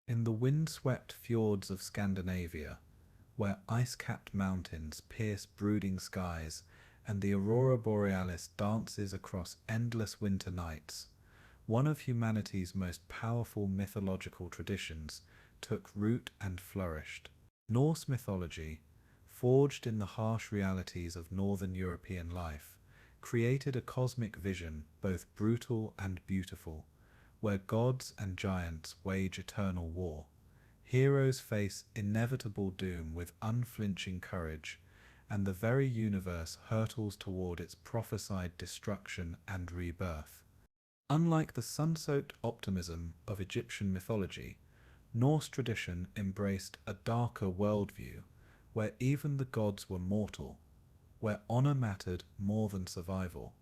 In the wind-swept fjords of Scandinavia, where ice-capped mountains pierce brooding skies and the aurora borealis dances across endless winter nights, one of humanity's most powerful mythological traditions took root and flourished. Norse mythology, forged in the harsh realities of northern European life, created a cosmic vision both brutal and beautiful, where gods and giants wage eternal war. Heroes face inevitable doom with unflinching courage, and the very universe hurtles toward its prophesied destruction and rebirth. Unlike the sun-soaked optimism of Egyptian mythology, Norse tradition embraced a darker worldview, where even the gods were mortal, where honor mattered more than survival,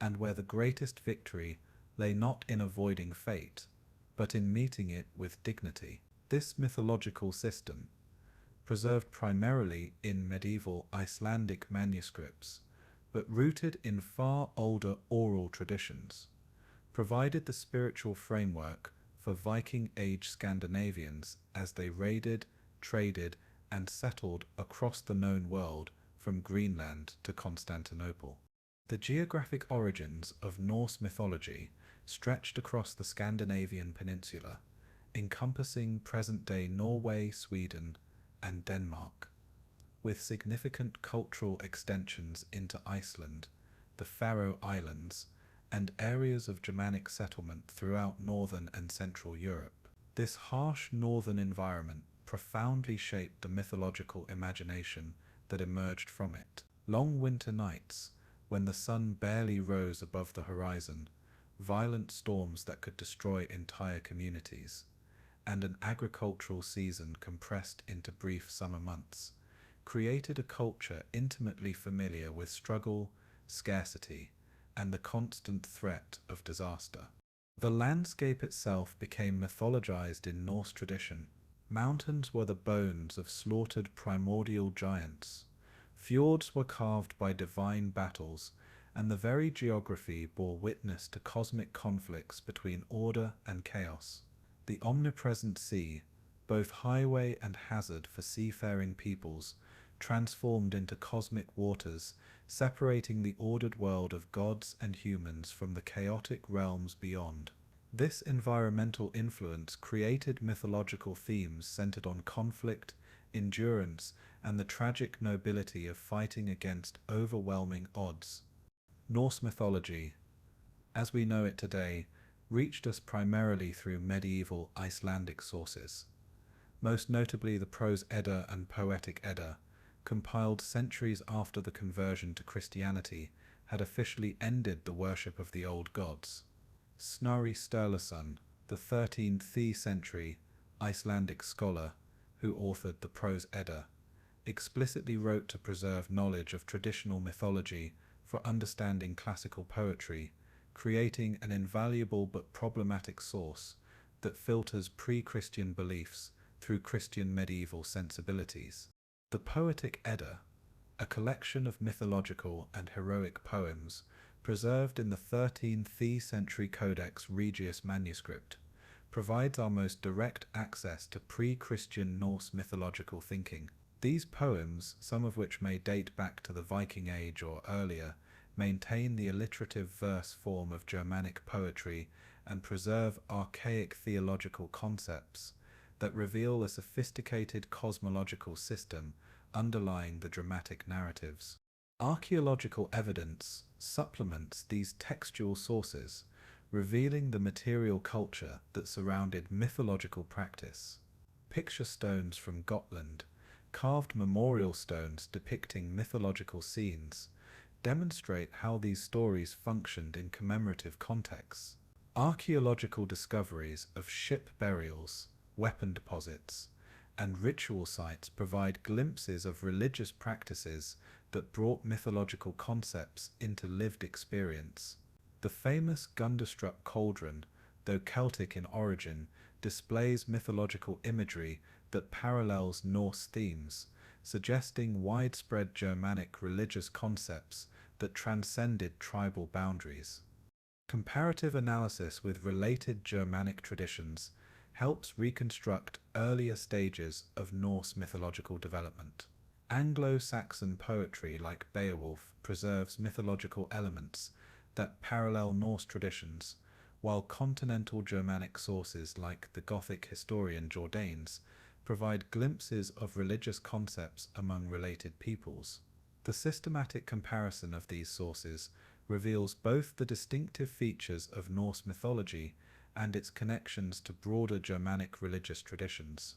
and where the greatest victory lay not in avoiding fate, but in meeting it with dignity. This mythological system, preserved primarily in medieval Icelandic manuscripts, but rooted in far older oral traditions, provided the spiritual framework for Viking Age Scandinavians as they raided, traded, and settled across the known world from Greenland to Constantinople. The geographic origins of Norse mythology stretched across the Scandinavian peninsula, encompassing present-day Norway, Sweden, and Denmark, with significant cultural extensions into Iceland, the Faroe Islands, and areas of Germanic settlement throughout northern and central Europe. This harsh northern environment profoundly shaped the mythological imagination that emerged from it. Long winter nights, when the sun barely rose above the horizon, violent storms that could destroy entire communities, and an agricultural season compressed into brief summer months, created a culture intimately familiar with struggle, scarcity, and the constant threat of disaster. The landscape itself became mythologized in Norse tradition. Mountains were the bones of slaughtered primordial giants. Fjords were carved by divine battles, and the very geography bore witness to cosmic conflicts between order and chaos. The omnipresent sea, both highway and hazard for seafaring peoples, transformed into cosmic waters, separating the ordered world of gods and humans from the chaotic realms beyond. This environmental influence created mythological themes centered on conflict, endurance, and the tragic nobility of fighting against overwhelming odds. Norse mythology, as we know it today, reached us primarily through medieval Icelandic sources, most notably the Prose Edda and Poetic Edda, compiled centuries after the conversion to Christianity had officially ended the worship of the old gods. Snorri Sturluson, the 13th century Icelandic scholar who authored the Prose Edda, explicitly wrote to preserve knowledge of traditional mythology for understanding classical poetry, creating an invaluable but problematic source that filters pre-Christian beliefs through Christian medieval sensibilities. The Poetic Edda, a collection of mythological and heroic poems preserved in the 13th century Codex Regius manuscript, provides our most direct access to pre-Christian Norse mythological thinking. These poems, some of which may date back to the Viking Age or earlier, maintain the alliterative verse form of Germanic poetry and preserve archaic theological concepts that reveal a sophisticated cosmological system underlying the dramatic narratives. Archaeological evidence supplements these textual sources, revealing the material culture that surrounded mythological practice. Picture stones from Gotland, carved memorial stones depicting mythological scenes, demonstrate how these stories functioned in commemorative contexts. Archaeological discoveries of ship burials, weapon deposits, and ritual sites provide glimpses of religious practices that brought mythological concepts into lived experience. The famous Gundestrup cauldron, though Celtic in origin, displays mythological imagery that parallels Norse themes, suggesting widespread Germanic religious concepts that transcended tribal boundaries. Comparative analysis with related Germanic traditions helps reconstruct earlier stages of Norse mythological development. Anglo-Saxon poetry like Beowulf preserves mythological elements that parallel Norse traditions, while continental Germanic sources like the Gothic historian Jordanes provide glimpses of religious concepts among related peoples. The systematic comparison of these sources reveals both the distinctive features of Norse mythology and its connections to broader Germanic religious traditions.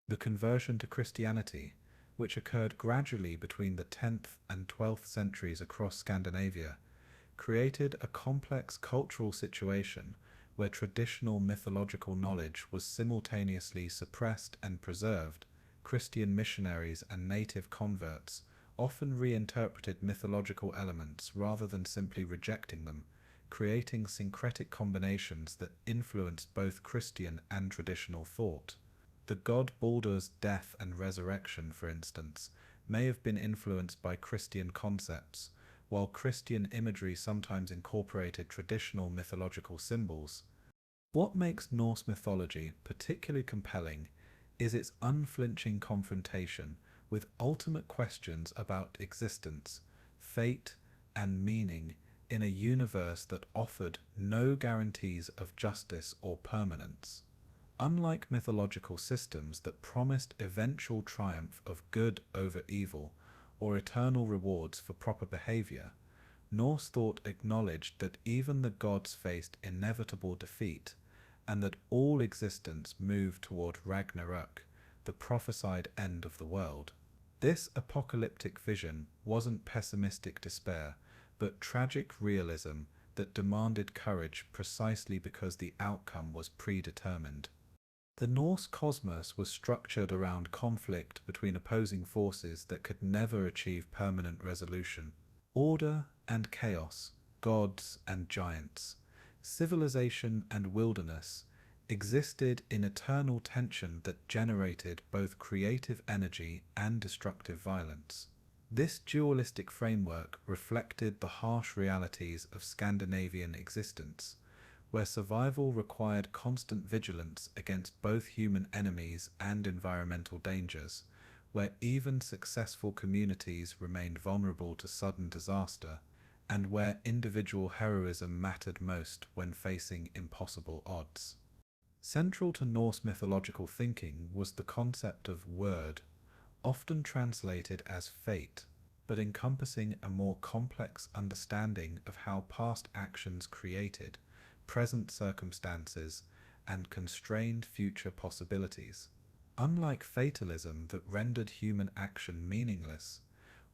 The conversion to Christianity, which occurred gradually between the 10th and 12th centuries across Scandinavia, created a complex cultural situation where traditional mythological knowledge was simultaneously suppressed and preserved. Christian missionaries and native converts often reinterpreted mythological elements rather than simply rejecting them, creating syncretic combinations that influenced both Christian and traditional thought. The god Baldr's death and resurrection, for instance, may have been influenced by Christian concepts, while Christian imagery sometimes incorporated traditional mythological symbols. What makes Norse mythology particularly compelling is its unflinching confrontation with ultimate questions about existence, fate, and meaning in a universe that offered no guarantees of justice or permanence. Unlike mythological systems that promised eventual triumph of good over evil or eternal rewards for proper behavior, Norse thought acknowledged that even the gods faced inevitable defeat, and that all existence moved toward Ragnarök, the prophesied end of the world. This apocalyptic vision wasn't pessimistic despair, but tragic realism that demanded courage precisely because the outcome was predetermined. The Norse cosmos was structured around conflict between opposing forces that could never achieve permanent resolution. Order and chaos, gods and giants, civilization and wilderness existed in eternal tension that generated both creative energy and destructive violence. This dualistic framework reflected the harsh realities of Scandinavian existence, where survival required constant vigilance against both human enemies and environmental dangers, where even successful communities remained vulnerable to sudden disaster, and where individual heroism mattered most when facing impossible odds. Central to Norse mythological thinking was the concept of word, often translated as fate, but encompassing a more complex understanding of how past actions created present circumstances and constrained future possibilities. Unlike fatalism that rendered human action meaningless,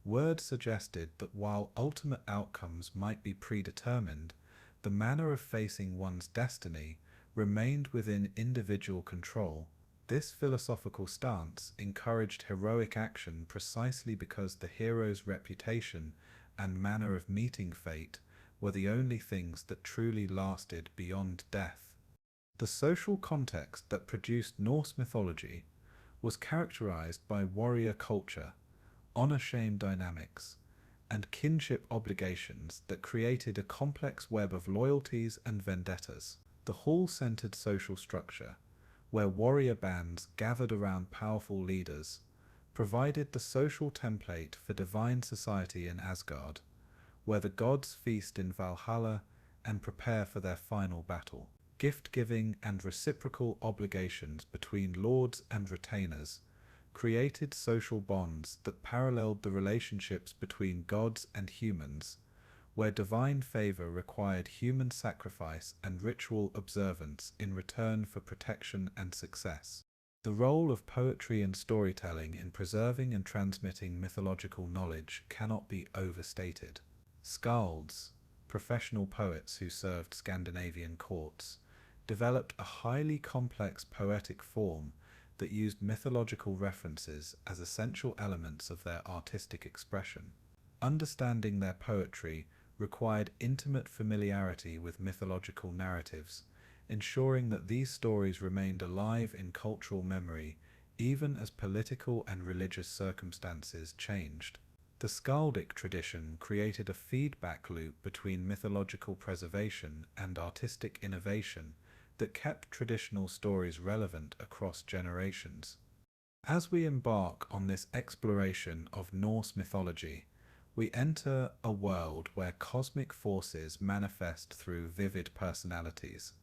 word suggested that while ultimate outcomes might be predetermined, the manner of facing one's destiny remained within individual control. This philosophical stance encouraged heroic action precisely because the hero's reputation and manner of meeting fate were the only things that truly lasted beyond death. The social context that produced Norse mythology was characterized by warrior culture, honor-shame dynamics, and kinship obligations that created a complex web of loyalties and vendettas. The hall-centered social structure, where warrior bands gathered around powerful leaders, provided the social template for divine society in Asgard, where the gods feast in Valhalla and prepare for their final battle. Gift-giving and reciprocal obligations between lords and retainers created social bonds that paralleled the relationships between gods and humans, where divine favor required human sacrifice and ritual observance in return for protection and success. The role of poetry and storytelling in preserving and transmitting mythological knowledge cannot be overstated. Skalds, professional poets who served Scandinavian courts, developed a highly complex poetic form that used mythological references as essential elements of their artistic expression. Understanding their poetry required intimate familiarity with mythological narratives, ensuring that these stories remained alive in cultural memory even as political and religious circumstances changed. The skaldic tradition created a feedback loop between mythological preservation and artistic innovation that kept traditional stories relevant across generations. As we embark on this exploration of Norse mythology, we enter a world where cosmic forces manifest through vivid personalities,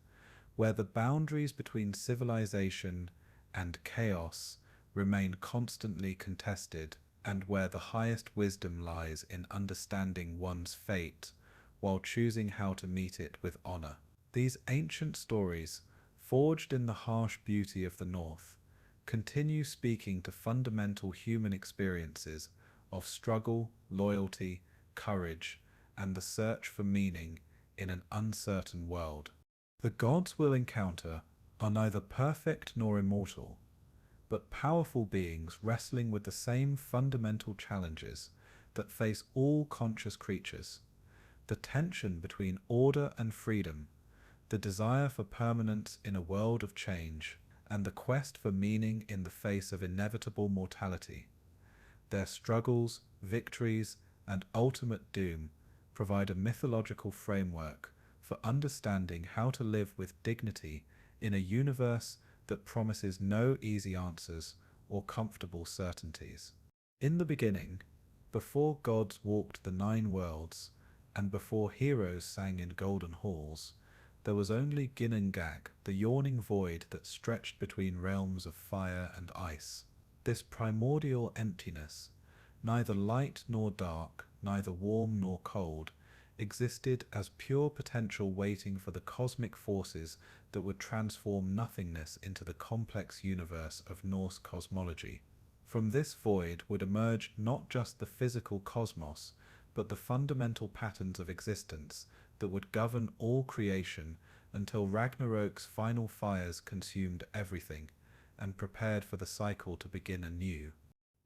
where the boundaries between civilization and chaos remain constantly contested, and where the highest wisdom lies in understanding one's fate while choosing how to meet it with honor. These ancient stories, forged in the harsh beauty of the North, continue speaking to fundamental human experiences of struggle, loyalty, courage, and the search for meaning in an uncertain world. The gods we'll encounter are neither perfect nor immortal, but powerful beings wrestling with the same fundamental challenges that face all conscious creatures: the tension between order and freedom, the desire for permanence in a world of change, and the quest for meaning in the face of inevitable mortality. Their struggles, victories, and ultimate doom provide a mythological framework for understanding how to live with dignity in a universe that promises no easy answers or comfortable certainties. In the beginning, before gods walked the 9 worlds, and before heroes sang in golden halls, there was only Ginnungag, the yawning void that stretched between realms of fire and ice. This primordial emptiness, neither light nor dark, neither warm nor cold, existed as pure potential waiting for the cosmic forces that would transform nothingness into the complex universe of Norse cosmology. From this void would emerge not just the physical cosmos, but the fundamental patterns of existence that would govern all creation until Ragnarok's final fires consumed everything and prepared for the cycle to begin anew.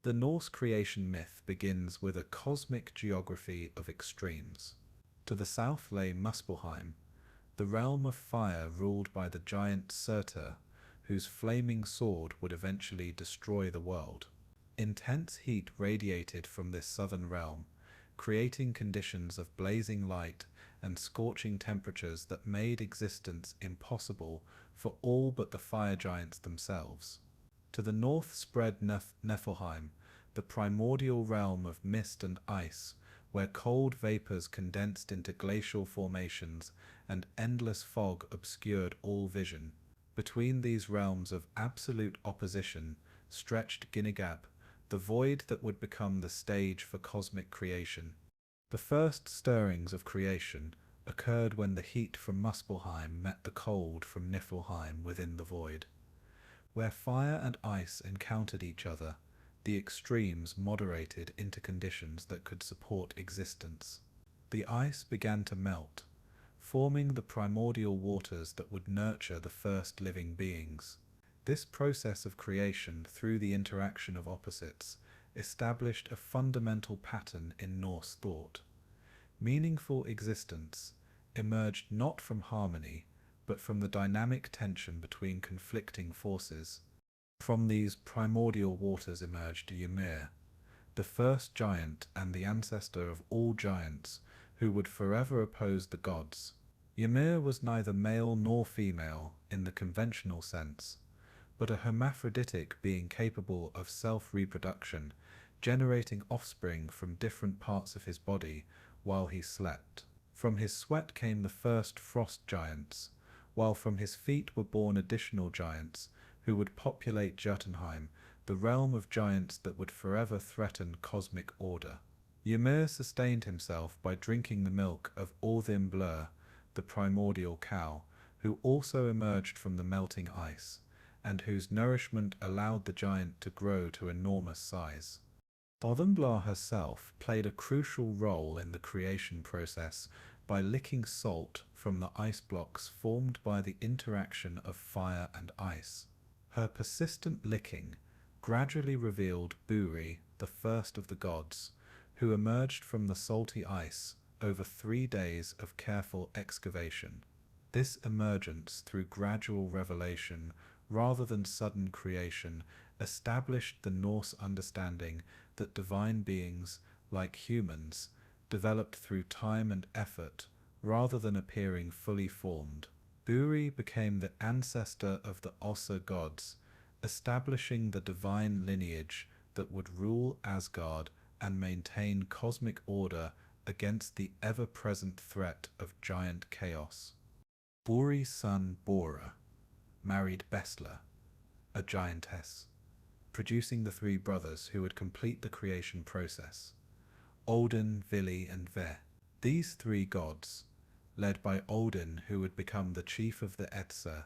The Norse creation myth begins with a cosmic geography of extremes. To the south lay Muspelheim, the realm of fire ruled by the giant Seiðr, whose flaming sword would eventually destroy the world. Intense heat radiated from this southern realm, creating conditions of blazing light and scorching temperatures that made existence impossible for all but the fire giants themselves. To the north spread Niflheim, the primordial realm of mist and ice, where cold vapors condensed into glacial formations and endless fog obscured all vision. Between these realms of absolute opposition stretched Ginnungag, the void that would become the stage for cosmic creation. The first stirrings of creation occurred when the heat from Muspelheim met the cold from Niflheim within the void. Where fire and ice encountered each other, the extremes moderated into conditions that could support existence. The ice began to melt, forming the primordial waters that would nurture the first living beings. This process of creation through the interaction of opposites established a fundamental pattern in Norse thought. Meaningful existence emerged not from harmony, but from the dynamic tension between conflicting forces. From these primordial waters emerged Ymir, the first giant and the ancestor of all giants, who would forever oppose the gods. Ymir was neither male nor female in the conventional sense, but a hermaphroditic being capable of self-reproduction, generating offspring from different parts of his body while he slept. From his sweat came the first frost giants, while from his feet were born additional giants who would populate Jotunheim, the realm of giants that would forever threaten cosmic order. Ymir sustained himself by drinking the milk of Orðin, the primordial cow, who also emerged from the melting ice, and whose nourishment allowed the giant to grow to enormous size. Orðin herself played a crucial role in the creation process by licking salt from the ice blocks formed by the interaction of fire and ice. Her persistent licking gradually revealed Buri, the first of the gods, who emerged from the salty ice over 3 days of careful excavation. This emergence through gradual revelation rather than sudden creation established the Norse understanding that divine beings, like humans, developed through time and effort rather than appearing fully formed. Buri became the ancestor of the Ossa gods, establishing the divine lineage that would rule Asgard and maintain cosmic order against the ever-present threat of giant chaos. Buri's son Bora married Bestla, a giantess, producing the three brothers who would complete the creation process: Odin, Vili, and Ve. These three gods, led by Odin, who would become the chief of the Æsir,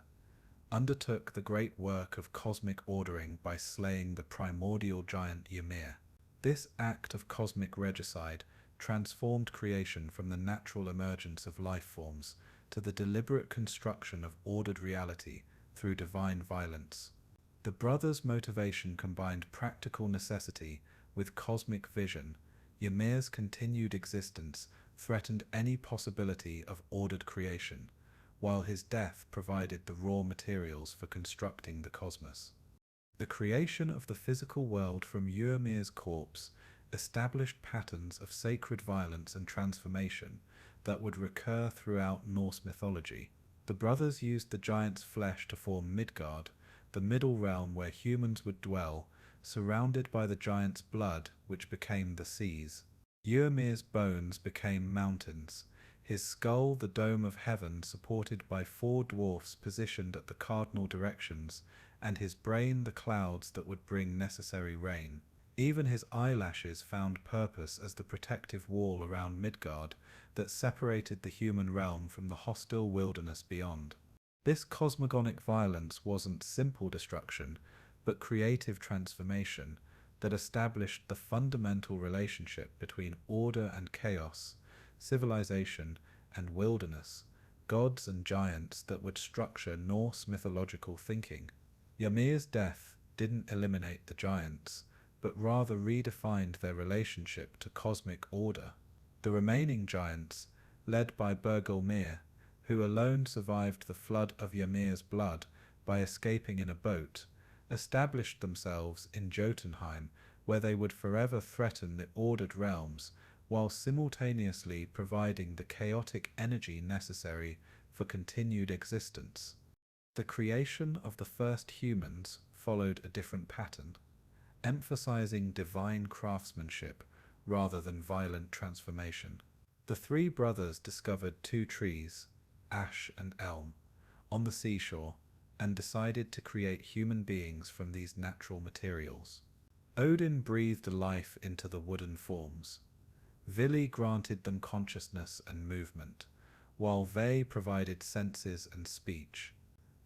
undertook the great work of cosmic ordering by slaying the primordial giant Ymir. This act of cosmic regicide transformed creation from the natural emergence of life forms to the deliberate construction of ordered reality through divine violence. The brothers' motivation combined practical necessity with cosmic vision. Ymir's continued existence threatened any possibility of ordered creation, while his death provided the raw materials for constructing the cosmos. The creation of the physical world from Ymir's corpse established patterns of sacred violence and transformation that would recur throughout Norse mythology. The brothers used the giant's flesh to form Midgard, the middle realm where humans would dwell, surrounded by the giant's blood, which became the seas. Ymir's bones became mountains, his skull the dome of heaven supported by four dwarfs positioned at the cardinal directions, and his brain the clouds that would bring necessary rain. Even his eyelashes found purpose as the protective wall around Midgard that separated the human realm from the hostile wilderness beyond. This cosmogonic violence wasn't simple destruction, but creative transformation that established the fundamental relationship between order and chaos, civilization and wilderness, gods and giants that would structure Norse mythological thinking. Ymir's death didn't eliminate the giants, but rather redefined their relationship to cosmic order. The remaining giants, led by Bergelmir, who alone survived the flood of Ymir's blood by escaping in a boat, established themselves in Jotunheim, where they would forever threaten the ordered realms, while simultaneously providing the chaotic energy necessary for continued existence. The creation of the first humans followed a different pattern, emphasizing divine craftsmanship rather than violent transformation. The three brothers discovered two trees, ash and elm, on the seashore, and decided to create human beings from these natural materials. Odin breathed life into the wooden forms. Vili granted them consciousness and movement, while Ve provided senses and speech.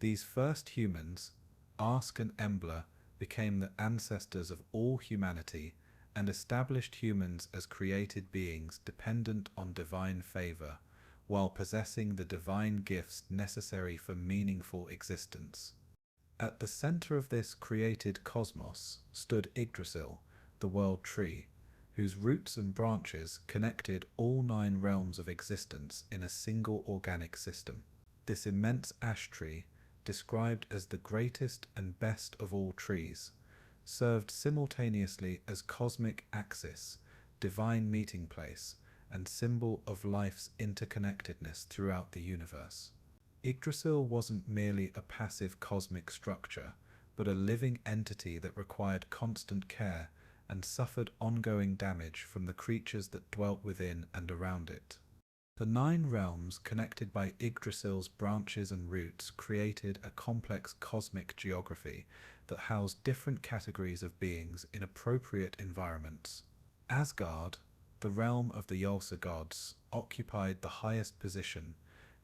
These first humans, Ask and Embla, became the ancestors of all humanity and established humans as created beings dependent on divine favor, while possessing the divine gifts necessary for meaningful existence. At the center of this created cosmos stood Yggdrasil, the world tree, whose roots and branches connected all 9 realms of existence in a single organic system. This immense ash tree, described as the greatest and best of all trees, served simultaneously as cosmic axis, divine meeting place, and symbol of life's interconnectedness throughout the universe. Yggdrasil wasn't merely a passive cosmic structure, but a living entity that required constant care and suffered ongoing damage from the creatures that dwelt within and around it. The 9 realms connected by Yggdrasil's branches and roots created a complex cosmic geography that housed different categories of beings in appropriate environments. Asgard, the realm of the Ylsa gods, occupied the highest position,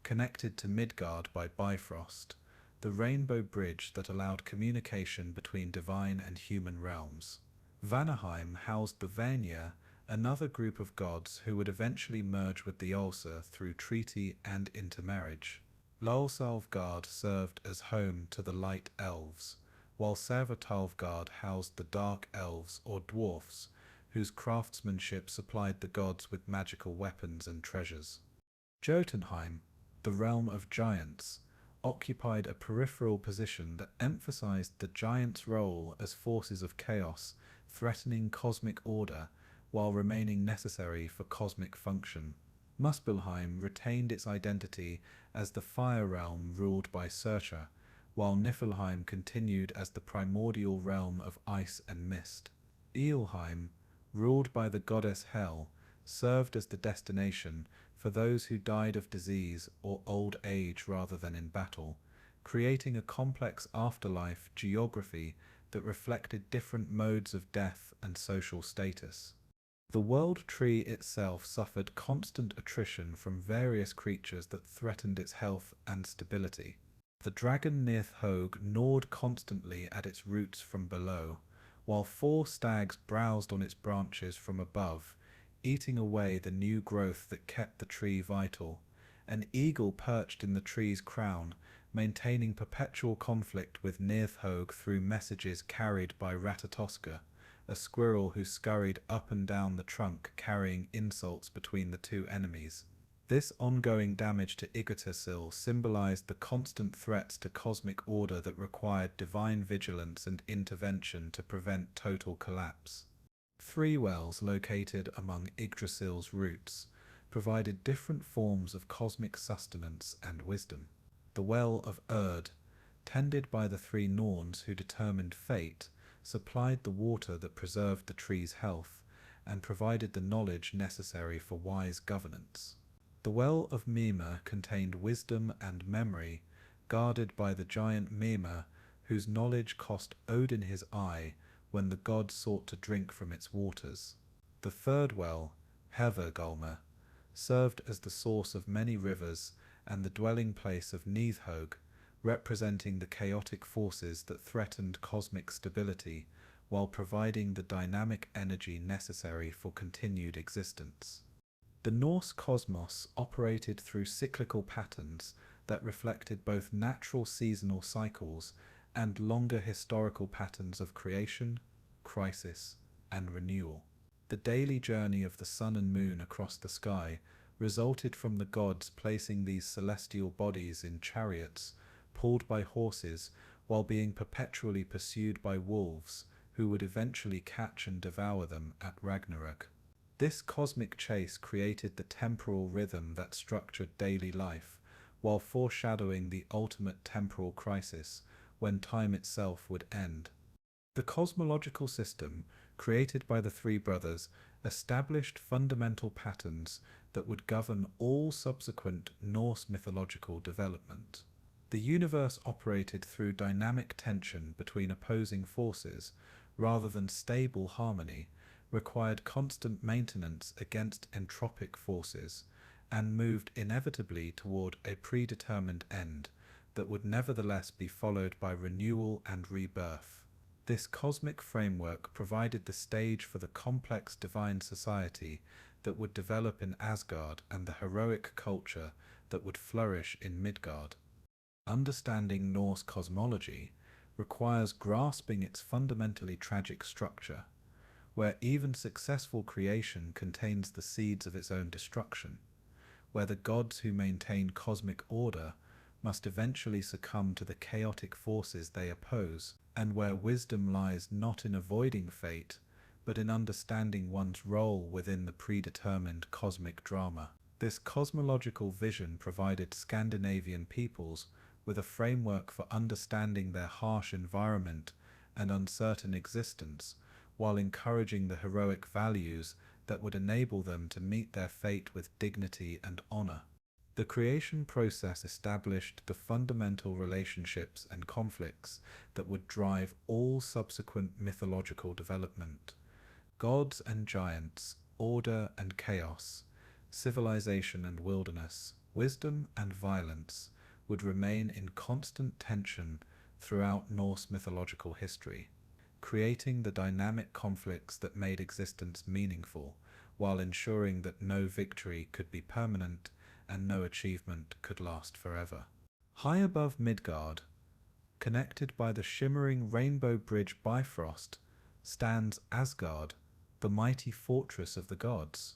connected to Midgard by Bifrost, the rainbow bridge that allowed communication between divine and human realms. Vanaheim housed the Vanir, another group of gods who would eventually merge with the Ylsa through treaty and intermarriage. Lulsalfgard served as home to the light elves, while Savatalfgard housed the dark elves or dwarfs, whose craftsmanship supplied the gods with magical weapons and treasures. Jotunheim, the realm of giants, occupied a peripheral position that emphasized the giants' role as forces of chaos, threatening cosmic order while remaining necessary for cosmic function. Muspelheim retained its identity as the fire realm ruled by Surtur, while Niflheim continued as the primordial realm of ice and mist. Eelheim, ruled by the goddess Hel, served as the destination for those who died of disease or old age rather than in battle, creating a complex afterlife geography that reflected different modes of death and social status. The world tree itself suffered constant attrition from various creatures that threatened its health and stability. The dragon Nirthog gnawed constantly at its roots from below, while 4 stags browsed on its branches from above, eating away the new growth that kept the tree vital. An eagle perched in the tree's crown, maintaining perpetual conflict with Nirthog through messages carried by Ratatoska, a squirrel who scurried up and down the trunk carrying insults between the two enemies. This ongoing damage to Yggdrasil symbolized the constant threats to cosmic order that required divine vigilance and intervention to prevent total collapse. 3 wells located among Yggdrasil's roots provided different forms of cosmic sustenance and wisdom. The Well of Urd, tended by the 3 Norns who determined fate, supplied the water that preserved the tree's health and provided the knowledge necessary for wise governance. The Well of Mima contained wisdom and memory, guarded by the giant Mima, whose knowledge cost Odin his eye when the god sought to drink from its waters. The 3rd well, Hervergolma, served as the source of many rivers and the dwelling place of Nidhogg, representing the chaotic forces that threatened cosmic stability while providing the dynamic energy necessary for continued existence. The Norse cosmos operated through cyclical patterns that reflected both natural seasonal cycles and longer historical patterns of creation, crisis, and renewal. The daily journey of the sun and moon across the sky resulted from the gods placing these celestial bodies in chariots pulled by horses while being perpetually pursued by wolves who would eventually catch and devour them at Ragnarök. This cosmic chase created the temporal rhythm that structured daily life, while foreshadowing the ultimate temporal crisis when time itself would end. The cosmological system, created by the 3 brothers, established fundamental patterns that would govern all subsequent Norse mythological development. The universe operated through dynamic tension between opposing forces, rather than stable harmony, required constant maintenance against entropic forces, and moved inevitably toward a predetermined end that would nevertheless be followed by renewal and rebirth. This cosmic framework provided the stage for the complex divine society that would develop in Asgard and the heroic culture that would flourish in Midgard. Understanding Norse cosmology requires grasping its fundamentally tragic structure, where even successful creation contains the seeds of its own destruction, where the gods who maintain cosmic order must eventually succumb to the chaotic forces they oppose, and where wisdom lies not in avoiding fate, but in understanding one's role within the predetermined cosmic drama. This cosmological vision provided Scandinavian peoples with a framework for understanding their harsh environment and uncertain existence, while encouraging the heroic values that would enable them to meet their fate with dignity and honor. The creation process established the fundamental relationships and conflicts that would drive all subsequent mythological development. Gods and giants, order and chaos, civilization and wilderness, wisdom and violence would remain in constant tension throughout Norse mythological history, creating the dynamic conflicts that made existence meaningful, while ensuring that no victory could be permanent and no achievement could last forever. High above Midgard, connected by the shimmering rainbow bridge Bifrost, stands Asgard, the mighty fortress of the gods,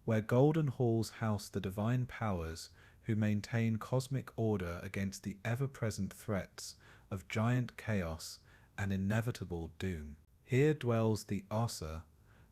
where golden halls house the divine powers who maintain cosmic order against the ever-present threats of giant chaos and inevitable doom. Here dwells the Æsir,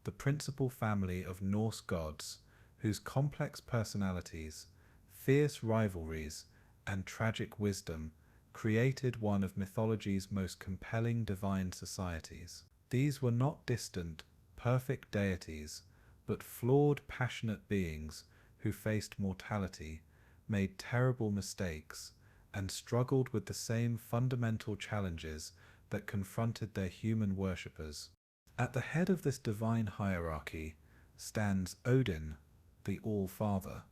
the principal family of Norse gods, whose complex personalities, fierce rivalries, and tragic wisdom created one of mythology's most compelling divine societies. These were not distant, perfect deities, but flawed, passionate beings who faced mortality, made terrible mistakes, and struggled with the same fundamental challenges that confronted their human worshippers. At the head of this divine hierarchy stands Odin, the All-Father,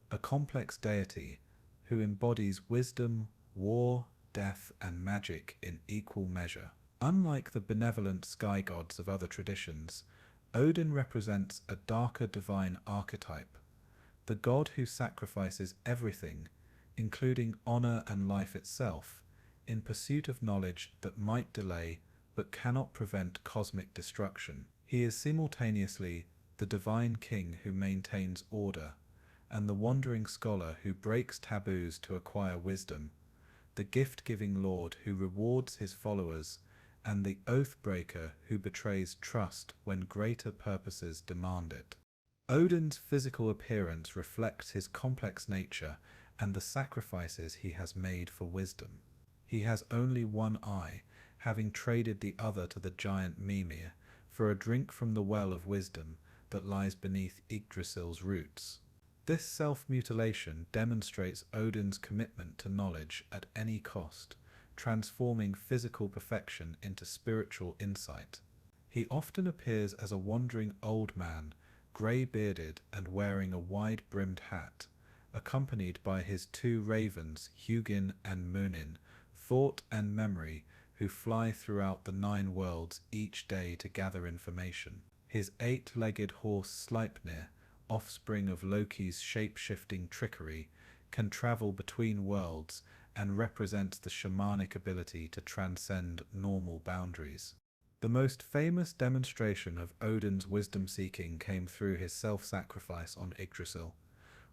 a complex deity who embodies wisdom, war, death, and magic in equal measure. Unlike the benevolent sky gods of other traditions, Odin represents a darker divine archetype, the god who sacrifices everything, including honor and life itself, in pursuit of knowledge that might delay but cannot prevent cosmic destruction. He is simultaneously the divine king who maintains order, and the wandering scholar who breaks taboos to acquire wisdom, the gift-giving lord who rewards his followers, and the oath-breaker who betrays trust when greater purposes demand it. Odin's physical appearance reflects his complex nature and the sacrifices he has made for wisdom. He has only one eye, having traded the other to the giant Mimir for a drink from the well of wisdom that lies beneath Yggdrasil's roots. This self-mutilation demonstrates Odin's commitment to knowledge at any cost, transforming physical perfection into spiritual insight. He often appears as a wandering old man, grey-bearded and wearing a wide-brimmed hat, accompanied by his two ravens, Hugin and Munin, Thought and Memory, who fly throughout the 9 worlds each day to gather information. His 8-legged horse Sleipnir, offspring of Loki's shape-shifting trickery, can travel between worlds and represents the shamanic ability to transcend normal boundaries. The most famous demonstration of Odin's wisdom-seeking came through his self-sacrifice on Yggdrasil,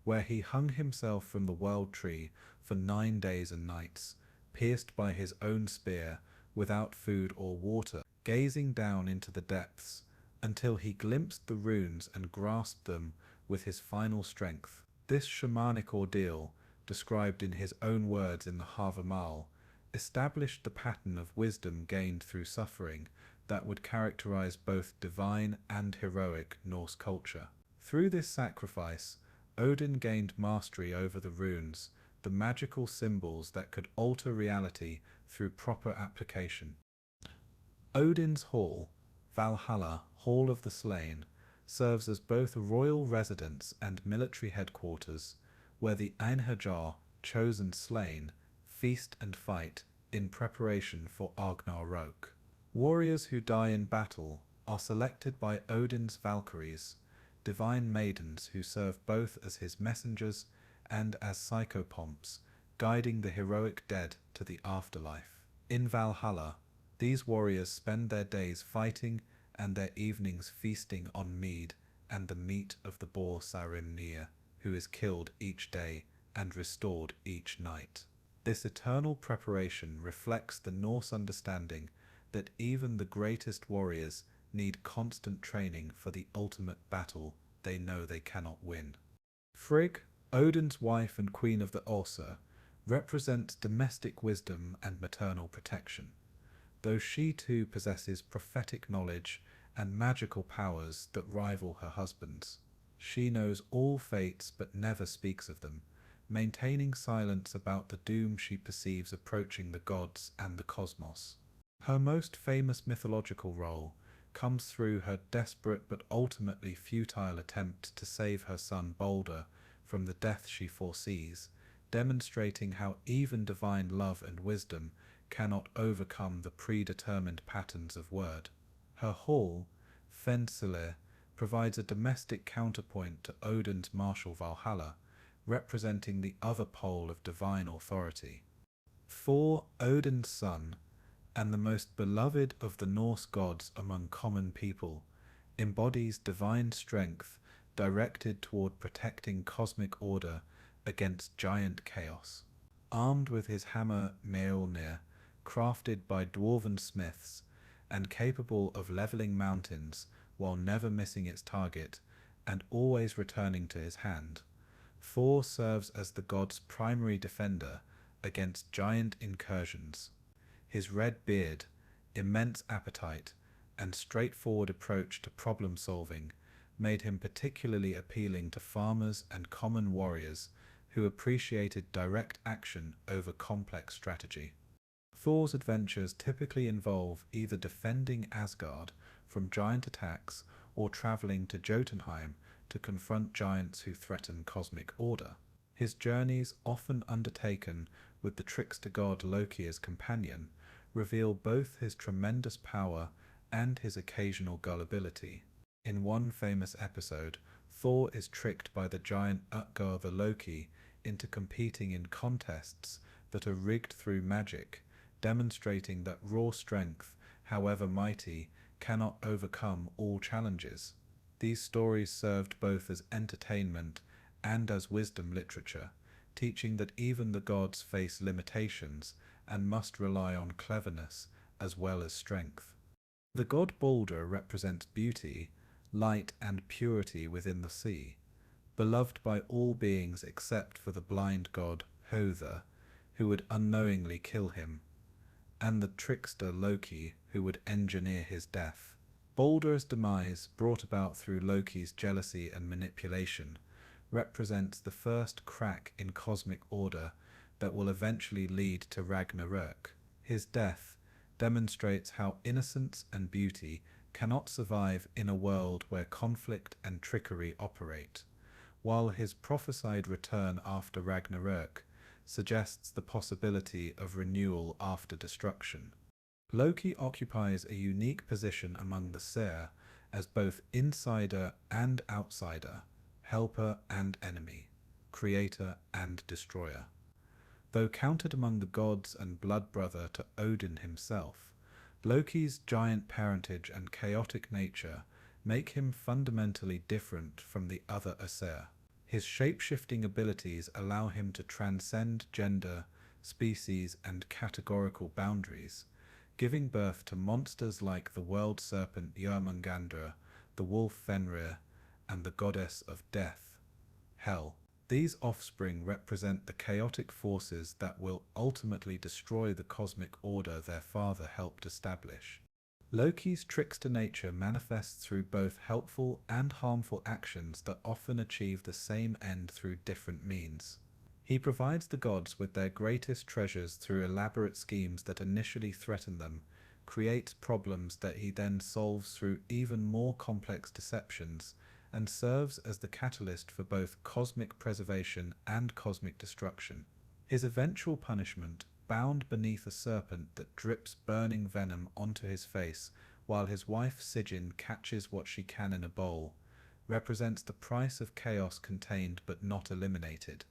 where he hung himself from the world tree for 9 days and nights, pierced by his own spear, without food or water, gazing down into the depths, until he glimpsed the runes and grasped them with his final strength. This shamanic ordeal, described in his own words in the Havamal, established the pattern of wisdom gained through suffering that would characterize both divine and heroic Norse culture. Through this sacrifice, Odin gained mastery over the runes, the magical symbols that could alter reality through proper application. Odin's Hall, Valhalla, Hall of the Slain, serves as both a royal residence and military headquarters, where the Einherjar, chosen slain, feast and fight in preparation for Ragnarök. Warriors who die in battle are selected by Odin's Valkyries, divine maidens who serve both as his messengers and as psychopomps, guiding the heroic dead to the afterlife. In Valhalla, these warriors spend their days fighting and their evenings feasting on mead and the meat of the boar Sarimnir, who is killed each day and restored each night. This eternal preparation reflects the Norse understanding that even the greatest warriors need constant training for the ultimate battle they know they cannot win. Frigg, Odin's wife and queen of the Æsir, represents domestic wisdom and maternal protection, though she too possesses prophetic knowledge and magical powers that rival her husband's. She knows all fates but never speaks of them, maintaining silence about the doom she perceives approaching the gods and the cosmos. Her most famous mythological role comes through her desperate but ultimately futile attempt to save her son Baldr from the death she foresees, demonstrating how even divine love and wisdom cannot overcome the predetermined patterns of word. Her hall, Fensalir, provides a domestic counterpoint to Odin's martial Valhalla, representing the other pole of divine authority. Thor, Odin's son, and the most beloved of the Norse gods among common people, embodies divine strength directed toward protecting cosmic order against giant chaos. Armed with his hammer Mjolnir, crafted by dwarven smiths, and capable of leveling mountains while never missing its target, and always returning to his hand. Thor serves as the god's primary defender against giant incursions. His red beard, immense appetite, and straightforward approach to problem solving made him particularly appealing to farmers and common warriors who appreciated direct action over complex strategy. Thor's adventures typically involve either defending Asgard from giant attacks or traveling to Jotunheim to confront giants who threaten cosmic order. His journeys, often undertaken with the trickster god Loki as companion, reveal both his tremendous power and his occasional gullibility. In one famous episode, Thor is tricked by the giant Utgarda Loki into competing in contests that are rigged through magic, demonstrating that raw strength, however mighty, cannot overcome all challenges. These stories served both as entertainment and as wisdom literature, teaching that even the gods face limitations and must rely on cleverness as well as strength. The god Baldr represents beauty, light and purity within the sea, beloved by all beings except for the blind god Seiðr, who would unknowingly kill him, and the trickster Loki, who would engineer his death. Baldr's demise, brought about through Loki's jealousy and manipulation, represents the first crack in cosmic order that will eventually lead to Ragnarök. His death demonstrates how innocence and beauty cannot survive in a world where conflict and trickery operate, while his prophesied return after Ragnarök suggests the possibility of renewal after destruction. Loki occupies a unique position among the Seiðr as both insider and outsider, helper and enemy, creator and destroyer. Though counted among the gods and blood brother to Odin himself, Loki's giant parentage and chaotic nature make him fundamentally different from the other Æsir. His shape-shifting abilities allow him to transcend gender, species, and categorical boundaries, giving birth to monsters like the world serpent Jörmungandr, the wolf Fenrir, and the goddess of death, Hel. These offspring represent the chaotic forces that will ultimately destroy the cosmic order their father helped establish. Loki's trickster nature manifests through both helpful and harmful actions that often achieve the same end through different means. He provides the gods with their greatest treasures through elaborate schemes that initially threaten them, creates problems that he then solves through even more complex deceptions, and serves as the catalyst for both cosmic preservation and cosmic destruction. His eventual punishment, bound beneath a serpent that drips burning venom onto his face while his wife Seiðr catches what she can in a bowl, represents the price of chaos contained but not eliminated.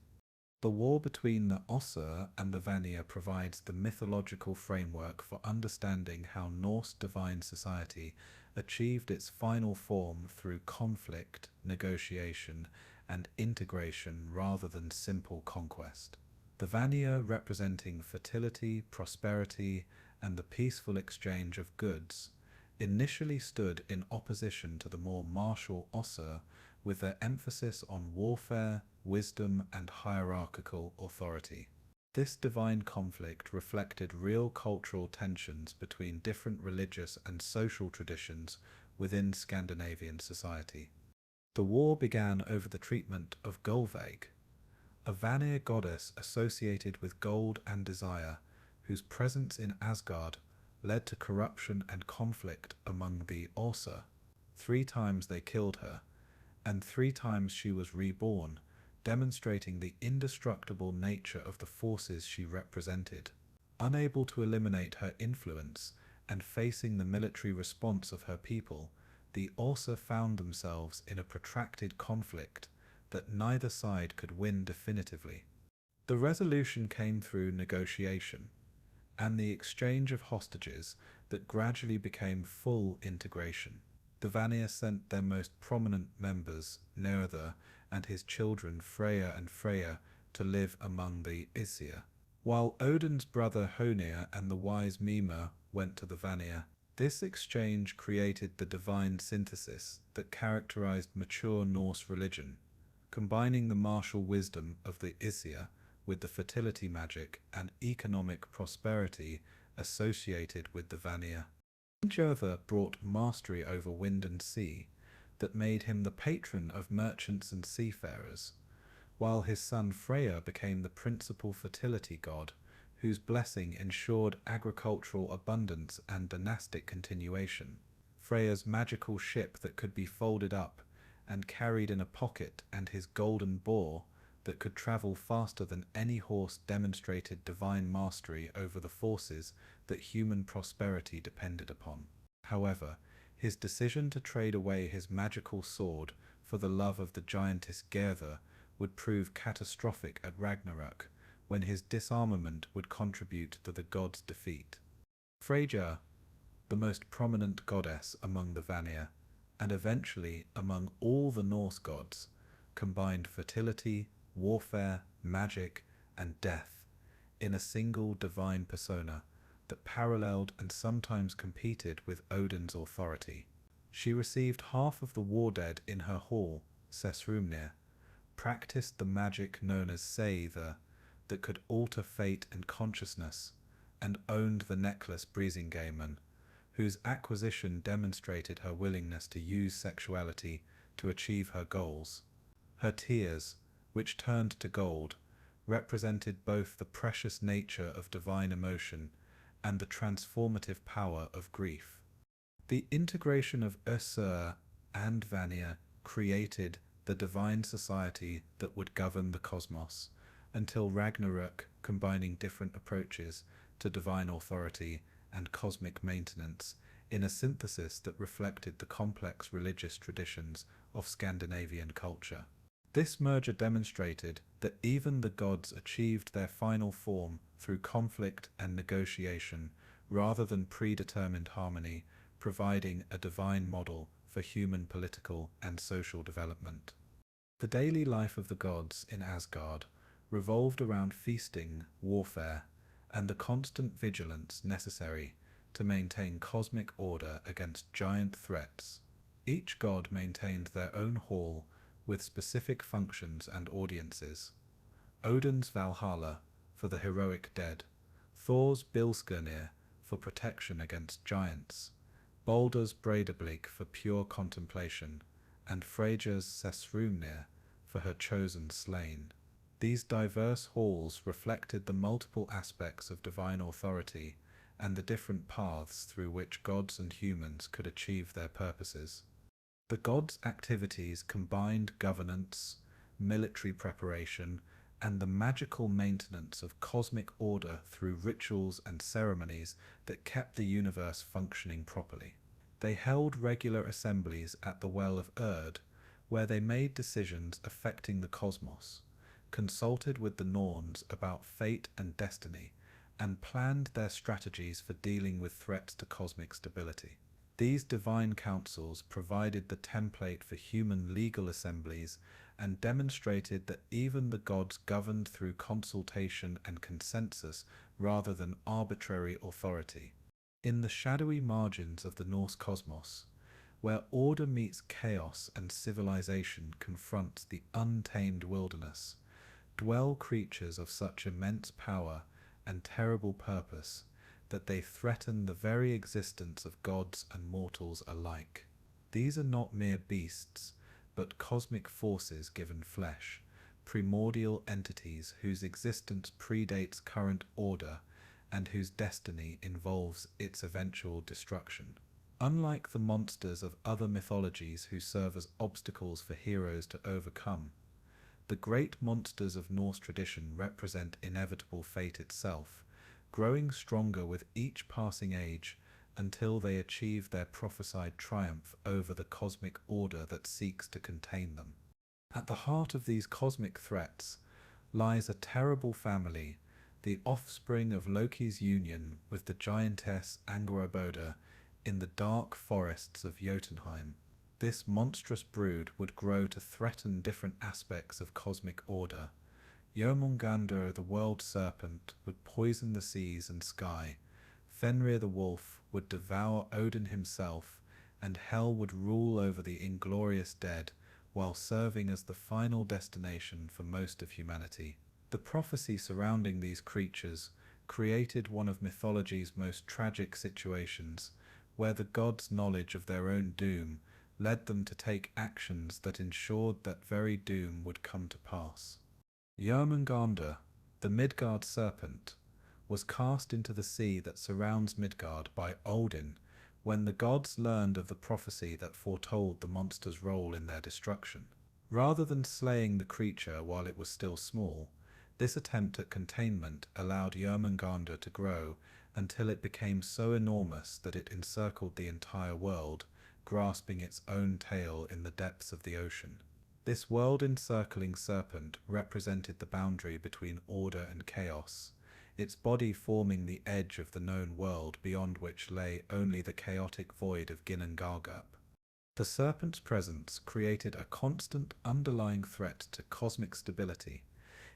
The war between the Æsir and the Vanir provides the mythological framework for understanding how Norse divine society achieved its final form through conflict, negotiation, and integration rather than simple conquest. The Vanir, representing fertility, prosperity, and the peaceful exchange of goods, initially stood in opposition to the more martial Æsir, with their emphasis on warfare, wisdom, and hierarchical authority. This divine conflict reflected real cultural tensions between different religious and social traditions within Scandinavian society. The war began over the treatment of Gullveig, a Vanir goddess associated with gold and desire, whose presence in Asgard led to corruption and conflict among the Æsir. 3 times they killed her, and 3 times she was reborn, demonstrating the indestructible nature of the forces she represented. Unable to eliminate her influence and facing the military response of her people, the Æsir found themselves in a protracted conflict that neither side could win definitively. The resolution came through negotiation and the exchange of hostages that gradually became full integration. The Vanir sent their most prominent members, Seiðr, and his children Freyja and Freyja, to live among the Æsir, while Odin's brother Honir and the wise Mima went to the Vanir. This exchange created the divine synthesis that characterized mature Norse religion, combining the martial wisdom of the Æsir with the fertility magic and economic prosperity associated with the Vanir. Jotha brought mastery over wind and sea that made him the patron of merchants and seafarers, while his son Freyr became the principal fertility god, whose blessing ensured agricultural abundance and dynastic continuation. Freyr's magical ship that could be folded up and carried in a pocket, and his golden boar that could travel faster than any horse, demonstrated divine mastery over the forces that human prosperity depended upon. However, his decision to trade away his magical sword for the love of the giantess Gerða would prove catastrophic at Ragnarök, when his disarmament would contribute to the god's defeat. Freyja, the most prominent goddess among the Vanir, and eventually among all the Norse gods, combined fertility, warfare, magic, and death in a single divine persona that paralleled and sometimes competed with Odin's authority. She received half of the war dead in her hall, Seiðr, practiced the magic known as Seiðr that could alter fate and consciousness, and owned the necklace Brísingamen, whose acquisition demonstrated her willingness to use sexuality to achieve her goals. Her tears, which turned to gold, represented both the precious nature of divine emotion and the transformative power of grief. The integration of Æsir and Vanir created the divine society that would govern the cosmos, until Ragnarök, combining different approaches to divine authority and cosmic maintenance in a synthesis that reflected the complex religious traditions of Scandinavian culture. This merger demonstrated that even the gods achieved their final form through conflict and negotiation rather than predetermined harmony, providing a divine model for human political and social development. The daily life of the gods in Asgard revolved around feasting, warfare, and the constant vigilance necessary to maintain cosmic order against giant threats. Each god maintained their own hall with specific functions and audiences. Odin's Valhalla for the heroic dead, Thor's Bilskirnir for protection against giants, Baldr's Breidablik for pure contemplation, and Freyja's Seiðr for her chosen slain. These diverse halls reflected the multiple aspects of divine authority and the different paths through which gods and humans could achieve their purposes. The gods' activities combined governance, military preparation, and the magical maintenance of cosmic order through rituals and ceremonies that kept the universe functioning properly. They held regular assemblies at the Well of Urd, where they made decisions affecting the cosmos, consulted with the Norns about fate and destiny, and planned their strategies for dealing with threats to cosmic stability. These divine councils provided the template for human legal assemblies and demonstrated that even the gods governed through consultation and consensus rather than arbitrary authority. In the shadowy margins of the Norse cosmos, where order meets chaos and civilization confronts the untamed wilderness, dwell creatures of such immense power and terrible purpose that they threaten the very existence of gods and mortals alike. These are not mere beasts, but cosmic forces given flesh, primordial entities whose existence predates current order and whose destiny involves its eventual destruction. Unlike the monsters of other mythologies who serve as obstacles for heroes to overcome, the great monsters of Norse tradition represent inevitable fate itself, growing stronger with each passing age until they achieve their prophesied triumph over the cosmic order that seeks to contain them. At the heart of these cosmic threats lies a terrible family, the offspring of Loki's union with the giantess Angrboda in the dark forests of Jotunheim. This monstrous brood would grow to threaten different aspects of cosmic order. Jörmungandr, the world serpent, would poison the seas and sky, Fenrir the wolf would devour Odin himself, and Hel would rule over the inglorious dead, while serving as the final destination for most of humanity. The prophecy surrounding these creatures created one of mythology's most tragic situations, where the gods' knowledge of their own doom led them to take actions that ensured that very doom would come to pass. Jörmungandr, the Midgard serpent, was cast into the sea that surrounds Midgard by Odin when the gods learned of the prophecy that foretold the monster's role in their destruction. Rather than slaying the creature while it was still small, this attempt at containment allowed Jörmungandr to grow until it became so enormous that it encircled the entire world, grasping its own tail in the depths of the ocean. This world-encircling serpent represented the boundary between order and chaos, its body forming the edge of the known world beyond which lay only the chaotic void of Ginnungagap. The serpent's presence created a constant underlying threat to cosmic stability,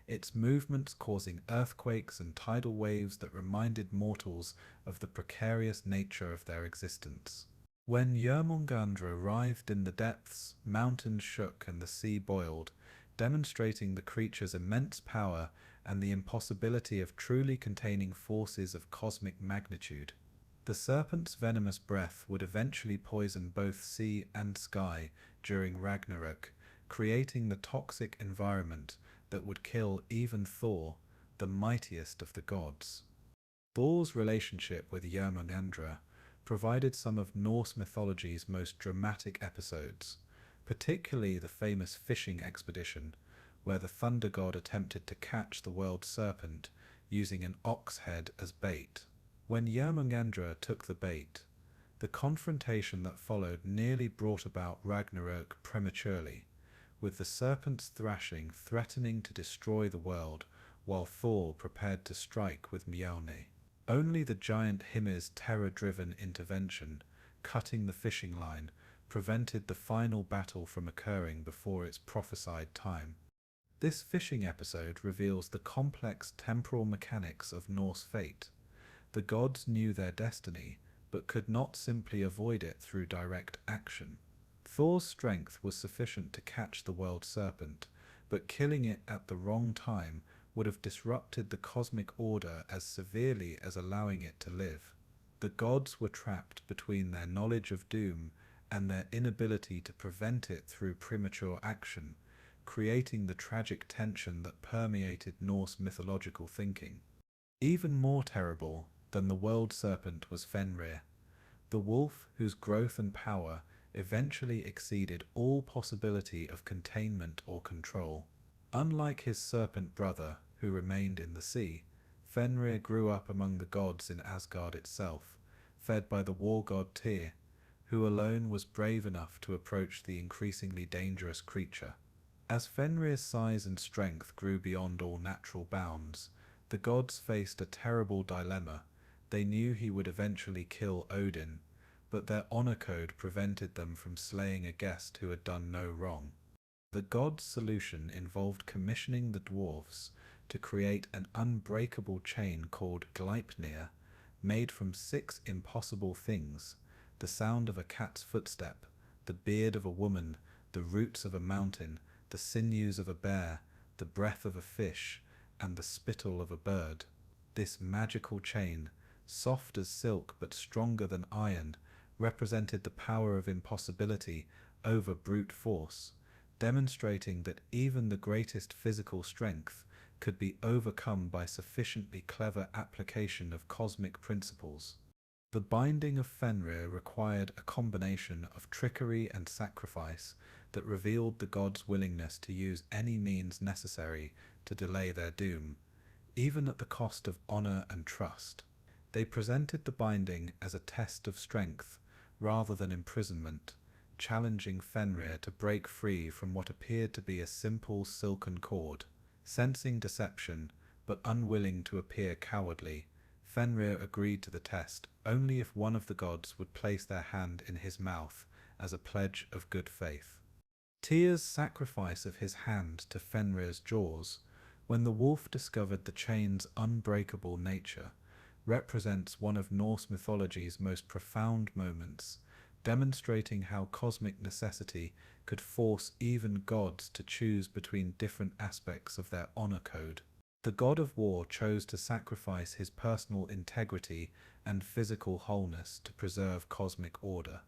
its movements causing earthquakes and tidal waves that reminded mortals of the precarious nature of their existence. When Jörmungandr arrived in the depths, mountains shook and the sea boiled, demonstrating the creature's immense power and the impossibility of truly containing forces of cosmic magnitude. The serpent's venomous breath would eventually poison both sea and sky during Ragnarök, creating the toxic environment that would kill even Thor, the mightiest of the gods. Thor's relationship with Jörmungandr provided some of Norse mythology's most dramatic episodes, particularly the famous fishing expedition, where the thunder god attempted to catch the world serpent using an ox head as bait. When Jörmungandr took the bait, the confrontation that followed nearly brought about Ragnarök prematurely, with the serpent's thrashing threatening to destroy the world, while Thor prepared to strike with Mjolnir. Only the giant Hymir's terror-driven intervention, cutting the fishing line, prevented the final battle from occurring before its prophesied time. This fishing episode reveals the complex temporal mechanics of Norse fate. The gods knew their destiny, but could not simply avoid it through direct action. Thor's strength was sufficient to catch the world serpent, but killing it at the wrong time would have disrupted the cosmic order as severely as allowing it to live. The gods were trapped between their knowledge of doom and their inability to prevent it through premature action, creating the tragic tension that permeated Norse mythological thinking. Even more terrible than the world serpent was Fenrir, the wolf whose growth and power eventually exceeded all possibility of containment or control. Unlike his serpent brother, who remained in the sea, Fenrir grew up among the gods in Asgard itself, fed by the war god Tyr, who alone was brave enough to approach the increasingly dangerous creature. As Fenrir's size and strength grew beyond all natural bounds, the gods faced a terrible dilemma. They knew he would eventually kill Odin, but their honor code prevented them from slaying a guest who had done no wrong. The gods' solution involved commissioning the dwarfs to create an unbreakable chain called Gleipnir, made from 6 impossible things: the sound of a cat's footstep, the beard of a woman, the roots of a mountain, the sinews of a bear, the breath of a fish, and the spittle of a bird. This magical chain, soft as silk but stronger than iron, represented the power of impossibility over brute force, demonstrating that even the greatest physical strength could be overcome by sufficiently clever application of cosmic principles. The binding of Fenrir required a combination of trickery and sacrifice that revealed the gods' willingness to use any means necessary to delay their doom, even at the cost of honor and trust. They presented the binding as a test of strength rather than imprisonment, challenging Fenrir to break free from what appeared to be a simple silken cord. Sensing deception, but unwilling to appear cowardly, Fenrir agreed to the test only if one of the gods would place their hand in his mouth as a pledge of good faith. Tyr's sacrifice of his hand to Fenrir's jaws, when the wolf discovered the chain's unbreakable nature, represents one of Norse mythology's most profound moments, demonstrating how cosmic necessity could force even gods to choose between different aspects of their honor code. The god of war chose to sacrifice his personal integrity and physical wholeness to preserve cosmic order,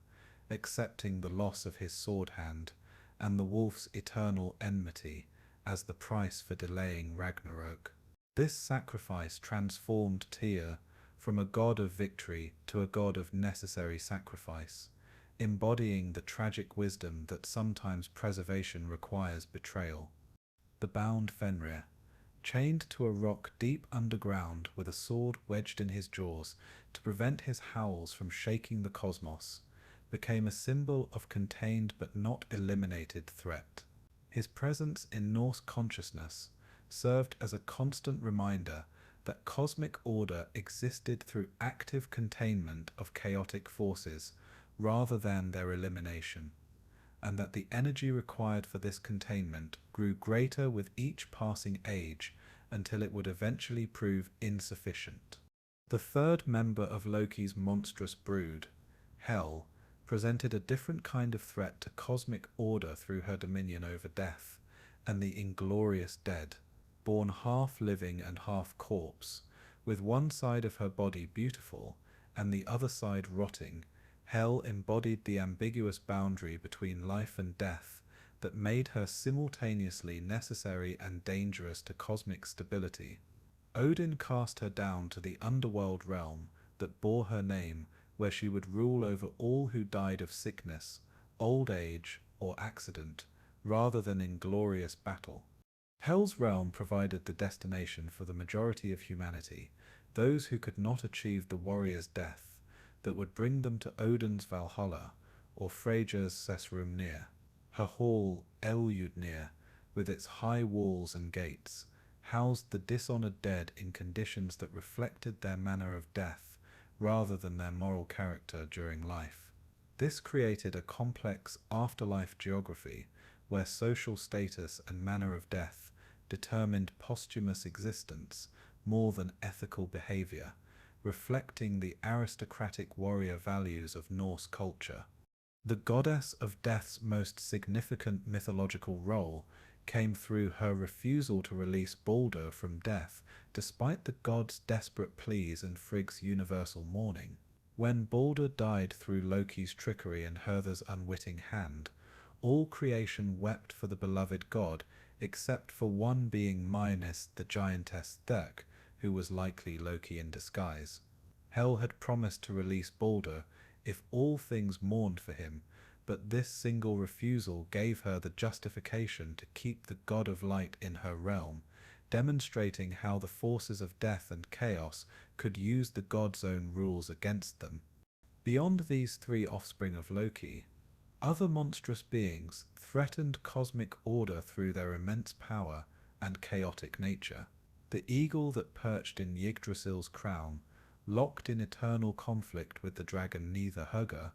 accepting the loss of his sword hand and the wolf's eternal enmity as the price for delaying Ragnarök. This sacrifice transformed Tyr from a god of victory to a god of necessary sacrifice, embodying the tragic wisdom that sometimes preservation requires betrayal. The bound Fenrir, chained to a rock deep underground with a sword wedged in his jaws to prevent his howls from shaking the cosmos, became a symbol of contained but not eliminated threat. His presence in Norse consciousness served as a constant reminder that cosmic order existed through active containment of chaotic forces rather than their elimination, and that the energy required for this containment grew greater with each passing age until it would eventually prove insufficient. The third member of Loki's monstrous brood, Hel, presented a different kind of threat to cosmic order through her dominion over death and the inglorious dead, born half living and half corpse, with one side of her body beautiful and the other side rotting. Hel embodied the ambiguous boundary between life and death that made her simultaneously necessary and dangerous to cosmic stability. Odin cast her down to the underworld realm that bore her name, where she would rule over all who died of sickness, old age, or accident, rather than in glorious battle. Hel's realm provided the destination for the majority of humanity, those who could not achieve the warrior's death, that would bring them to Odin's Valhalla, or Freyja's Sessrumnir. Her hall, Eljudnir, with its high walls and gates, housed the dishonored dead in conditions that reflected their manner of death, rather than their moral character during life. This created a complex afterlife geography where social status and manner of death determined posthumous existence more than ethical behavior, reflecting the aristocratic warrior values of Norse culture. The goddess of death's most significant mythological role came through her refusal to release Baldr from death despite the god's desperate pleas and Frigg's universal mourning. When Baldr died through Loki's trickery and Hertha's unwitting hand, all creation wept for the beloved god except for one being minus the giantess Seiðr, who was likely Loki in disguise. Hel had promised to release Baldr if all things mourned for him, but this single refusal gave her the justification to keep the god of light in her realm, demonstrating how the forces of death and chaos could use the god's own rules against them. Beyond these three offspring of Loki, other monstrous beings threatened cosmic order through their immense power and chaotic nature. The eagle that perched in Yggdrasil's crown, locked in eternal conflict with the dragon Nidhöggr,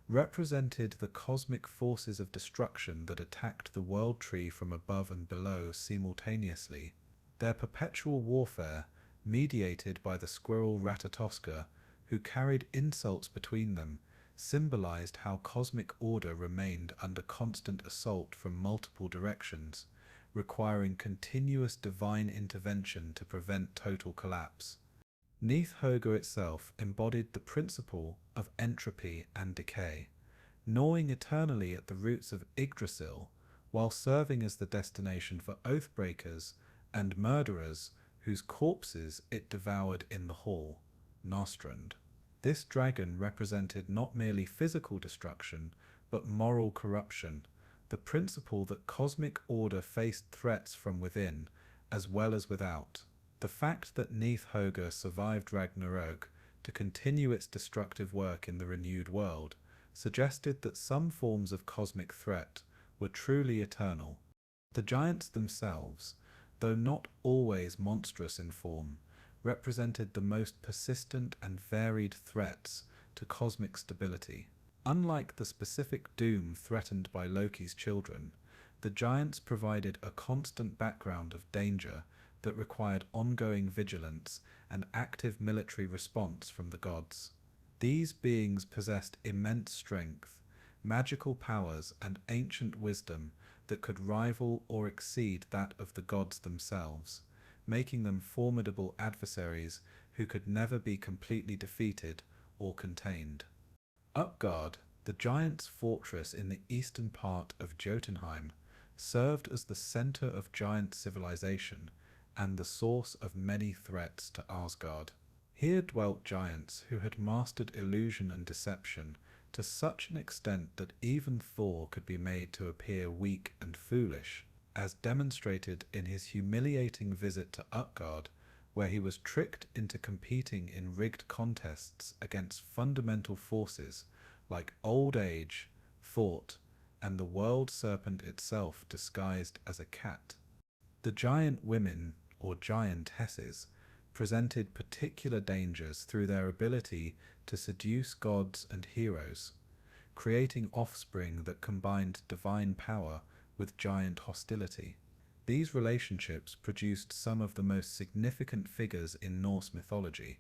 represented the cosmic forces of destruction that attacked the world tree from above and below simultaneously. Their perpetual warfare, mediated by the squirrel Ratatoskr, who carried insults between them, symbolized how cosmic order remained under constant assault from multiple directions, requiring continuous divine intervention to prevent total collapse. Nidhöggr itself embodied the principle of entropy and decay, gnawing eternally at the roots of Yggdrasil, while serving as the destination for oathbreakers and murderers whose corpses it devoured in the hall, Nostrand. This dragon represented not merely physical destruction, but moral corruption, the principle that cosmic order faced threats from within as well as without. The fact that Nidhöggr survived Ragnarök to continue its destructive work in the renewed world suggested that some forms of cosmic threat were truly eternal. The giants themselves, though not always monstrous in form, represented the most persistent and varied threats to cosmic stability. Unlike the specific doom threatened by Loki's children, the giants provided a constant background of danger that required ongoing vigilance and active military response from the gods. These beings possessed immense strength, magical powers, and ancient wisdom that could rival or exceed that of the gods themselves, making them formidable adversaries who could never be completely defeated or contained. Utgard, the giant's fortress in the eastern part of Jotunheim, served as the center of giant civilization and the source of many threats to Asgard. Here dwelt giants who had mastered illusion and deception to such an extent that even Thor could be made to appear weak and foolish, as demonstrated in his humiliating visit to Utgard, where he was tricked into competing in rigged contests against fundamental forces like old age, thought, and the world serpent itself disguised as a cat. The giant women, or giantesses, presented particular dangers through their ability to seduce gods and heroes, creating offspring that combined divine power with giant hostility. These relationships produced some of the most significant figures in Norse mythology,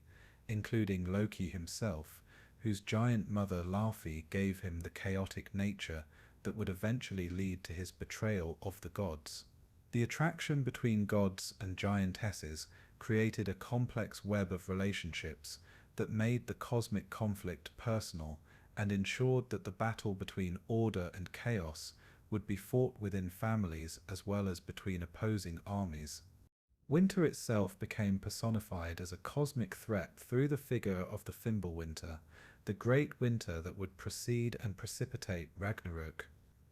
including Loki himself, whose giant mother Laufey gave him the chaotic nature that would eventually lead to his betrayal of the gods. The attraction between gods and giantesses created a complex web of relationships that made the cosmic conflict personal and ensured that the battle between order and chaos would be fought within families as well as between opposing armies. Winter itself became personified as a cosmic threat through the figure of the Fimbulwinter, the great winter that would precede and precipitate Ragnarök.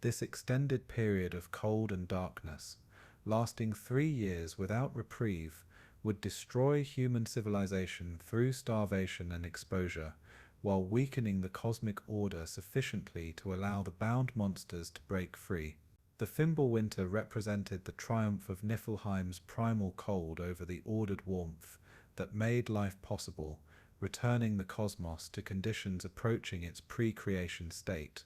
This extended period of cold and darkness, lasting 3 years without reprieve, would destroy human civilization through starvation and exposure, while weakening the cosmic order sufficiently to allow the bound monsters to break free. The Fimbulwinter represented the triumph of Niflheim's primal cold over the ordered warmth that made life possible, returning the cosmos to conditions approaching its pre-creation state.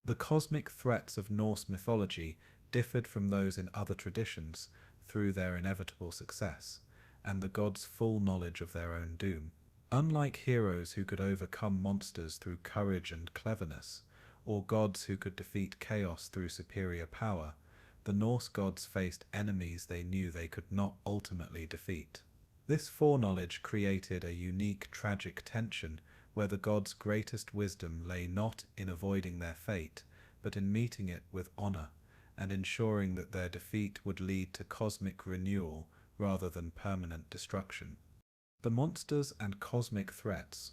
The cosmic threats of Norse mythology differed from those in other traditions through their inevitable success, and the gods' full knowledge of their own doom. Unlike heroes who could overcome monsters through courage and cleverness, or gods who could defeat chaos through superior power, the Norse gods faced enemies they knew they could not ultimately defeat. This foreknowledge created a unique tragic tension where the gods' greatest wisdom lay not in avoiding their fate, but in meeting it with honor, and ensuring that their defeat would lead to cosmic renewal rather than permanent destruction. The monsters and cosmic threats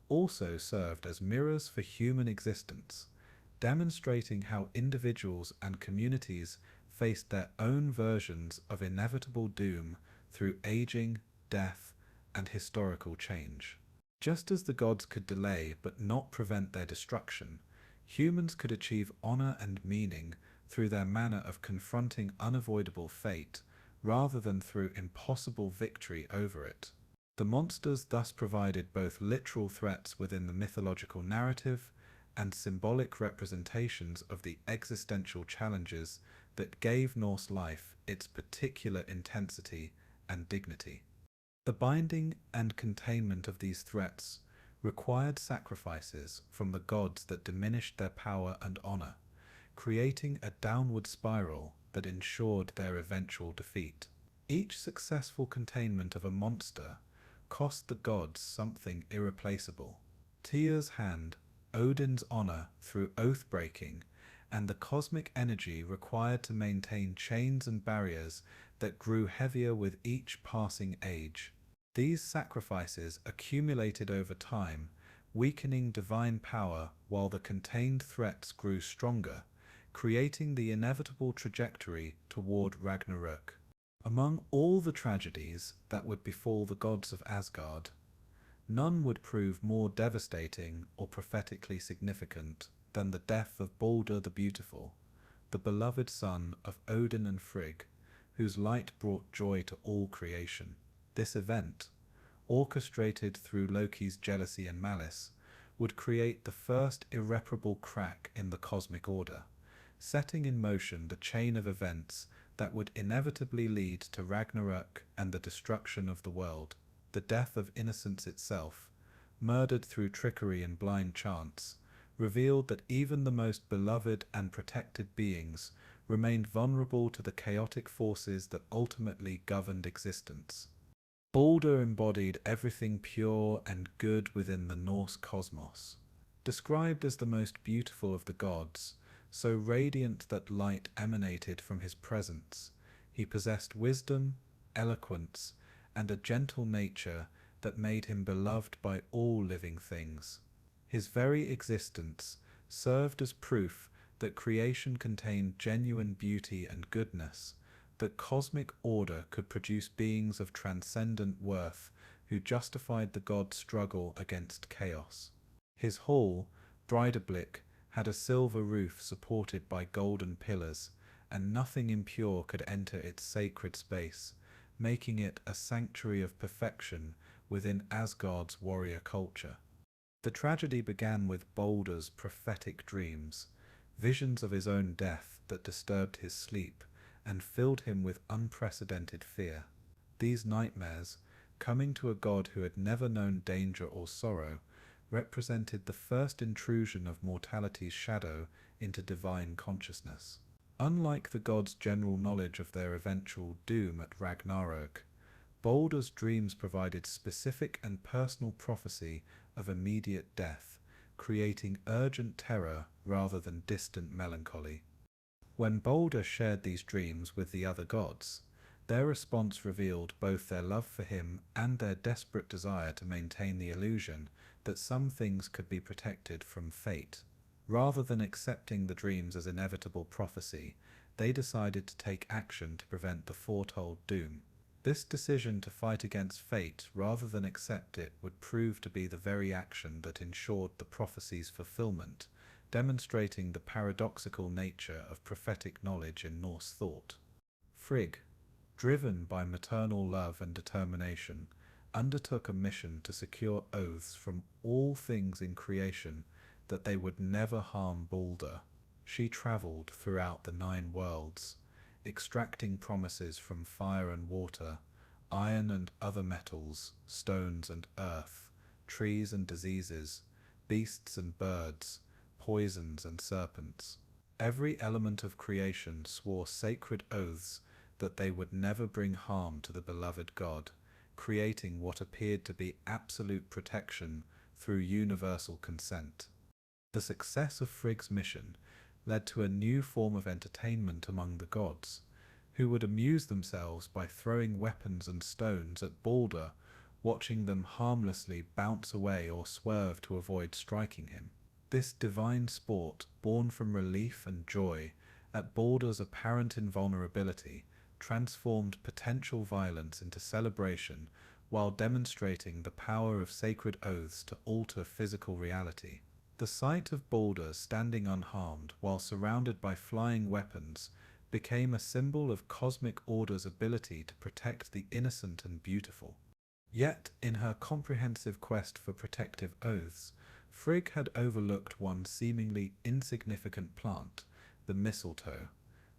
also served as mirrors for human existence, demonstrating how individuals and communities faced their own versions of inevitable doom through aging, death, and historical change. Just as the gods could delay but not prevent their destruction, humans could achieve honor and meaning through their manner of confronting unavoidable fate rather than through impossible victory over it. The monsters thus provided both literal threats within the mythological narrative and symbolic representations of the existential challenges that gave Norse life its particular intensity and dignity. The binding and containment of these threats required sacrifices from the gods that diminished their power and honor, creating a downward spiral that ensured their eventual defeat. Each successful containment of a monster cost the gods something irreplaceable: Tyr's hand, Odin's honor through oath-breaking, and the cosmic energy required to maintain chains and barriers that grew heavier with each passing age. These sacrifices accumulated over time, weakening divine power while the contained threats grew stronger, creating the inevitable trajectory toward Ragnarök. Among all the tragedies that would befall the gods of Asgard, none would prove more devastating or prophetically significant than the death of Baldr the Beautiful, the beloved son of Odin and Frigg, whose light brought joy to all creation. This event, orchestrated through Loki's jealousy and malice, would create the first irreparable crack in the cosmic order, setting in motion the chain of events that would inevitably lead to Ragnarök and the destruction of the world. The death of innocence itself, murdered through trickery and blind chance, revealed that even the most beloved and protected beings remained vulnerable to the chaotic forces that ultimately governed existence. Baldr embodied everything pure and good within the Norse cosmos. Described as the most beautiful of the gods, so radiant that light emanated from his presence, he possessed wisdom, eloquence, and a gentle nature that made him beloved by all living things. His very existence served as proof that creation contained genuine beauty and goodness, that cosmic order could produce beings of transcendent worth who justified the god's struggle against chaos. His hall, Breidablik, had a silver roof supported by golden pillars, and nothing impure could enter its sacred space, making it a sanctuary of perfection within Asgard's warrior culture. The tragedy began with Baldr's prophetic dreams, visions of his own death that disturbed his sleep and filled him with unprecedented fear. These nightmares, coming to a god who had never known danger or sorrow, represented the first intrusion of mortality's shadow into divine consciousness. Unlike the gods' general knowledge of their eventual doom at Ragnarök, Baldr's dreams provided specific and personal prophecy of immediate death, creating urgent terror rather than distant melancholy. When Baldr shared these dreams with the other gods, their response revealed both their love for him and their desperate desire to maintain the illusion that some things could be protected from fate. Rather than accepting the dreams as inevitable prophecy, they decided to take action to prevent the foretold doom. This decision to fight against fate rather than accept it would prove to be the very action that ensured the prophecy's fulfillment, demonstrating the paradoxical nature of prophetic knowledge in Norse thought. Frigg, driven by maternal love and determination, undertook a mission to secure oaths from all things in creation that they would never harm Baldr. She travelled throughout the 9 worlds, extracting promises from fire and water, iron and other metals, stones and earth, trees and diseases, beasts and birds, poisons and serpents. Every element of creation swore sacred oaths that they would never bring harm to the beloved god, creating what appeared to be absolute protection through universal consent. The success of Frigg's mission led to a new form of entertainment among the gods, who would amuse themselves by throwing weapons and stones at Baldr, watching them harmlessly bounce away or swerve to avoid striking him. This divine sport, born from relief and joy at Baldr's apparent invulnerability, transformed potential violence into celebration while demonstrating the power of sacred oaths to alter physical reality. The sight of Baldr standing unharmed while surrounded by flying weapons became a symbol of cosmic order's ability to protect the innocent and beautiful. Yet, in her comprehensive quest for protective oaths, Frigg had overlooked one seemingly insignificant plant, the mistletoe,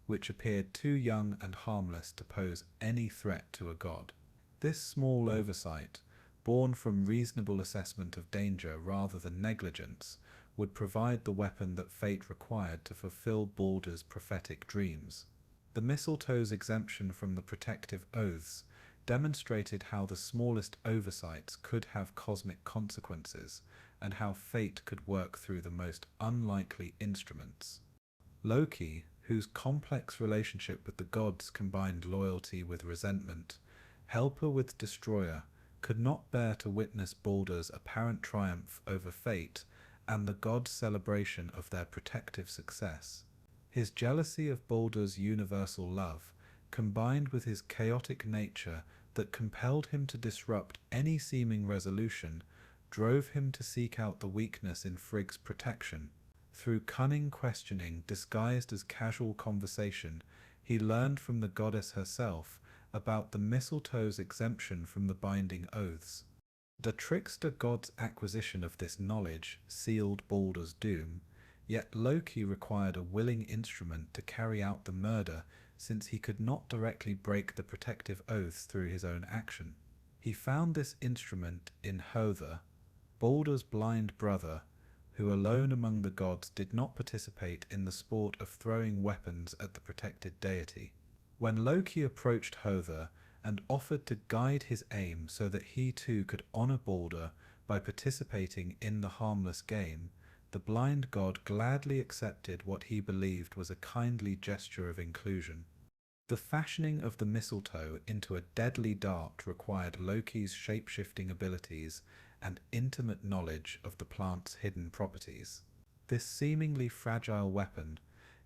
which appeared too young and harmless to pose any threat to a god. This small oversight, born from reasonable assessment of danger rather than negligence, would provide the weapon that fate required to fulfill Baldr's prophetic dreams. The mistletoe's exemption from the protective oaths demonstrated how the smallest oversights could have cosmic consequences, and how fate could work through the most unlikely instruments. Loki, whose complex relationship with the gods combined loyalty with resentment, helper with destroyer, could not bear to witness Baldr's apparent triumph over fate and the gods' celebration of their protective success. His jealousy of Baldr's universal love, combined with his chaotic nature that compelled him to disrupt any seeming resolution, drove him to seek out the weakness in Frigg's protection. Through cunning questioning disguised as casual conversation, he learned from the goddess herself about the mistletoe's exemption from the binding oaths. The trickster god's acquisition of this knowledge sealed Baldr's doom, yet Loki required a willing instrument to carry out the murder since he could not directly break the protective oaths through his own action. He found this instrument in Höðr, Baldr's blind brother, who alone among the gods did not participate in the sport of throwing weapons at the protected deity. When Loki approached Höðr and offered to guide his aim so that he too could honor Baldr by participating in the harmless game, the blind god gladly accepted what he believed was a kindly gesture of inclusion. The fashioning of the mistletoe into a deadly dart required Loki's shape-shifting abilities and intimate knowledge of the plant's hidden properties. This seemingly fragile weapon,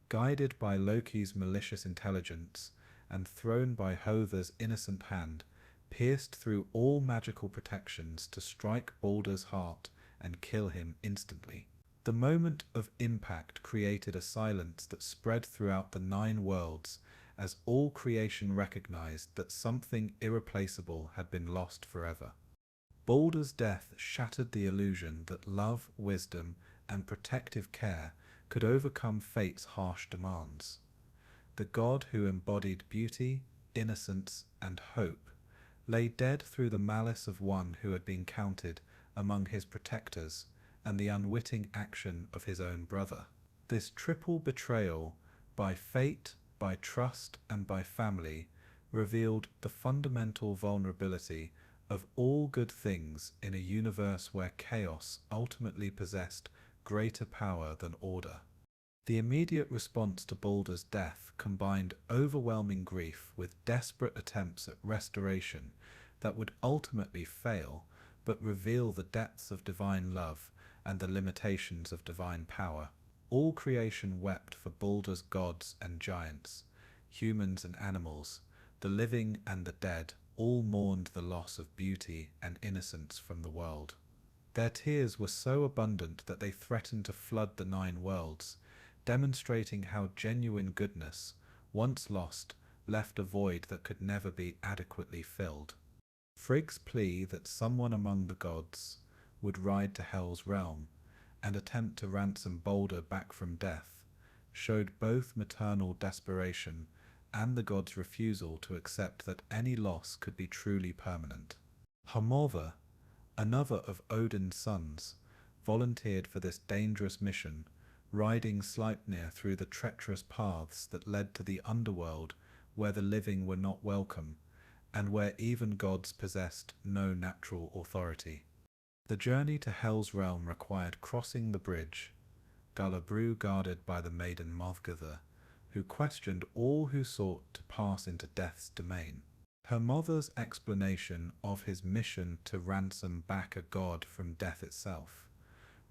guided by Loki's malicious intelligence and thrown by Höðr's innocent hand, pierced through all magical protections to strike Baldr's heart and kill him instantly. The moment of impact created a silence that spread throughout the 9 worlds as all creation recognized that something irreplaceable had been lost forever. Baldr's death shattered the illusion that love, wisdom, and protective care could overcome fate's harsh demands. The god who embodied beauty, innocence, and hope lay dead through the malice of one who had been counted among his protectors and the unwitting action of his own brother. This triple betrayal, by fate, by trust, and by family, revealed the fundamental vulnerability of all good things in a universe where chaos ultimately possessed greater power than order. The immediate response to Baldr's death combined overwhelming grief with desperate attempts at restoration that would ultimately fail, but reveal the depths of divine love and the limitations of divine power. All creation wept for Baldr's gods and giants, humans and animals, the living and the dead, all mourned the loss of beauty and innocence from the world. Their tears were so abundant that they threatened to flood the 9 worlds, demonstrating how genuine goodness, once lost, left a void that could never be adequately filled. Frigg's plea that someone among the gods would ride to Hel's realm and attempt to ransom Baldr back from death showed both maternal desperation and the god's refusal to accept that any loss could be truly permanent. Hermodr, another of Odin's sons, volunteered for this dangerous mission, riding Sleipnir through the treacherous paths that led to the underworld where the living were not welcome, and where even gods possessed no natural authority. The journey to Hel's realm required crossing the bridge, Gulabru guarded by the maiden Morgothr, who questioned all who sought to pass into death's domain. Hermodr's explanation of his mission to ransom back a god from death itself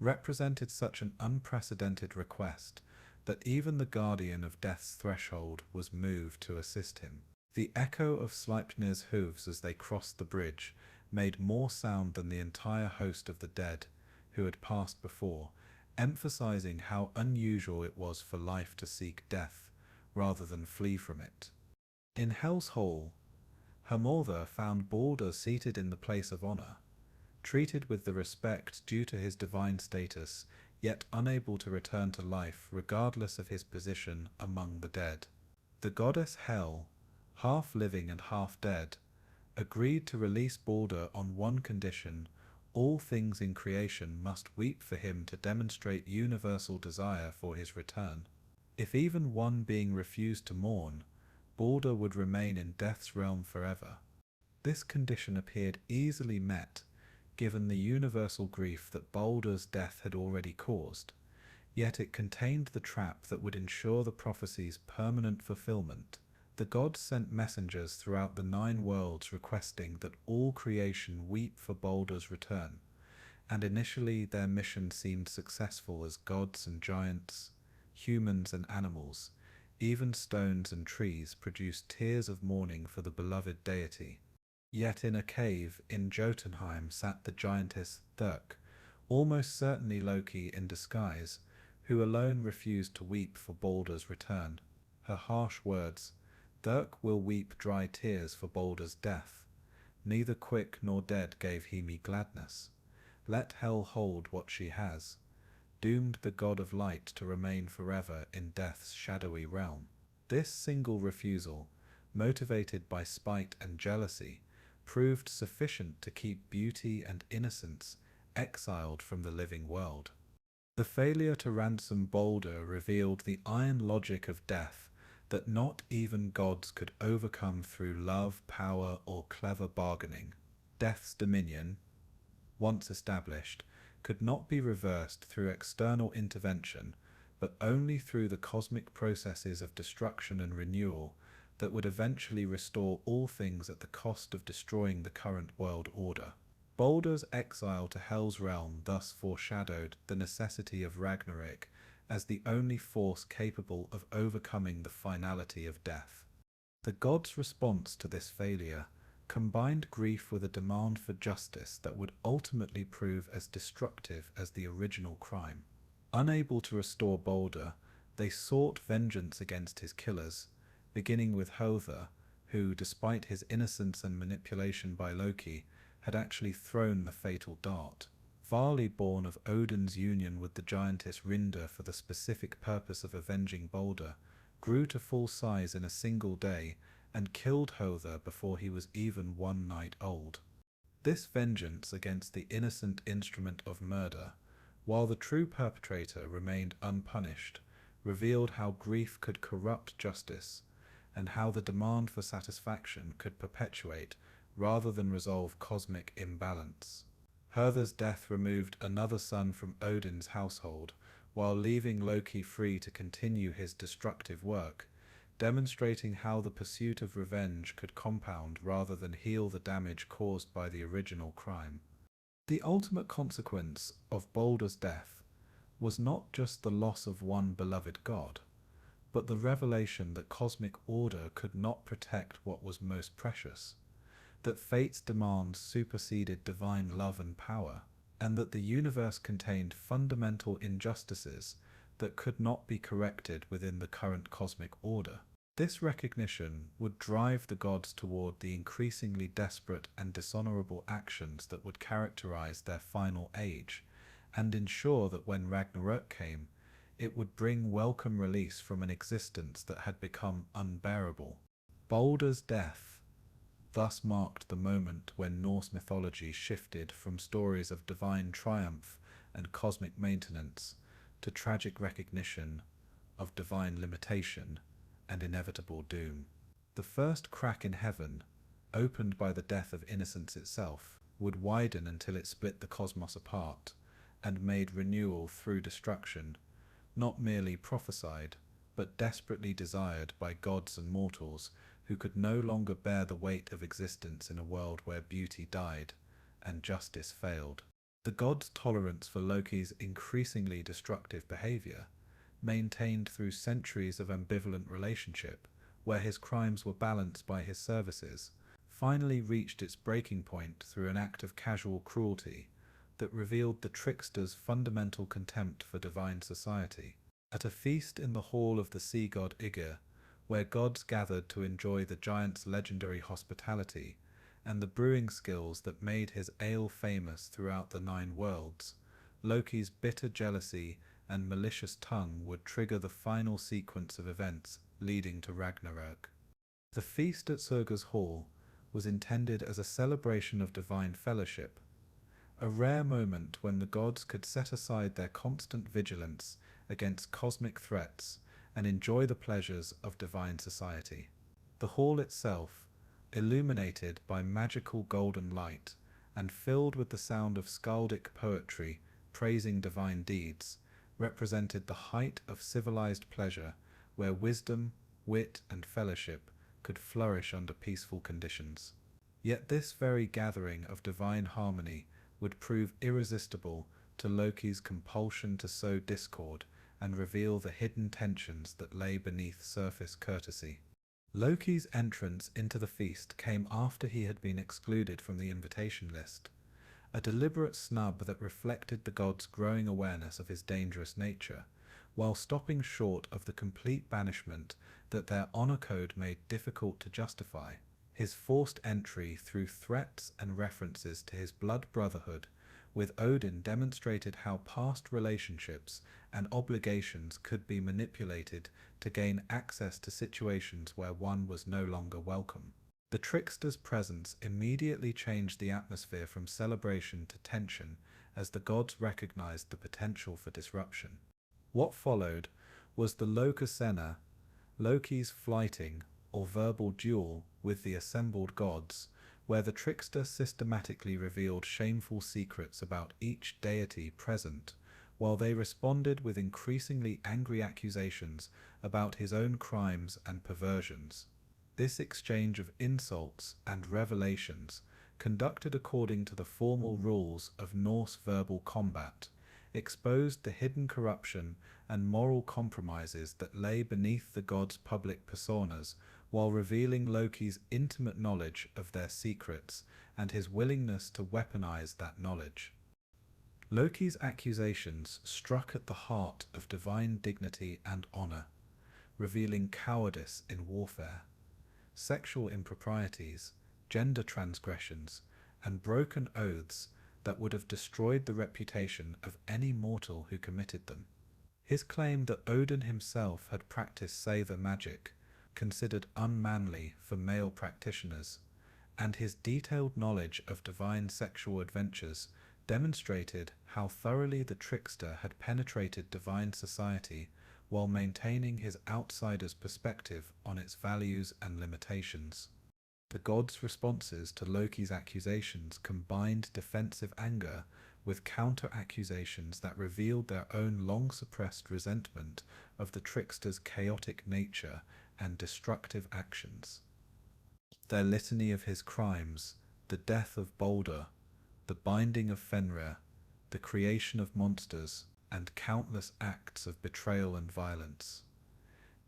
represented such an unprecedented request that even the guardian of death's threshold was moved to assist him. The echo of Sleipnir's hooves as they crossed the bridge made more sound than the entire host of the dead who had passed before, emphasizing how unusual it was for life to seek death rather than flee from it. In Hel's Hall, Hermodr found Baldr seated in the place of honor, treated with the respect due to his divine status, yet unable to return to life regardless of his position among the dead. The goddess Hel, half living and half dead, agreed to release Baldr on one condition: all things in creation must weep for him to demonstrate universal desire for his return. If even one being refused to mourn, Baldr would remain in death's realm forever. This condition appeared easily met, given the universal grief that Baldr's death had already caused, yet it contained the trap that would ensure the prophecy's permanent fulfillment. The gods sent messengers throughout the 9 worlds requesting that all creation weep for Baldr's return, and initially their mission seemed successful as gods and giants, humans and animals, even stones and trees produced tears of mourning for the beloved deity. Yet in a cave in Jotunheim sat the giantess Thirk, almost certainly Loki in disguise, who alone refused to weep for Baldr's return. Her harsh words, "Thirk will weep dry tears for Baldr's death. Neither quick nor dead gave he me gladness. Let Hel hold what she has," doomed the god of light to remain forever in death's shadowy realm. This single refusal, motivated by spite and jealousy, proved sufficient to keep beauty and innocence exiled from the living world. The failure to ransom Baldr revealed the iron logic of death that not even gods could overcome through love, power, or clever bargaining. Death's dominion, once established, could not be reversed through external intervention, but only through the cosmic processes of destruction and renewal that would eventually restore all things at the cost of destroying the current world order. Baldr's exile to Hel's realm thus foreshadowed the necessity of Ragnarök as the only force capable of overcoming the finality of death. The gods' response to this failure combined grief with a demand for justice that would ultimately prove as destructive as the original crime. Unable to restore Baldr, they sought vengeance against his killers, beginning with Hother, who, despite his innocence and manipulation by Loki, had actually thrown the fatal dart. Vali, born of Odin's union with the giantess Rinda for the specific purpose of avenging Baldr, grew to full size in a single day and killed Hother before he was even 1 night old. This vengeance against the innocent instrument of murder, while the true perpetrator remained unpunished, revealed how grief could corrupt justice, and how the demand for satisfaction could perpetuate rather than resolve cosmic imbalance. Hother's death removed another son from Odin's household, while leaving Loki free to continue his destructive work, demonstrating how the pursuit of revenge could compound rather than heal the damage caused by the original crime. The ultimate consequence of Baldr's death was not just the loss of one beloved god, but the revelation that cosmic order could not protect what was most precious, that fate's demands superseded divine love and power, and that the universe contained fundamental injustices that could not be corrected within the current cosmic order. This recognition would drive the gods toward the increasingly desperate and dishonorable actions that would characterize their final age, and ensure that when Ragnarök came, it would bring welcome release from an existence that had become unbearable. Baldr's death thus marked the moment when Norse mythology shifted from stories of divine triumph and cosmic maintenance to tragic recognition of divine limitation and inevitable doom. The first crack in heaven, opened by the death of innocence itself, would widen until it split the cosmos apart and made renewal through destruction, not merely prophesied, but desperately desired by gods and mortals who could no longer bear the weight of existence in a world where beauty died and justice failed. The gods' tolerance for Loki's increasingly destructive behavior, maintained through centuries of ambivalent relationship, where his crimes were balanced by his services, finally reached its breaking point through an act of casual cruelty that revealed the trickster's fundamental contempt for divine society. At a feast in the hall of the sea god Æsir, where gods gathered to enjoy the giant's legendary hospitality and the brewing skills that made his ale famous throughout the 9 worlds, Loki's bitter jealousy and malicious tongue would trigger the final sequence of events leading to Ragnarök. The feast at Surge's hall was intended as a celebration of divine fellowship, a rare moment when the gods could set aside their constant vigilance against cosmic threats and enjoy the pleasures of divine society. The hall itself, illuminated by magical golden light and filled with the sound of skaldic poetry praising divine deeds, represented the height of civilized pleasure where wisdom, wit, and fellowship could flourish under peaceful conditions. Yet this very gathering of divine harmony would prove irresistible to Loki's compulsion to sow discord and reveal the hidden tensions that lay beneath surface courtesy. Loki's entrance into the feast came after he had been excluded from the invitation list, a deliberate snub that reflected the gods' growing awareness of his dangerous nature, while stopping short of the complete banishment that their honor code made difficult to justify. His forced entry through threats and references to his blood brotherhood with Odin demonstrated how past relationships and obligations could be manipulated to gain access to situations where one was no longer welcome. The trickster's presence immediately changed the atmosphere from celebration to tension as the gods recognized the potential for disruption. What followed was the Lokasena, Loki's flyting or verbal duel with the assembled gods, where the trickster systematically revealed shameful secrets about each deity present, while they responded with increasingly angry accusations about his own crimes and perversions. This exchange of insults and revelations, conducted according to the formal rules of Norse verbal combat, exposed the hidden corruption and moral compromises that lay beneath the gods' public personas, while revealing Loki's intimate knowledge of their secrets and his willingness to weaponize that knowledge. Loki's accusations struck at the heart of divine dignity and honor, revealing cowardice in warfare, sexual improprieties, gender transgressions, and broken oaths that would have destroyed the reputation of any mortal who committed them. His claim that Odin himself had practiced Seiðr magic, considered unmanly for male practitioners, and his detailed knowledge of divine sexual adventures demonstrated how thoroughly the trickster had penetrated divine society while maintaining his outsider's perspective on its values and limitations. The gods' responses to Loki's accusations combined defensive anger with counter-accusations that revealed their own long-suppressed resentment of the trickster's chaotic nature and destructive actions. Their litany of his crimes, the death of Baldr, the binding of Fenrir, the creation of monsters, and countless acts of betrayal and violence,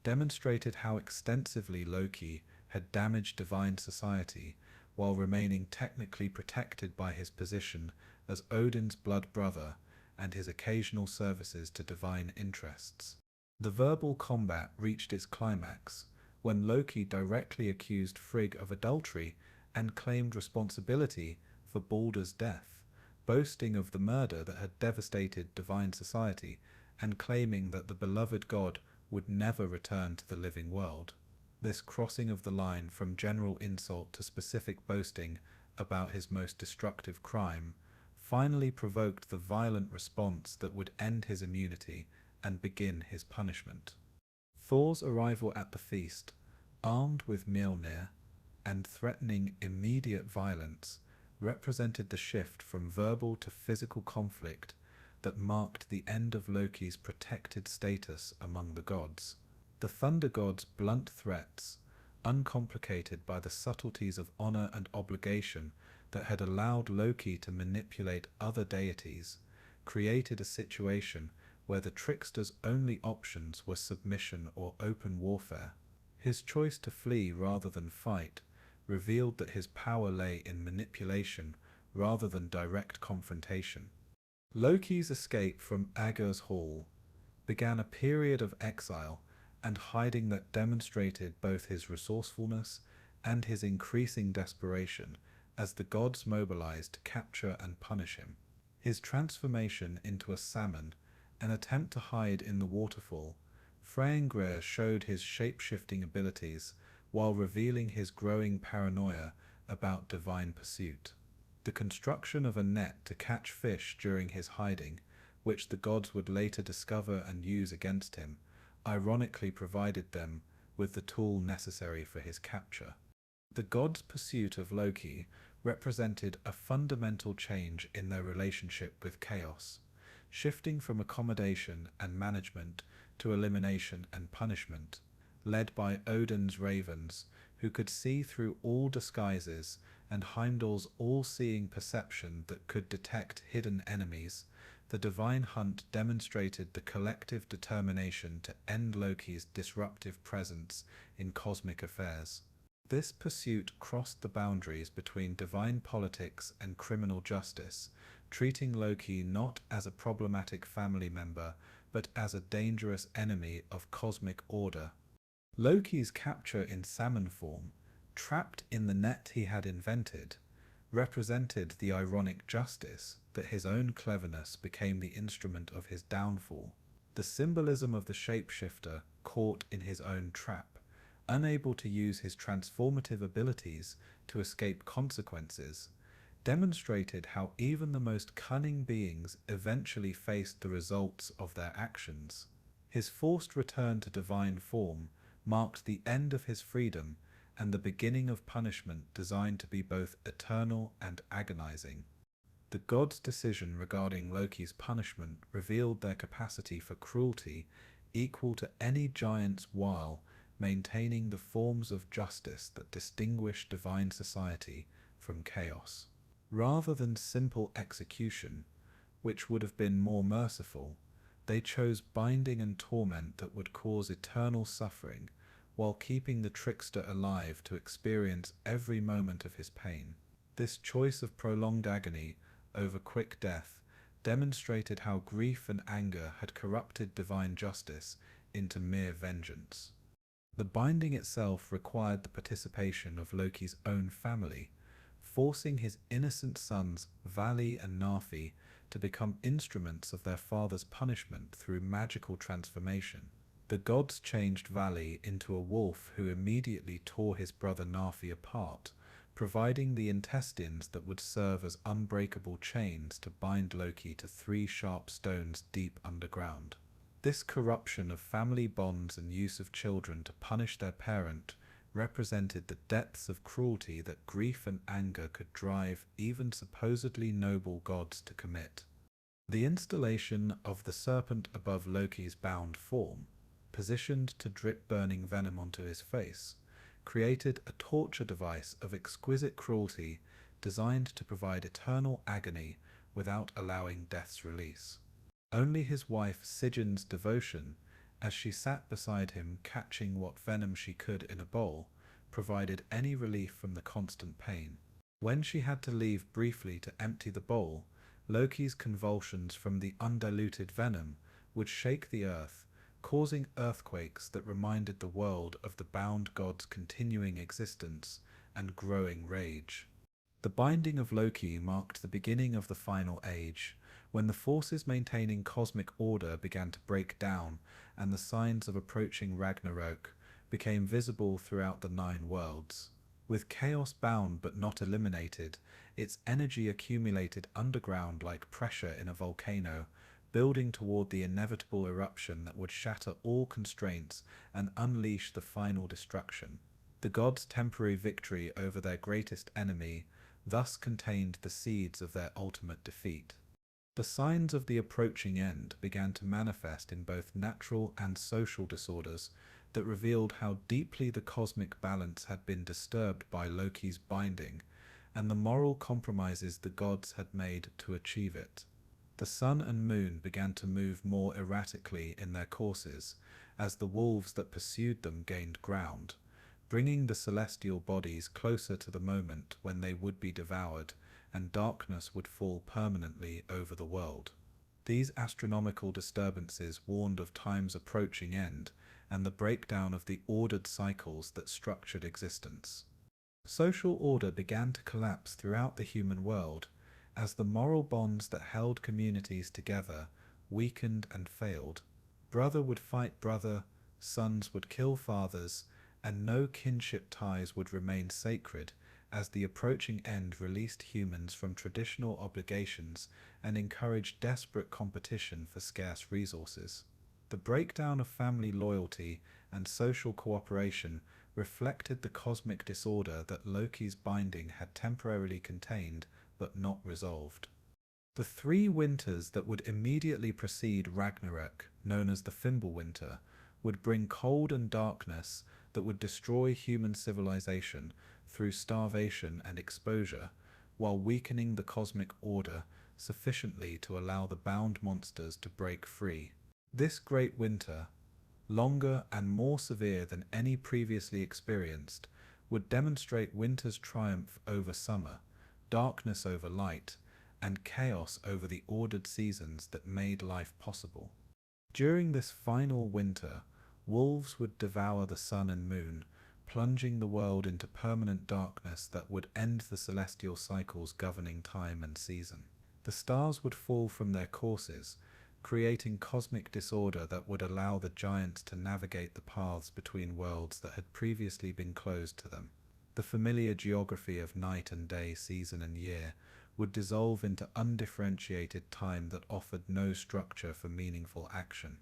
demonstrated how extensively Loki had damaged divine society while remaining technically protected by his position as Odin's blood brother and his occasional services to divine interests. The verbal combat reached its climax when Loki directly accused Frigg of adultery and claimed responsibility for Baldr's death, boasting of the murder that had devastated divine society and claiming that the beloved god would never return to the living world. This crossing of the line from general insult to specific boasting about his most destructive crime finally provoked the violent response that would end his immunity and begin his punishment. Thor's arrival at the feast, armed with Mjolnir and threatening immediate violence, represented the shift from verbal to physical conflict that marked the end of Loki's protected status among the gods. The thunder god's blunt threats, uncomplicated by the subtleties of honor and obligation that had allowed Loki to manipulate other deities, created a situation where the trickster's only options were submission or open warfare. His choice to flee rather than fight revealed that his power lay in manipulation rather than direct confrontation. Loki's escape from Aegir's Hall began a period of exile and hiding that demonstrated both his resourcefulness and his increasing desperation as the gods mobilized to capture and punish him. His transformation into a salmon, an attempt to hide in the waterfall, Freyngr showed his shape-shifting abilities while revealing his growing paranoia about divine pursuit. The construction of a net to catch fish during his hiding, which the gods would later discover and use against him, ironically provided them with the tool necessary for his capture. The gods' pursuit of Loki represented a fundamental change in their relationship with chaos, shifting from accommodation and management to elimination and punishment, led by Odin's ravens, who could see through all disguises, and Heimdall's all-seeing perception that could detect hidden enemies. The divine hunt demonstrated the collective determination to end Loki's disruptive presence in cosmic affairs. This pursuit crossed the boundaries between divine politics and criminal justice, treating Loki not as a problematic family member, but as a dangerous enemy of cosmic order. Loki's capture in salmon form, trapped in the net he had invented, represented the ironic justice that his own cleverness became the instrument of his downfall. The symbolism of the shapeshifter caught in his own trap, unable to use his transformative abilities to escape consequences, demonstrated how even the most cunning beings eventually faced the results of their actions. His forced return to divine form marked the end of his freedom and the beginning of punishment designed to be both eternal and agonizing. The gods' decision regarding Loki's punishment revealed their capacity for cruelty equal to any giant's while maintaining the forms of justice that distinguish divine society from chaos. Rather than simple execution, which would have been more merciful, they chose binding and torment that would cause eternal suffering, while keeping the trickster alive to experience every moment of his pain. This choice of prolonged agony over quick death demonstrated how grief and anger had corrupted divine justice into mere vengeance. The binding itself required the participation of Loki's own family, forcing his innocent sons Vali and Nafi to become instruments of their father's punishment through magical transformation. The gods changed Vali into a wolf who immediately tore his brother Nafi apart, providing the intestines that would serve as unbreakable chains to bind Loki to 3 sharp stones deep underground. This corruption of family bonds and use of children to punish their parent represented the depths of cruelty that grief and anger could drive even supposedly noble gods to commit. The installation of the serpent above Loki's bound form, positioned to drip burning venom onto his face, created a torture device of exquisite cruelty designed to provide eternal agony without allowing death's release. Only his wife Sigyn's devotion, as she sat beside him catching what venom she could in a bowl, provided any relief from the constant pain. When she had to leave briefly to empty the bowl, Loki's convulsions from the undiluted venom would shake the earth, causing earthquakes that reminded the world of the bound god's continuing existence and growing rage. The binding of Loki marked the beginning of the final age, when the forces maintaining cosmic order began to break down and the signs of approaching Ragnarök became visible throughout the 9 worlds. With chaos bound but not eliminated, its energy accumulated underground like pressure in a volcano, building toward the inevitable eruption that would shatter all constraints and unleash the final destruction. The gods' temporary victory over their greatest enemy thus contained the seeds of their ultimate defeat. The signs of the approaching end began to manifest in both natural and social disorders that revealed how deeply the cosmic balance had been disturbed by Loki's binding and the moral compromises the gods had made to achieve it. The sun and moon began to move more erratically in their courses as the wolves that pursued them gained ground, bringing the celestial bodies closer to the moment when they would be devoured and darkness would fall permanently over the world. These astronomical disturbances warned of time's approaching end and the breakdown of the ordered cycles that structured existence. Social order began to collapse throughout the human world as the moral bonds that held communities together weakened and failed. Brother would fight brother, sons would kill fathers, and no kinship ties would remain sacred as the approaching end released humans from traditional obligations and encouraged desperate competition for scarce resources. The breakdown of family loyalty and social cooperation reflected the cosmic disorder that Loki's binding had temporarily contained but not resolved. The 3 winters that would immediately precede Ragnarök, known as the Fimbulwinter, would bring cold and darkness that would destroy human civilization through starvation and exposure, while weakening the cosmic order sufficiently to allow the bound monsters to break free. This great winter, longer and more severe than any previously experienced, would demonstrate winter's triumph over summer, darkness over light, and chaos over the ordered seasons that made life possible. During this final winter, wolves would devour the sun and moon, plunging the world into permanent darkness that would end the celestial cycles governing time and season. The stars would fall from their courses, creating cosmic disorder that would allow the giants to navigate the paths between worlds that had previously been closed to them. The familiar geography of night and day, season and year would dissolve into undifferentiated time that offered no structure for meaningful action.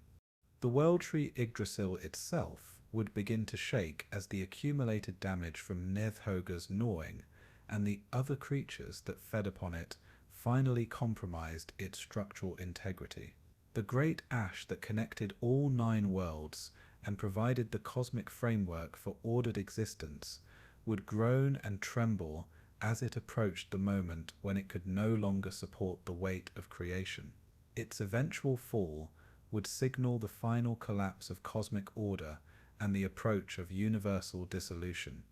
The world tree Yggdrasil itself would begin to shake as the accumulated damage from Nidhogger's gnawing and the other creatures that fed upon it finally compromised its structural integrity. The great ash that connected all 9 worlds and provided the cosmic framework for ordered existence would groan and tremble as it approached the moment when it could no longer support the weight of creation. Its eventual fall would signal the final collapse of cosmic order and the approach of universal dissolution.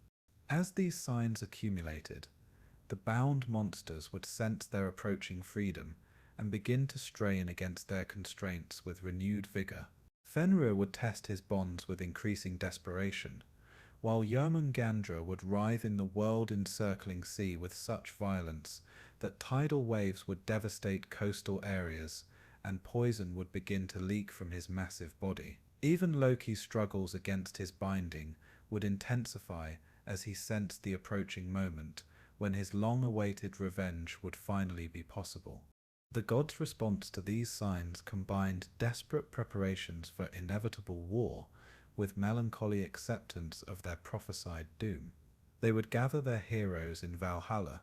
As these signs accumulated, the bound monsters would sense their approaching freedom and begin to strain against their constraints with renewed vigor. Fenrir would test his bonds with increasing desperation, while Jörmungandr would writhe in the world-encircling sea with such violence that tidal waves would devastate coastal areas and poison would begin to leak from his massive body. Even Loki's struggles against his binding would intensify as he sensed the approaching moment when his long-awaited revenge would finally be possible. The gods' response to these signs combined desperate preparations for inevitable war with melancholy acceptance of their prophesied doom. They would gather their heroes in Valhalla,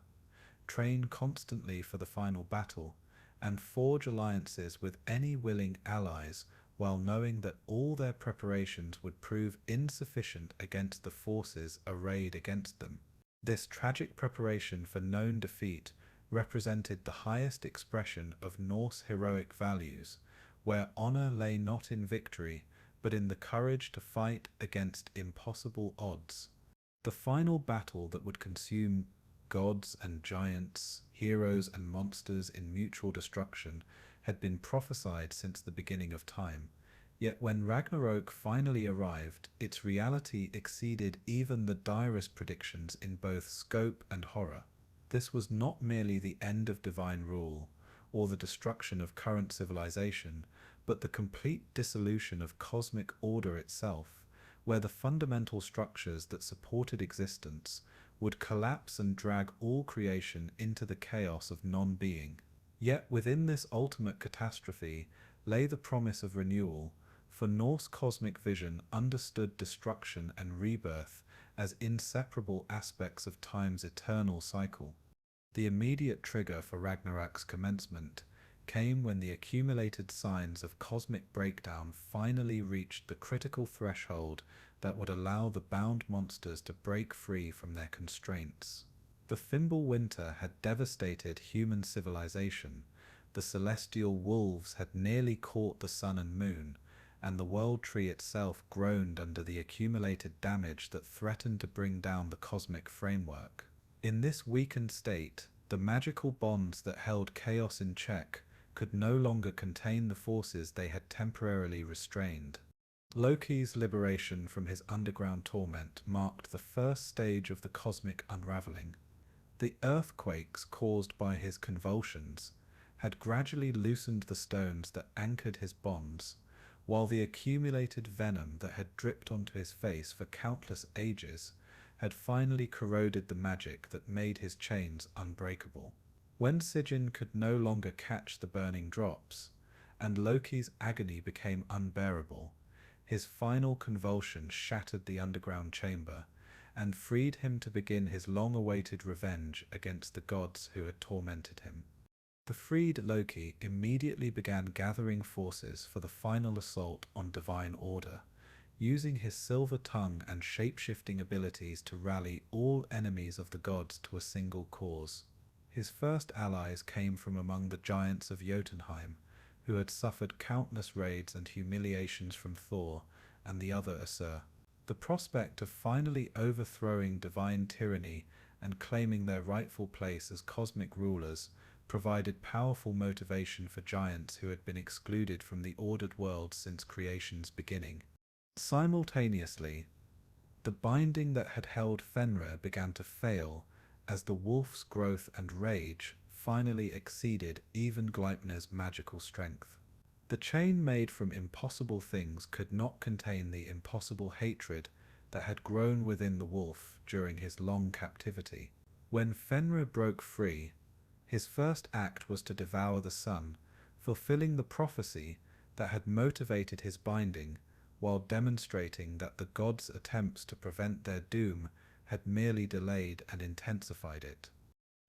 train constantly for the final battle, and forge alliances with any willing allies while knowing that all their preparations would prove insufficient against the forces arrayed against them. This tragic preparation for known defeat represented the highest expression of Norse heroic values, where honor lay not in victory, but in the courage to fight against impossible odds. The final battle that would consume gods and giants, heroes and monsters in mutual destruction had been prophesied since the beginning of time. Yet when Ragnarök finally arrived, its reality exceeded even the direst predictions in both scope and horror. This was not merely the end of divine rule, or the destruction of current civilization, but the complete dissolution of cosmic order itself, where the fundamental structures that supported existence would collapse and drag all creation into the chaos of non-being. Yet within this ultimate catastrophe lay the promise of renewal, for Norse cosmic vision understood destruction and rebirth as inseparable aspects of time's eternal cycle. The immediate trigger for Ragnarök's commencement came when the accumulated signs of cosmic breakdown finally reached the critical threshold that would allow the bound monsters to break free from their constraints. The Fimbul winter had devastated human civilization, the celestial wolves had nearly caught the sun and moon, and the world tree itself groaned under the accumulated damage that threatened to bring down the cosmic framework. In this weakened state, the magical bonds that held chaos in check could no longer contain the forces they had temporarily restrained. Loki's liberation from his underground torment marked the first stage of the cosmic unraveling. The earthquakes caused by his convulsions had gradually loosened the stones that anchored his bonds, while the accumulated venom that had dripped onto his face for countless ages had finally corroded the magic that made his chains unbreakable. When Sigyn could no longer catch the burning drops, and Loki's agony became unbearable, his final convulsion shattered the underground chamber and freed him to begin his long-awaited revenge against the gods who had tormented him. The freed Loki immediately began gathering forces for the final assault on divine order, using his silver tongue and shape-shifting abilities to rally all enemies of the gods to a single cause. His first allies came from among the giants of Jotunheim, who had suffered countless raids and humiliations from Thor and the other Æsir. The prospect of finally overthrowing divine tyranny and claiming their rightful place as cosmic rulers provided powerful motivation for giants who had been excluded from the ordered world since creation's beginning. Simultaneously, The binding that had held Fenrir began to fail as the wolf's growth and rage finally exceeded even Gleipnir's magical strength. The chain made from impossible things could not contain the impossible hatred that had grown within the wolf during his long captivity. When Fenrir broke free, his first act was to devour the sun, fulfilling the prophecy that had motivated his binding, while demonstrating that the gods' attempts to prevent their doom had merely delayed and intensified it.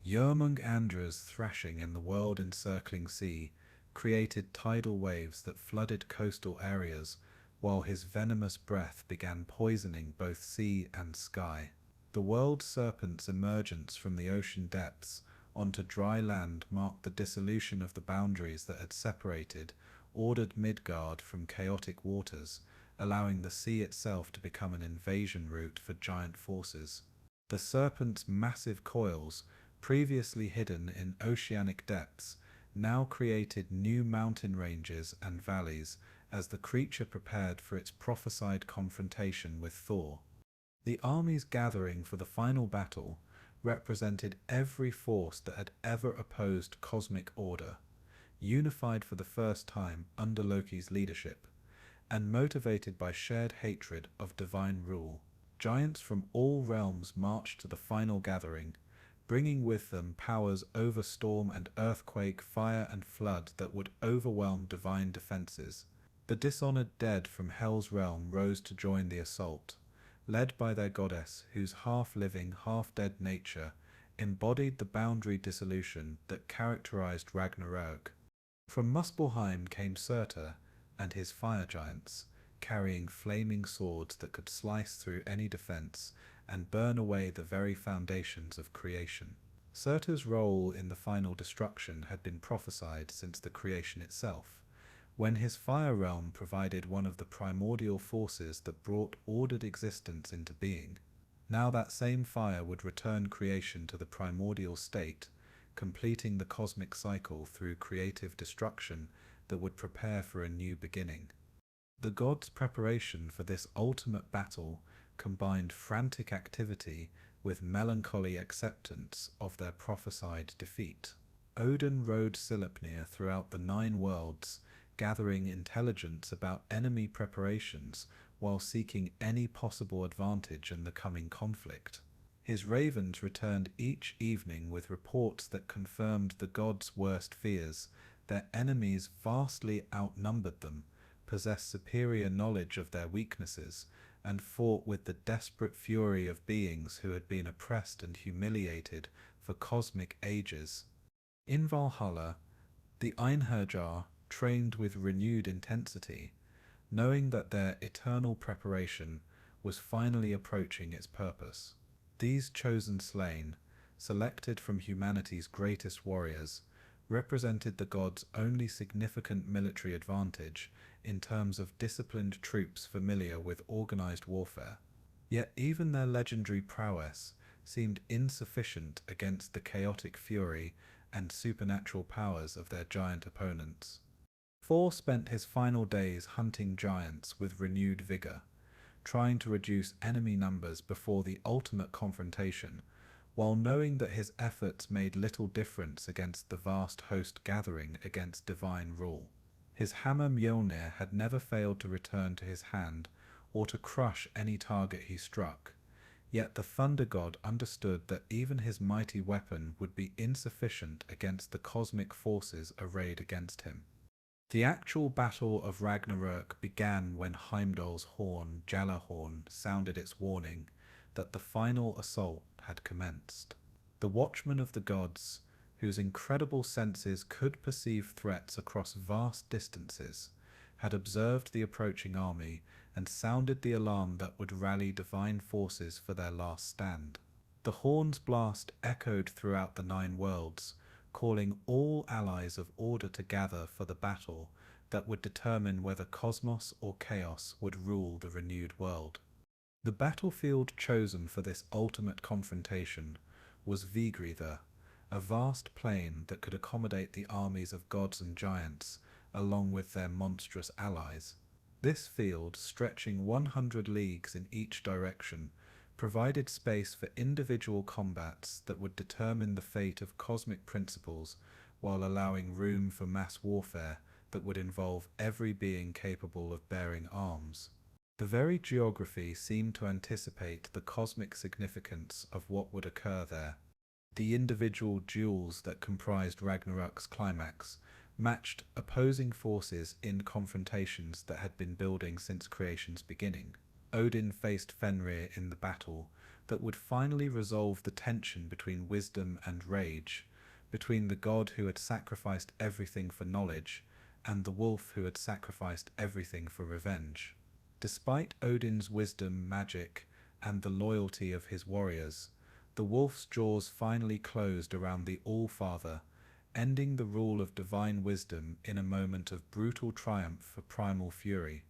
Jörmungandr's thrashing in the world-encircling sea created tidal waves that flooded coastal areas, while his venomous breath began poisoning both sea and sky. The world serpent's emergence from the ocean depths onto dry land marked the dissolution of the boundaries that had separated ordered Midgard from chaotic waters, allowing the sea itself to become an invasion route for giant forces. The serpent's massive coils, previously hidden in oceanic depths, now created new mountain ranges and valleys as the creature prepared for its prophesied confrontation with Thor. The armies gathering for the final battle represented every force that had ever opposed cosmic order, unified for the first time under Loki's leadership, and motivated by shared hatred of divine rule. Giants from all realms marched to the final gathering, bringing with them powers over storm and earthquake, fire and flood that would overwhelm divine defenses. The dishonored dead from Hell's realm rose to join the assault, led by their goddess whose half-living, half-dead nature embodied the boundary dissolution that characterized Ragnarök. From Muspelheim came Seiðr and his fire giants, carrying flaming swords that could slice through any defense and burn away the very foundations of creation. Surtur's role in the final destruction had been prophesied since the creation itself, when his fire realm provided one of the primordial forces that brought ordered existence into being. Now that same fire would return creation to the primordial state, completing the cosmic cycle through creative destruction that would prepare for a new beginning. The gods' preparation for this ultimate battle combined frantic activity with melancholy acceptance of their prophesied defeat. Odin rode Sleipnir throughout the 9 worlds, gathering intelligence about enemy preparations while seeking any possible advantage in the coming conflict. His ravens returned each evening with reports that confirmed the gods' worst fears. Their enemies vastly outnumbered them, possessed superior knowledge of their weaknesses, and fought with the desperate fury of beings who had been oppressed and humiliated for cosmic ages. In Valhalla, the Einherjar trained with renewed intensity, knowing that their eternal preparation was finally approaching its purpose. These chosen slain, selected from humanity's greatest warriors, represented the gods' only significant military advantage in terms of disciplined troops familiar with organized warfare. Yet even their legendary prowess seemed insufficient against the chaotic fury and supernatural powers of their giant opponents. Thor spent his final days hunting giants with renewed vigor, trying to reduce enemy numbers before the ultimate confrontation, while knowing that his efforts made little difference against the vast host gathering against divine rule. His hammer Mjolnir had never failed to return to his hand or to crush any target he struck, yet the thunder god understood that even his mighty weapon would be insufficient against the cosmic forces arrayed against him. The actual battle of Ragnarök began when Heimdall's horn, Gjallarhorn, sounded its warning that the final assault had commenced. The watchmen of the gods, whose incredible senses could perceive threats across vast distances, had observed the approaching army and sounded the alarm that would rally divine forces for their last stand. The horn's blast echoed throughout the 9 worlds, calling all allies of order to gather for the battle that would determine whether cosmos or chaos would rule the renewed world. The battlefield chosen for this ultimate confrontation was Vigridr, a vast plain that could accommodate the armies of gods and giants, along with their monstrous allies. This field, stretching 100 leagues in each direction, provided space for individual combats that would determine the fate of cosmic principles, while allowing room for mass warfare that would involve every being capable of bearing arms. The very geography seemed to anticipate the cosmic significance of what would occur there. The individual duels that comprised Ragnarok's climax matched opposing forces in confrontations that had been building since creation's beginning. Odin faced Fenrir in the battle that would finally resolve the tension between wisdom and rage, between the god who had sacrificed everything for knowledge and the wolf who had sacrificed everything for revenge. Despite Odin's wisdom, magic, and the loyalty of his warriors, the wolf's jaws finally closed around the All-Father, ending the rule of divine wisdom in a moment of brutal triumph for primal fury.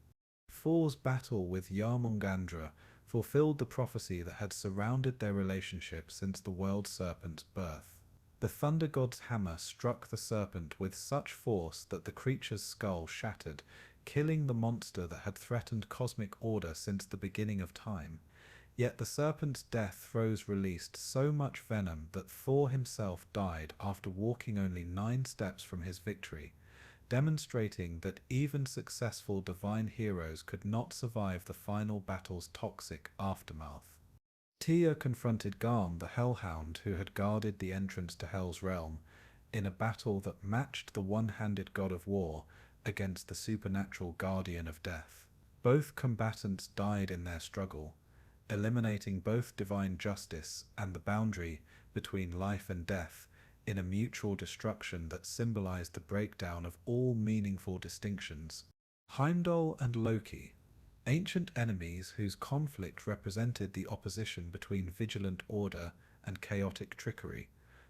Thor's battle with Jormungandr fulfilled the prophecy that had surrounded their relationship since the world serpent's birth. The thunder god's hammer struck the serpent with such force that the creature's skull shattered, killing the monster that had threatened cosmic order since the beginning of time. Yet the serpent's death throes released so much venom that Thor himself died after walking only 9 steps from his victory, demonstrating that even successful divine heroes could not survive the final battle's toxic aftermath. Tyr confronted Garm, the Hellhound who had guarded the entrance to Hell's realm, in a battle that matched the one-handed god of war against the supernatural guardian of death. Both combatants died in their struggle, eliminating both divine justice and the boundary between life and death in a mutual destruction that symbolized the breakdown of all meaningful distinctions. Heimdall and Loki, ancient enemies whose conflict represented the opposition between vigilant order and chaotic trickery,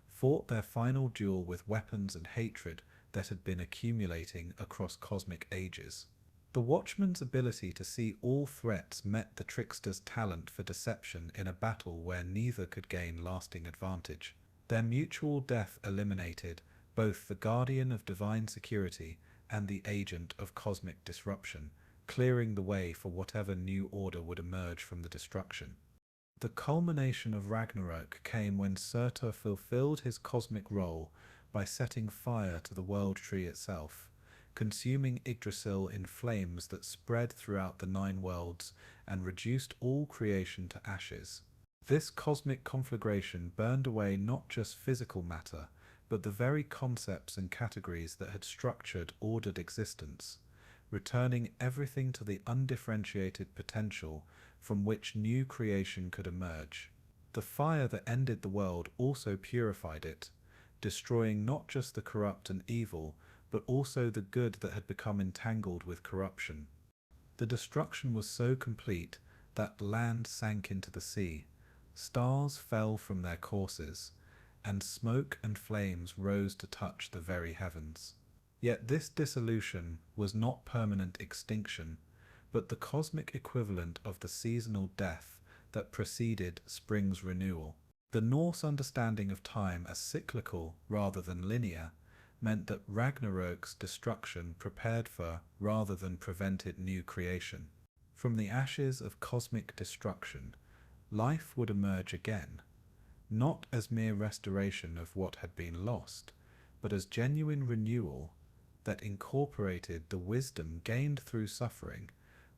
fought their final duel with weapons and hatred that had been accumulating across cosmic ages. The Watchman's ability to see all threats met the trickster's talent for deception in a battle where neither could gain lasting advantage. Their mutual death eliminated both the guardian of divine security and the agent of cosmic disruption, clearing the way for whatever new order would emerge from the destruction. The culmination of Ragnarök came when Surtur fulfilled his cosmic role by setting fire to the world tree itself, consuming Yggdrasil in flames that spread throughout the 9 worlds and reduced all creation to ashes. This cosmic conflagration burned away not just physical matter, but the very concepts and categories that had structured ordered existence, returning everything to the undifferentiated potential from which new creation could emerge. The fire that ended the world also purified it, destroying not just the corrupt and evil, but also the good that had become entangled with corruption. The destruction was so complete that land sank into the sea, stars fell from their courses, and smoke and flames rose to touch the very heavens. Yet this dissolution was not permanent extinction, but the cosmic equivalent of the seasonal death that preceded spring's renewal. The Norse understanding of time as cyclical rather than linear meant that Ragnarök's destruction prepared for rather than prevented new creation. From the ashes of cosmic destruction, life would emerge again, not as mere restoration of what had been lost, but as genuine renewal that incorporated the wisdom gained through suffering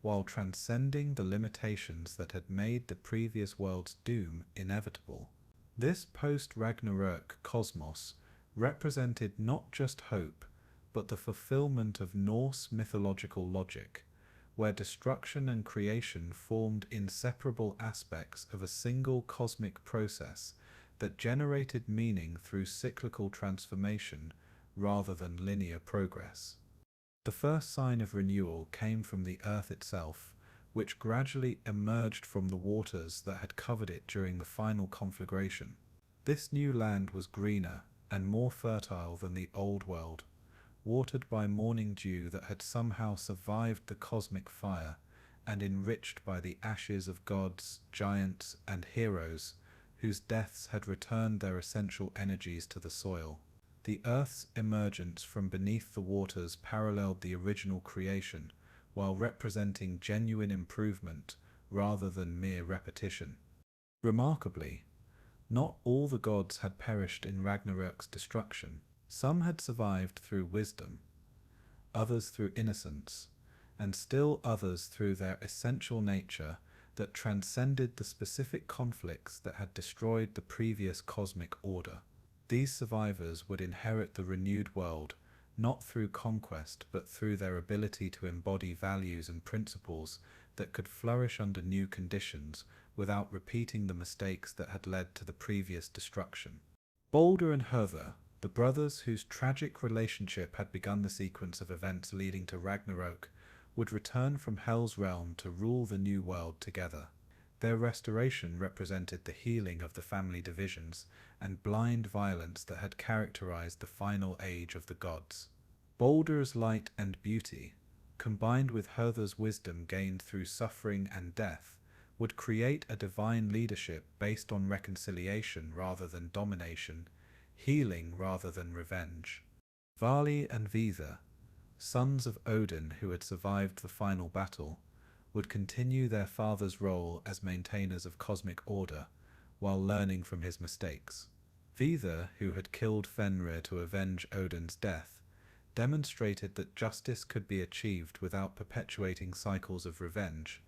while transcending the limitations that had made the previous world's doom inevitable. This post-Ragnarök cosmos represented not just hope, but the fulfillment of Norse mythological logic, where destruction and creation formed inseparable aspects of a single cosmic process that generated meaning through cyclical transformation rather than linear progress. The first sign of renewal came from the earth itself, which gradually emerged from the waters that had covered it during the final conflagration. This new land was greener and more fertile than the old world, watered by morning dew that had somehow survived the cosmic fire and enriched by the ashes of gods, giants, and heroes whose deaths had returned their essential energies to the soil. The earth's emergence from beneath the waters paralleled the original creation, while representing genuine improvement rather than mere repetition. Remarkably, not all the gods had perished in Ragnarök's destruction. Some had survived through wisdom, others through innocence, and still others through their essential nature that transcended the specific conflicts that had destroyed the previous cosmic order. These survivors would inherit the renewed world, not through conquest but through their ability to embody values and principles that could flourish under new conditions without repeating the mistakes that had led to the previous destruction. Baldr and Hertha, the brothers whose tragic relationship had begun the sequence of events leading to Ragnarök, would return from Hel's realm to rule the new world together. Their restoration represented the healing of the family divisions and blind violence that had characterized the final age of the gods. Baldr's light and beauty, combined with Hertha's wisdom gained through suffering and death, would create a divine leadership based on reconciliation rather than domination, healing rather than revenge. Vali and Vidar, sons of Odin who had survived the final battle, would continue their father's role as maintainers of cosmic order while learning from his mistakes. Vidar, who had killed Fenrir to avenge Odin's death, demonstrated that justice could be achieved without perpetuating cycles of revenge,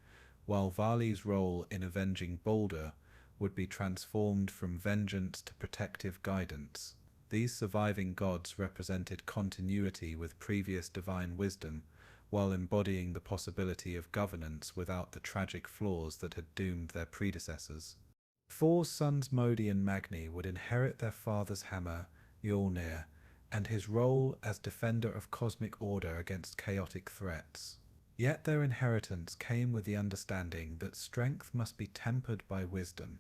while Vali's role in avenging Baldr would be transformed from vengeance to protective guidance. These surviving gods represented continuity with previous divine wisdom, while embodying the possibility of governance without the tragic flaws that had doomed their predecessors. Thor's sons Modi and Magni would inherit their father's hammer, Mjolnir, and his role as defender of cosmic order against chaotic threats. Yet their inheritance came with the understanding that strength must be tempered by wisdom,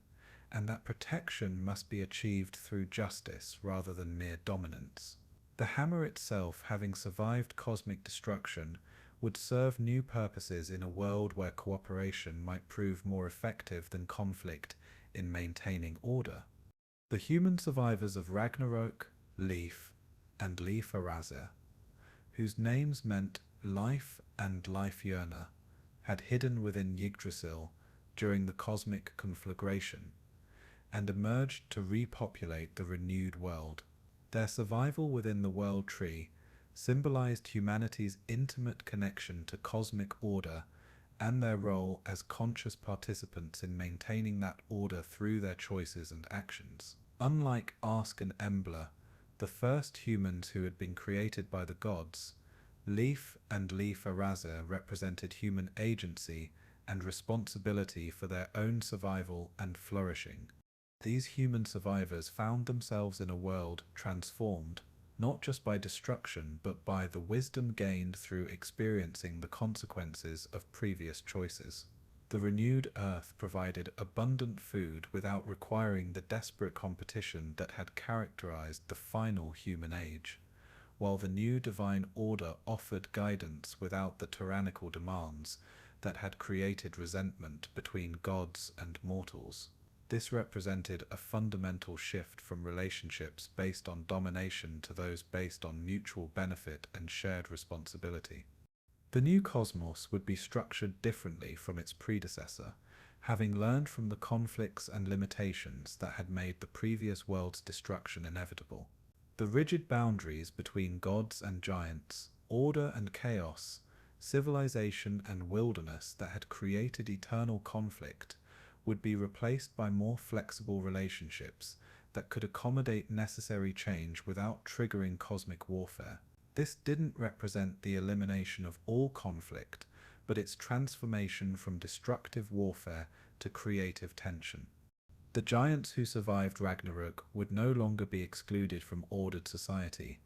and that protection must be achieved through justice rather than mere dominance. The hammer itself, having survived cosmic destruction, would serve new purposes in a world where cooperation might prove more effective than conflict in maintaining order. The human survivors of Ragnarök, Leif, and Lífaraðir, whose names meant life and Leifjörna, had hidden within Yggdrasil during the cosmic conflagration, and emerged to repopulate the renewed world. Their survival within the World Tree symbolized humanity's intimate connection to cosmic order and their role as conscious participants in maintaining that order through their choices and actions. Unlike Ask and Embla, the first humans who had been created by the gods, Leif and Lífaraðir represented human agency and responsibility for their own survival and flourishing. These human survivors found themselves in a world transformed, not just by destruction, but by the wisdom gained through experiencing the consequences of previous choices. The renewed earth provided abundant food without requiring the desperate competition that had characterized the final human age, while the new divine order offered guidance without the tyrannical demands that had created resentment between gods and mortals. This represented a fundamental shift from relationships based on domination to those based on mutual benefit and shared responsibility. The new cosmos would be structured differently from its predecessor, having learned from the conflicts and limitations that had made the previous world's destruction inevitable. The rigid boundaries between gods and giants, order and chaos, civilization and wilderness that had created eternal conflict would be replaced by more flexible relationships that could accommodate necessary change without triggering cosmic warfare. This didn't represent the elimination of all conflict, but its transformation from destructive warfare to creative tension. The giants who survived Ragnarök would no longer be excluded from ordered society,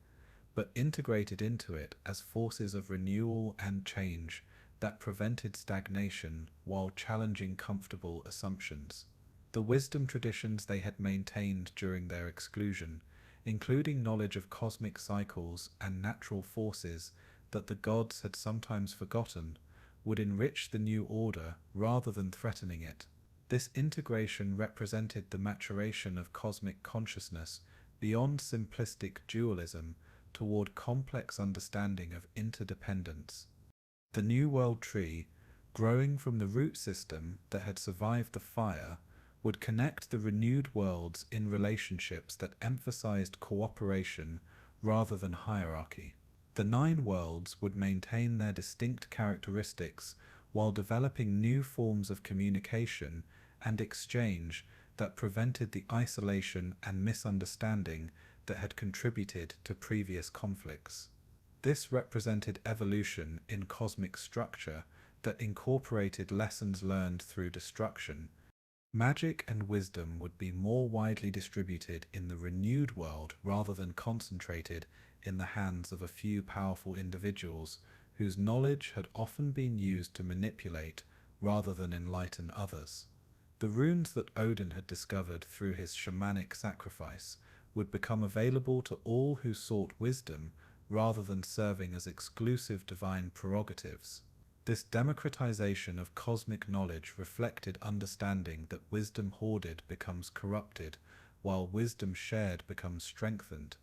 but integrated into it as forces of renewal and change that prevented stagnation while challenging comfortable assumptions. The wisdom traditions they had maintained during their exclusion, including knowledge of cosmic cycles and natural forces that the gods had sometimes forgotten, would enrich the new order rather than threatening it. This integration represented the maturation of cosmic consciousness beyond simplistic dualism toward complex understanding of interdependence. The New World tree, growing from the root system that had survived the fire, would connect the renewed worlds in relationships that emphasized cooperation rather than hierarchy. The nine worlds would maintain their distinct characteristics while developing new forms of communication and exchange that prevented the isolation and misunderstanding that had contributed to previous conflicts. This represented evolution in cosmic structure that incorporated lessons learned through destruction. Magic and wisdom would be more widely distributed in the renewed world rather than concentrated in the hands of a few powerful individuals whose knowledge had often been used to manipulate rather than enlighten others. The runes that Odin had discovered through his shamanic sacrifice would become available to all who sought wisdom rather than serving as exclusive divine prerogatives. This democratization of cosmic knowledge reflected understanding that wisdom hoarded becomes corrupted, while wisdom shared becomes strengthened.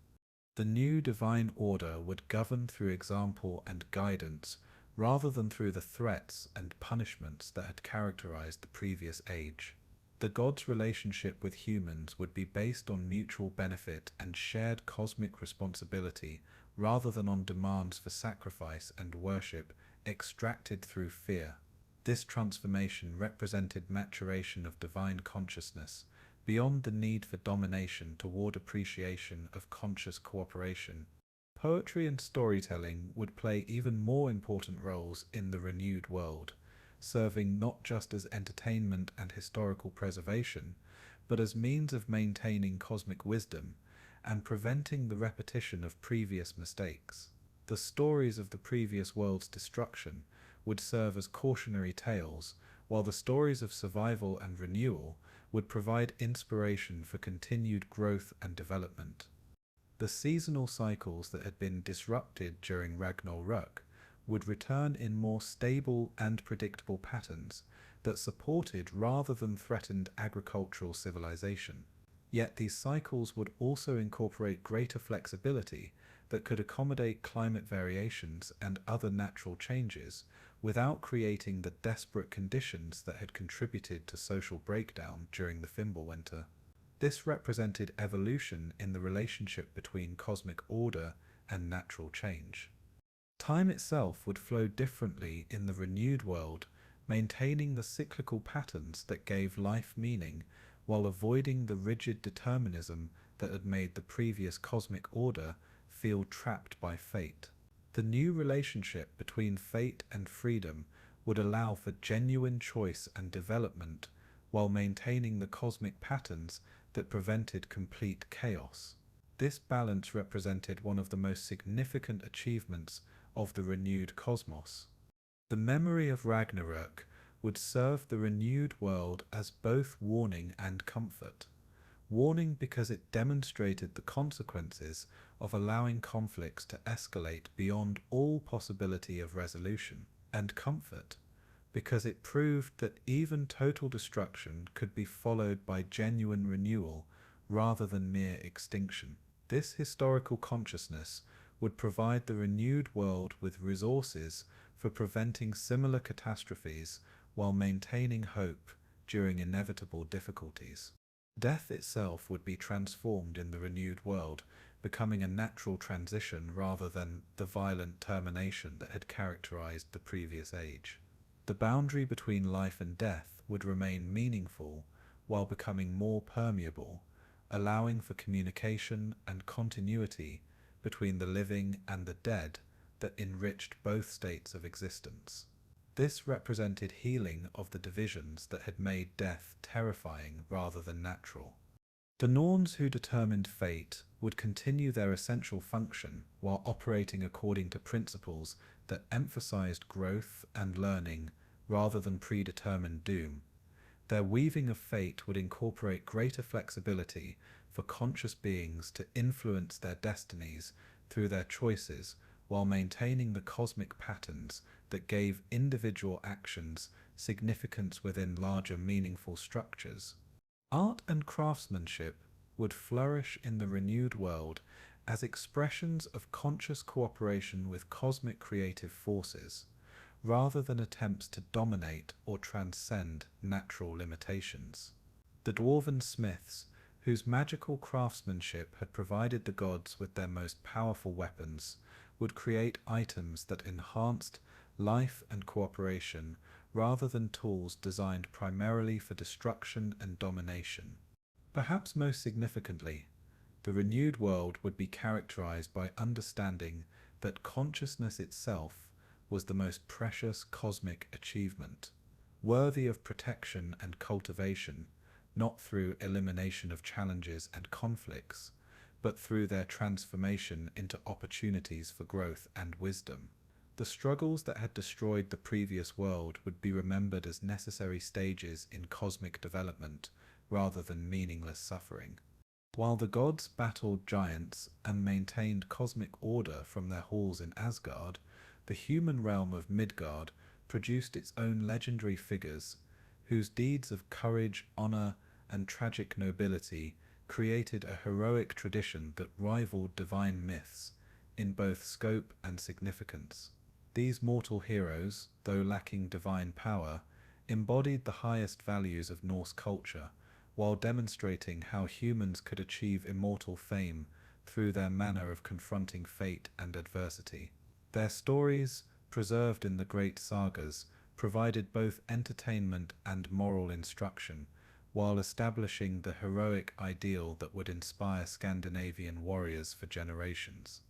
The new divine order would govern through example and guidance, rather than through the threats and punishments that had characterized the previous age. The gods' relationship with humans would be based on mutual benefit and shared cosmic responsibility, rather than on demands for sacrifice and worship extracted through fear. This transformation represented maturation of divine consciousness, beyond the need for domination toward appreciation of conscious cooperation. Poetry and storytelling would play even more important roles in the renewed world, serving not just as entertainment and historical preservation, but as means of maintaining cosmic wisdom and preventing the repetition of previous mistakes. The stories of the previous world's destruction would serve as cautionary tales, while the stories of survival and renewal would provide inspiration for continued growth and development. The seasonal cycles that had been disrupted during Ragnarök would return in more stable and predictable patterns that supported rather than threatened agricultural civilization. Yet these cycles would also incorporate greater flexibility that could accommodate climate variations and other natural changes without creating the desperate conditions that had contributed to social breakdown during the Fimbulwinter. This represented evolution in the relationship between cosmic order and natural change. Time itself would flow differently in the renewed world, maintaining the cyclical patterns that gave life meaning while avoiding the rigid determinism that had made the previous cosmic order feel trapped by fate. The new relationship between fate and freedom would allow for genuine choice and development while maintaining the cosmic patterns that prevented complete chaos. This balance represented one of the most significant achievements of the renewed cosmos. The memory of Ragnarök would serve the renewed world as both warning and comfort. Warning because it demonstrated the consequences of allowing conflicts to escalate beyond all possibility of resolution, and comfort because it proved that even total destruction could be followed by genuine renewal rather than mere extinction. This historical consciousness would provide the renewed world with resources for preventing similar catastrophes while maintaining hope during inevitable difficulties. Death itself would be transformed in the renewed world, becoming a natural transition rather than the violent termination that had characterized the previous age. The boundary between life and death would remain meaningful while becoming more permeable, allowing for communication and continuity between the living and the dead that enriched both states of existence. This represented healing of the divisions that had made death terrifying rather than natural. The Norns who determined fate would continue their essential function while operating according to principles that emphasized growth and learning rather than predetermined doom. Their weaving of fate would incorporate greater flexibility for conscious beings to influence their destinies through their choices while maintaining the cosmic patterns that gave individual actions significance within larger meaningful structures. Art and craftsmanship would flourish in the renewed world as expressions of conscious cooperation with cosmic creative forces, rather than attempts to dominate or transcend natural limitations. The dwarven smiths, whose magical craftsmanship had provided the gods with their most powerful weapons, would create items that enhanced life and cooperation rather than tools designed primarily for destruction and domination. Perhaps most significantly, the renewed world would be characterized by understanding that consciousness itself was the most precious cosmic achievement, worthy of protection and cultivation, not through elimination of challenges and conflicts, but through their transformation into opportunities for growth and wisdom. The struggles that had destroyed the previous world would be remembered as necessary stages in cosmic development rather than meaningless suffering. While the gods battled giants and maintained cosmic order from their halls in Asgard, the human realm of Midgard produced its own legendary figures, whose deeds of courage, honor, and tragic nobility created a heroic tradition that rivaled divine myths in both scope and significance. These mortal heroes, though lacking divine power, embodied the highest values of Norse culture, while demonstrating how humans could achieve immortal fame through their manner of confronting fate and adversity. Their stories, preserved in the great sagas, provided both entertainment and moral instruction, while establishing the heroic ideal that would inspire Scandinavian warriors for generations.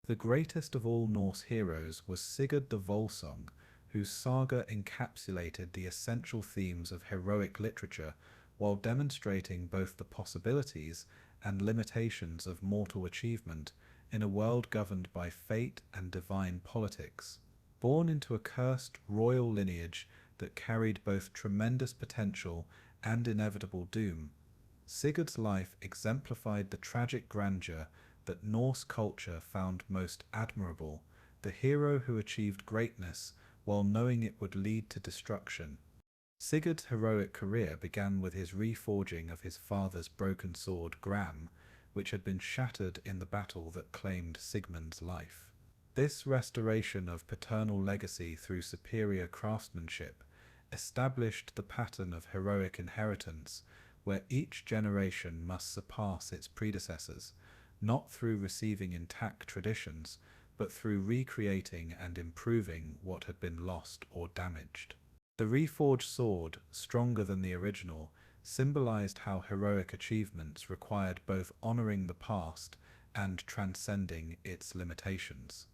The greatest of all Norse heroes was Sigurd the Volsung, whose saga encapsulated the essential themes of heroic literature while demonstrating both the possibilities and limitations of mortal achievement in a world governed by fate and divine politics. Born into a cursed royal lineage that carried both tremendous potential and inevitable doom, Sigurd's life exemplified the tragic grandeur that Norse culture found most admirable, the hero who achieved greatness while knowing it would lead to destruction. Sigurd's heroic career began with his reforging of his father's broken sword Gram, which had been shattered in the battle that claimed Sigmund's life. This restoration of paternal legacy through superior craftsmanship established the pattern of heroic inheritance where each generation must surpass its predecessors, not through receiving intact traditions, but through recreating and improving what had been lost or damaged. The reforged sword, stronger than the original, symbolized how heroic achievements required both honoring the past and transcending its limitations.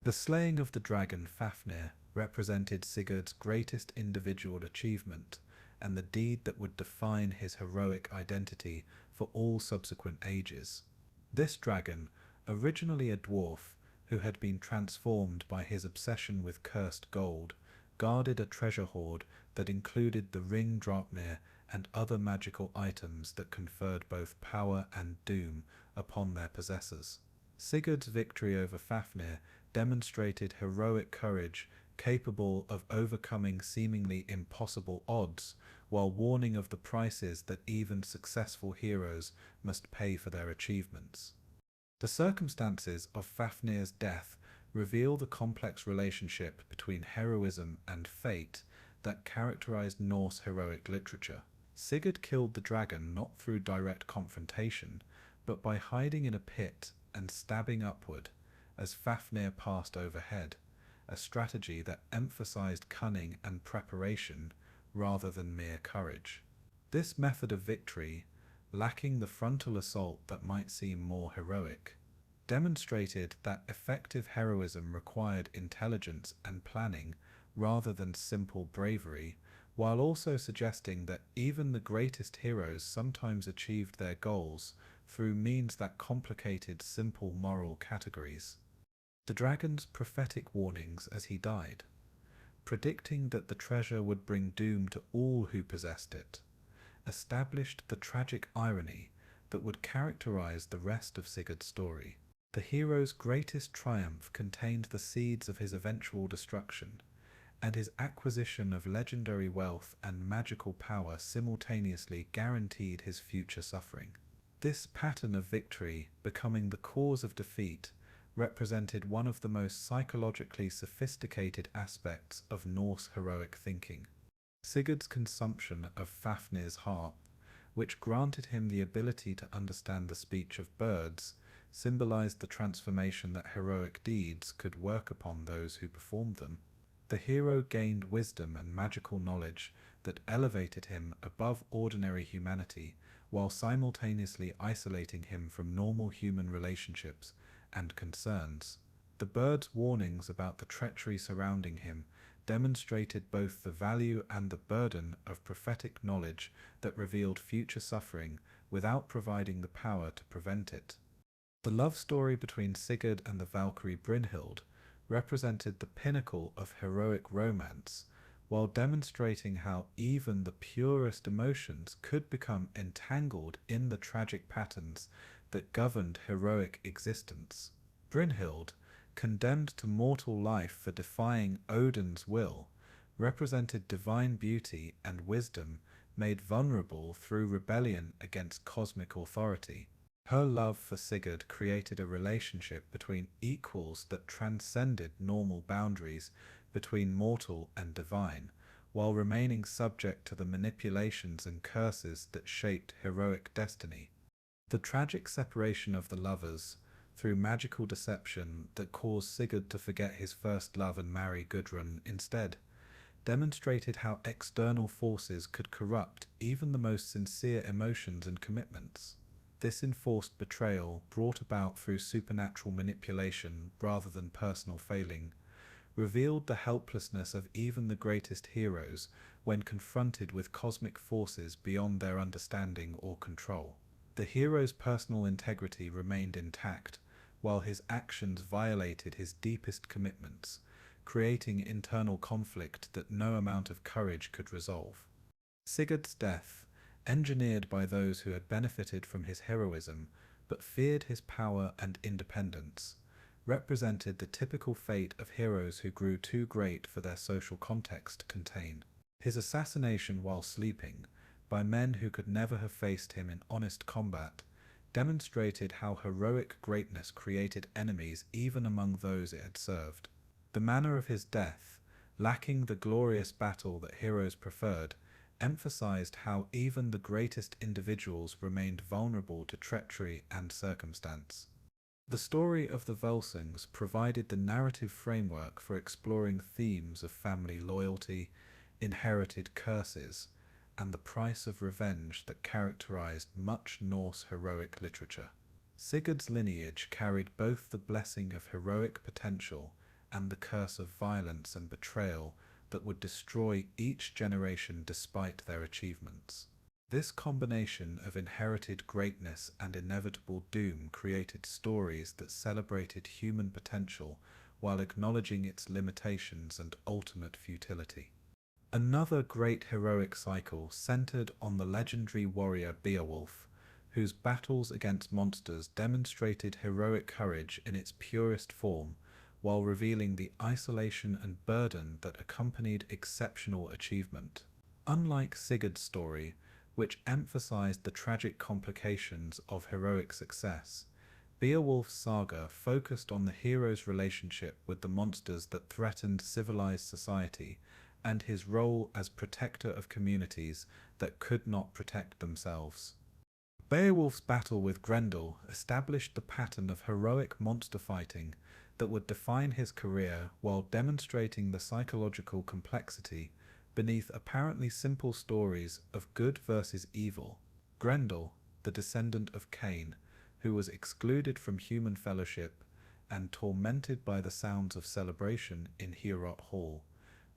The slaying of the dragon Fafnir represented Sigurd's greatest individual achievement and the deed that would define his heroic identity for all subsequent ages. This dragon, originally a dwarf who had been transformed by his obsession with cursed gold, guarded a treasure hoard that included the ring Draupnir and other magical items that conferred both power and doom upon their possessors. Sigurd's victory over Fafnir demonstrated heroic courage capable of overcoming seemingly impossible odds, while warning of the prices that even successful heroes must pay for their achievements. The circumstances of Fafnir's death reveal the complex relationship between heroism and fate that characterized Norse heroic literature. Sigurd killed the dragon not through direct confrontation, but by hiding in a pit and stabbing upward as Fafnir passed overhead, a strategy that emphasized cunning and preparation rather than mere courage. This method of victory, lacking the frontal assault that might seem more heroic, demonstrated that effective heroism required intelligence and planning rather than simple bravery, while also suggesting that even the greatest heroes sometimes achieved their goals through means that complicated simple moral categories. The dragon's prophetic warnings as he died, predicting that the treasure would bring doom to all who possessed it, established the tragic irony that would characterize the rest of Sigurd's story. The hero's greatest triumph contained the seeds of his eventual destruction, and his acquisition of legendary wealth and magical power simultaneously guaranteed his future suffering. This pattern of victory becoming the cause of defeat represented one of the most psychologically sophisticated aspects of Norse heroic thinking. Sigurd's consumption of Fafnir's harp, which granted him the ability to understand the speech of birds, symbolized the transformation that heroic deeds could work upon those who performed them. The hero gained wisdom and magical knowledge that elevated him above ordinary humanity, while simultaneously isolating him from normal human relationships and concerns. The bird's warnings about the treachery surrounding him demonstrated both the value and the burden of prophetic knowledge that revealed future suffering without providing the power to prevent it. The love story between Sigurd and the Valkyrie Brynhild represented the pinnacle of heroic romance, while demonstrating how even the purest emotions could become entangled in the tragic patterns that governed heroic existence. Brynhild, condemned to mortal life for defying Odin's will, represented divine beauty and wisdom made vulnerable through rebellion against cosmic authority. Her love for Sigurd created a relationship between equals that transcended normal boundaries between mortal and divine, while remaining subject to the manipulations and curses that shaped heroic destiny. The tragic separation of the lovers, through magical deception that caused Sigurd to forget his first love and marry Gudrun instead, demonstrated how external forces could corrupt even the most sincere emotions and commitments. This enforced betrayal, brought about through supernatural manipulation rather than personal failing, revealed the helplessness of even the greatest heroes when confronted with cosmic forces beyond their understanding or control. The hero's personal integrity remained intact, while his actions violated his deepest commitments, creating internal conflict that no amount of courage could resolve. Sigurd's death, engineered by those who had benefited from his heroism but feared his power and independence, represented the typical fate of heroes who grew too great for their social context to contain. His assassination while sleeping, by men who could never have faced him in honest combat, demonstrated how heroic greatness created enemies even among those it had served. The manner of his death, lacking the glorious battle that heroes preferred, emphasized how even the greatest individuals remained vulnerable to treachery and circumstance. The story of the Volsungs provided the narrative framework for exploring themes of family loyalty, inherited curses, and the price of revenge that characterized much Norse heroic literature. Sigurd's lineage carried both the blessing of heroic potential and the curse of violence and betrayal that would destroy each generation despite their achievements. This combination of inherited greatness and inevitable doom created stories that celebrated human potential while acknowledging its limitations and ultimate futility. Another great heroic cycle centered on the legendary warrior Beowulf, whose battles against monsters demonstrated heroic courage in its purest form, while revealing the isolation and burden that accompanied exceptional achievement. Unlike Sigurd's story, which emphasized the tragic complications of heroic success, Beowulf's saga focused on the hero's relationship with the monsters that threatened civilized society and his role as protector of communities that could not protect themselves. Beowulf's battle with Grendel established the pattern of heroic monster fighting that would define his career, while demonstrating the psychological complexity beneath apparently simple stories of good versus evil. Grendel, the descendant of Cain, who was excluded from human fellowship and tormented by the sounds of celebration in Heorot Hall,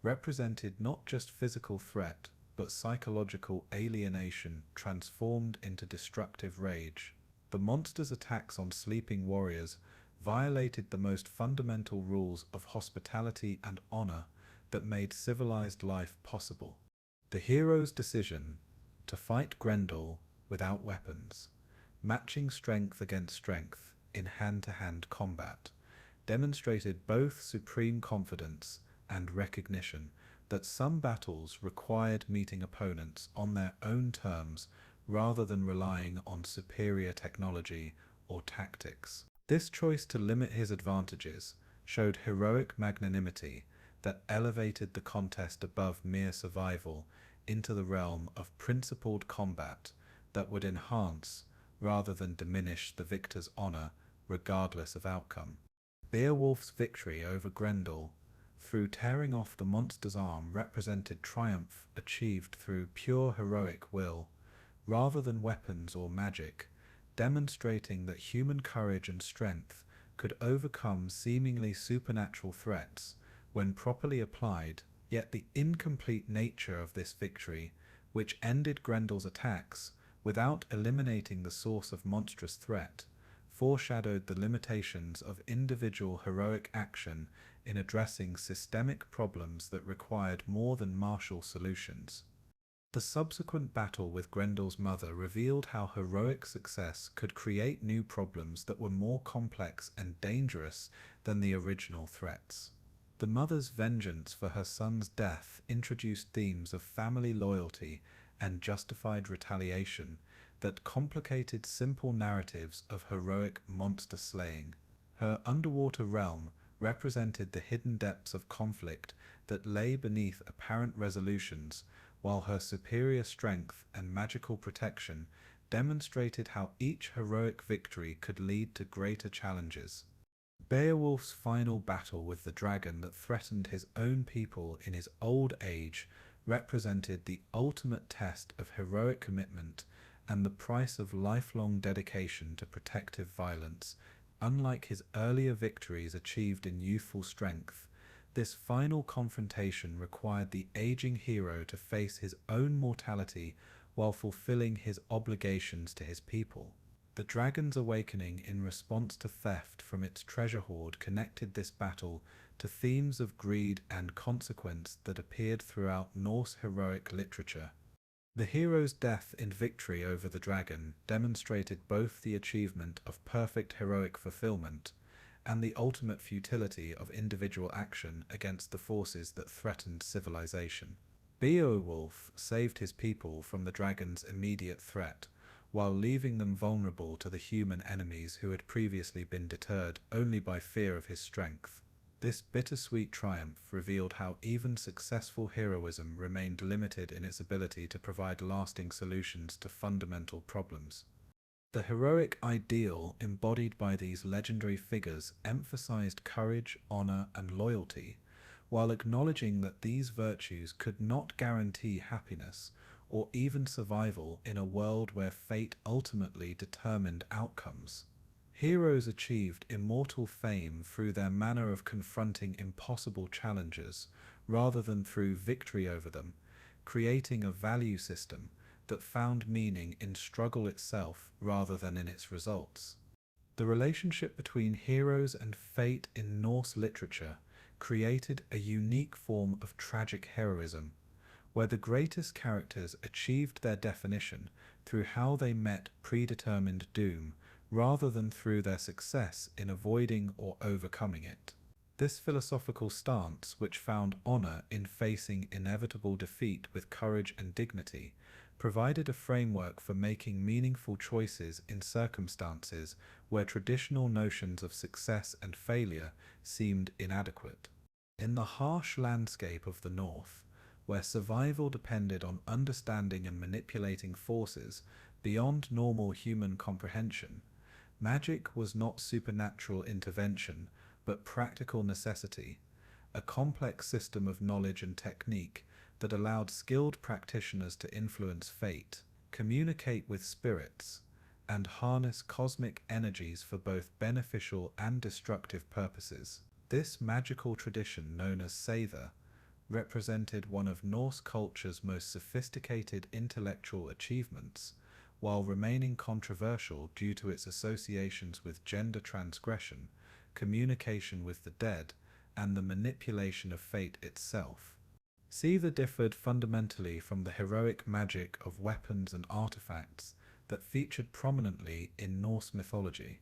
represented not just physical threat but psychological alienation transformed into destructive rage. The monster's attacks on sleeping warriors violated the most fundamental rules of hospitality and honor that made civilized life possible. The hero's decision to fight Grendel without weapons, matching strength against strength in hand-to-hand combat, demonstrated both supreme confidence and recognition that some battles required meeting opponents on their own terms rather than relying on superior technology or tactics. This choice to limit his advantages showed heroic magnanimity that elevated the contest above mere survival into the realm of principled combat that would enhance rather than diminish the victor's honor regardless of outcome. Beowulf's victory over Grendel through tearing off the monster's arm represented triumph achieved through pure heroic will rather than weapons or magic, demonstrating that human courage and strength could overcome seemingly supernatural threats when properly applied. Yet the incomplete nature of this victory, which ended Grendel's attacks without eliminating the source of monstrous threat, foreshadowed the limitations of individual heroic action in addressing systemic problems that required more than martial solutions. The subsequent battle with Grendel's mother revealed how heroic success could create new problems that were more complex and dangerous than the original threats. The mother's vengeance for her son's death introduced themes of family loyalty and justified retaliation that complicated simple narratives of heroic monster slaying. Her underwater realm represented the hidden depths of conflict that lay beneath apparent resolutions, while her superior strength and magical protection demonstrated how each heroic victory could lead to greater challenges. Beowulf's final battle with the dragon that threatened his own people in his old age represented the ultimate test of heroic commitment and the price of lifelong dedication to protective violence. Unlike his earlier victories achieved in youthful strength, this final confrontation required the aging hero to face his own mortality while fulfilling his obligations to his people. The dragon's awakening in response to theft from its treasure hoard connected this battle to themes of greed and consequence that appeared throughout Norse heroic literature. The hero's death in victory over the dragon demonstrated both the achievement of perfect heroic fulfillment and the ultimate futility of individual action against the forces that threatened civilization. Beowulf saved his people from the dragon's immediate threat, while leaving them vulnerable to the human enemies who had previously been deterred only by fear of his strength. This bittersweet triumph revealed how even successful heroism remained limited in its ability to provide lasting solutions to fundamental problems. The heroic ideal embodied by these legendary figures emphasized courage, honor, and loyalty, while acknowledging that these virtues could not guarantee happiness or even survival in a world where fate ultimately determined outcomes. Heroes achieved immortal fame through their manner of confronting impossible challenges rather than through victory over them, creating a value system that found meaning in struggle itself rather than in its results. The relationship between heroes and fate in Norse literature created a unique form of tragic heroism, where the greatest characters achieved their definition through how they met predetermined doom rather than through their success in avoiding or overcoming it. This philosophical stance, which found honor in facing inevitable defeat with courage and dignity, provided a framework for making meaningful choices in circumstances where traditional notions of success and failure seemed inadequate. In the harsh landscape of the North, where survival depended on understanding and manipulating forces beyond normal human comprehension, magic was not supernatural intervention, but practical necessity, a complex system of knowledge and technique that allowed skilled practitioners to influence fate, communicate with spirits, and harness cosmic energies for both beneficial and destructive purposes. This magical tradition, known as Seiðr, represented one of Norse culture's most sophisticated intellectual achievements, while remaining controversial due to its associations with gender transgression, communication with the dead, and the manipulation of fate itself. Seiðr differed fundamentally from the heroic magic of weapons and artifacts that featured prominently in Norse mythology,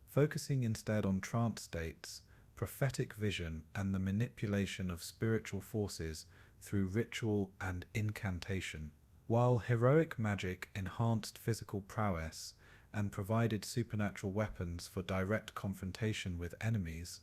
focusing instead on trance states, prophetic vision, and the manipulation of spiritual forces through ritual and incantation. While heroic magic enhanced physical prowess and provided supernatural weapons for direct confrontation with enemies,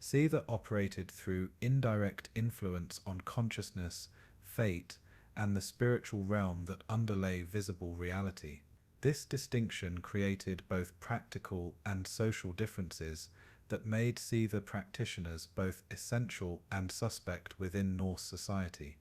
Seiðr operated through indirect influence on consciousness, fate, and the spiritual realm that underlay visible reality. This distinction created both practical and social differences that made Seiðr practitioners both essential and suspect within Norse society.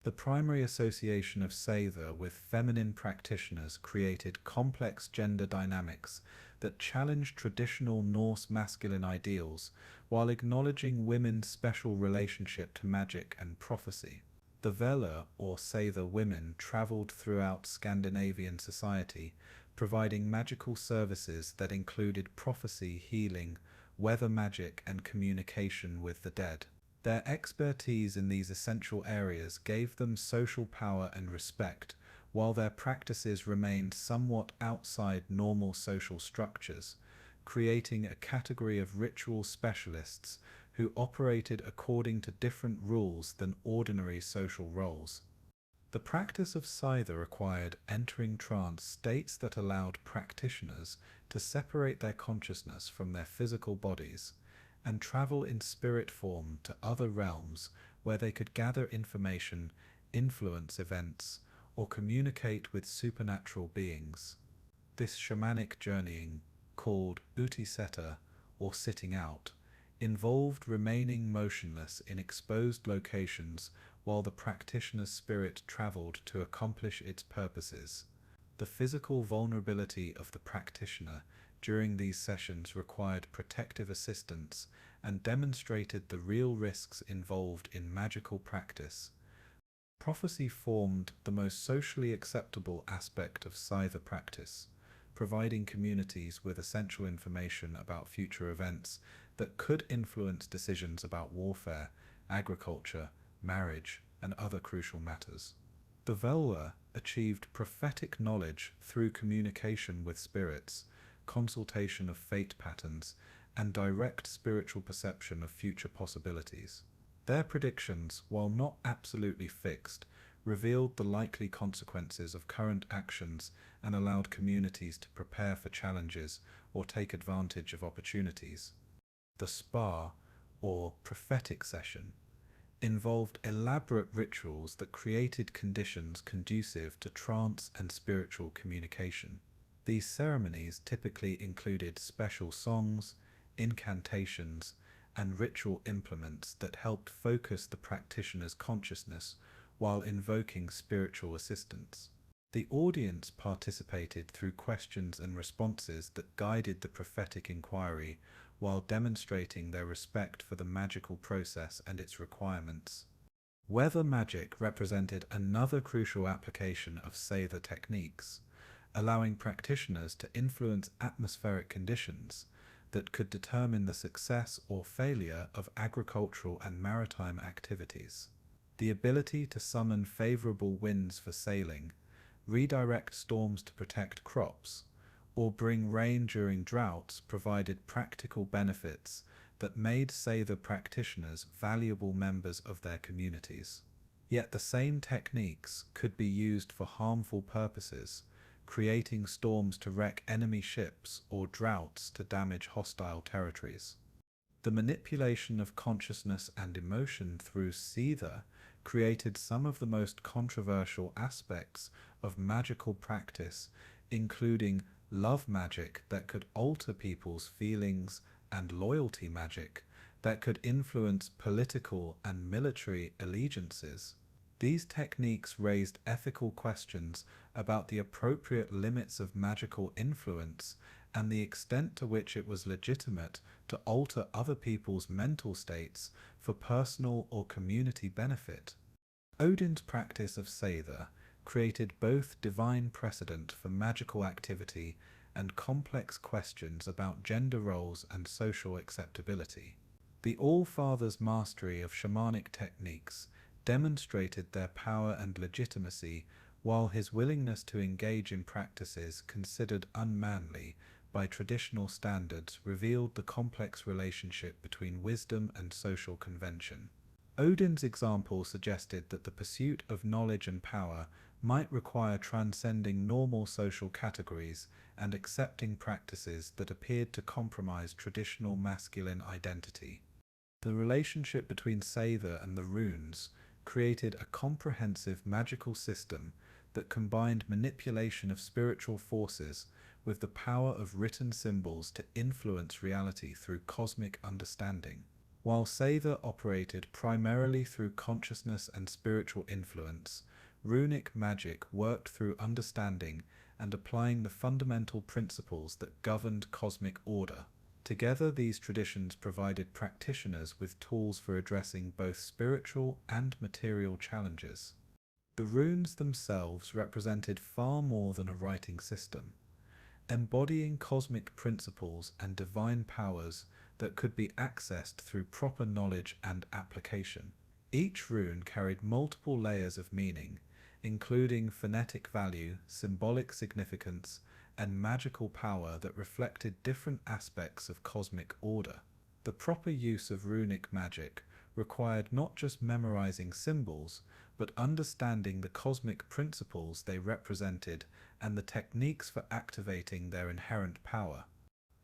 The primary association of Seiðr with feminine practitioners created complex gender dynamics that challenged traditional Norse masculine ideals while acknowledging women's special relationship to magic and prophecy. The Valr, or Seiðr women, travelled throughout Scandinavian society, providing magical services that included prophecy, healing, weather magic, and communication with the dead. Their expertise in these essential areas gave them social power and respect, while their practices remained somewhat outside normal social structures, creating a category of ritual specialists who operated according to different rules than ordinary social roles. The practice of Seiðr required entering trance states that allowed practitioners to separate their consciousness from their physical bodies and travel in spirit form to other realms where they could gather information, influence events, or communicate with supernatural beings. This shamanic journeying, called utiseta, or sitting out, involved remaining motionless in exposed locations while the practitioner's spirit traveled to accomplish its purposes. The physical vulnerability of the practitioner during these sessions required protective assistance and demonstrated the real risks involved in magical practice. Prophecy formed the most socially acceptable aspect of Seiðr practice, providing communities with essential information about future events that could influence decisions about warfare, agriculture, marriage, and other crucial matters. The Valr achieved prophetic knowledge through communication with spirits, consultation of fate patterns, and direct spiritual perception of future possibilities. Their predictions, while not absolutely fixed, revealed the likely consequences of current actions and allowed communities to prepare for challenges or take advantage of opportunities. The spa, or prophetic session, involved elaborate rituals that created conditions conducive to trance and spiritual communication. These ceremonies typically included special songs, incantations, and ritual implements that helped focus the practitioner's consciousness while invoking spiritual assistance. The audience participated through questions and responses that guided the prophetic inquiry while demonstrating their respect for the magical process and its requirements. Weather magic represented another crucial application of Seiðr techniques, allowing practitioners to influence atmospheric conditions that could determine the success or failure of agricultural and maritime activities. The ability to summon favorable winds for sailing, redirect storms to protect crops, or bring rain during droughts provided practical benefits that made Seiðr practitioners valuable members of their communities. Yet the same techniques could be used for harmful purposes, creating storms to wreck enemy ships or droughts to damage hostile territories. The manipulation of consciousness and emotion through Seiðr created some of the most controversial aspects of magical practice, including love magic that could alter people's feelings and loyalty magic that could influence political and military allegiances. These techniques raised ethical questions about the appropriate limits of magical influence and the extent to which it was legitimate to alter other people's mental states for personal or community benefit. Odin's practice of Seiðr created both divine precedent for magical activity and complex questions about gender roles and social acceptability. The All-Father's mastery of shamanic techniques demonstrated their power and legitimacy, while his willingness to engage in practices considered unmanly by traditional standards revealed the complex relationship between wisdom and social convention. Odin's example suggested that the pursuit of knowledge and power might require transcending normal social categories and accepting practices that appeared to compromise traditional masculine identity. The relationship between Seiðr and the runes created a comprehensive magical system that combined manipulation of spiritual forces with the power of written symbols to influence reality through cosmic understanding. While Seiðr operated primarily through consciousness and spiritual influence, runic magic worked through understanding and applying the fundamental principles that governed cosmic order. Together, these traditions provided practitioners with tools for addressing both spiritual and material challenges. The runes themselves represented far more than a writing system, embodying cosmic principles and divine powers that could be accessed through proper knowledge and application. Each rune carried multiple layers of meaning, including phonetic value, symbolic significance, and magical power that reflected different aspects of cosmic order. The proper use of runic magic required not just memorizing symbols, but understanding the cosmic principles they represented and the techniques for activating their inherent power.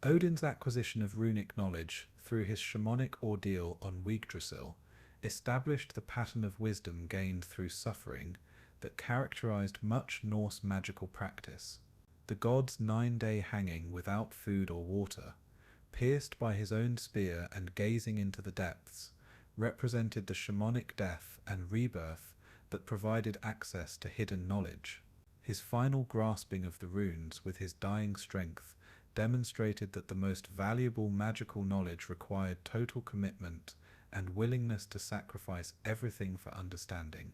Odin's acquisition of runic knowledge through his shamanic ordeal on Yggdrasil established the pattern of wisdom gained through suffering that characterized much Norse magical practice. The god's 9-day hanging without food or water, pierced by his own spear and gazing into the depths, represented the shamanic death and rebirth that provided access to hidden knowledge. His final grasping of the runes with his dying strength demonstrated that the most valuable magical knowledge required total commitment and willingness to sacrifice everything for understanding.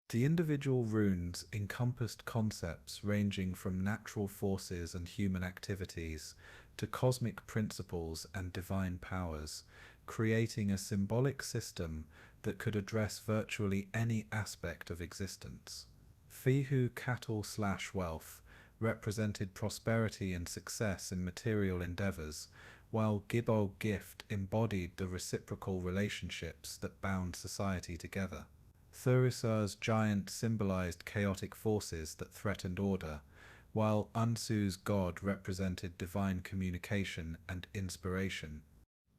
The individual runes encompassed concepts ranging from natural forces and human activities to cosmic principles and divine powers, creating a symbolic system that could address virtually any aspect of existence. Fihu cattle/wealth represented prosperity and success in material endeavors, while Gibbo gift embodied the reciprocal relationships that bound society together. Thurisar's giant symbolized chaotic forces that threatened order, while Ansu's god represented divine communication and inspiration.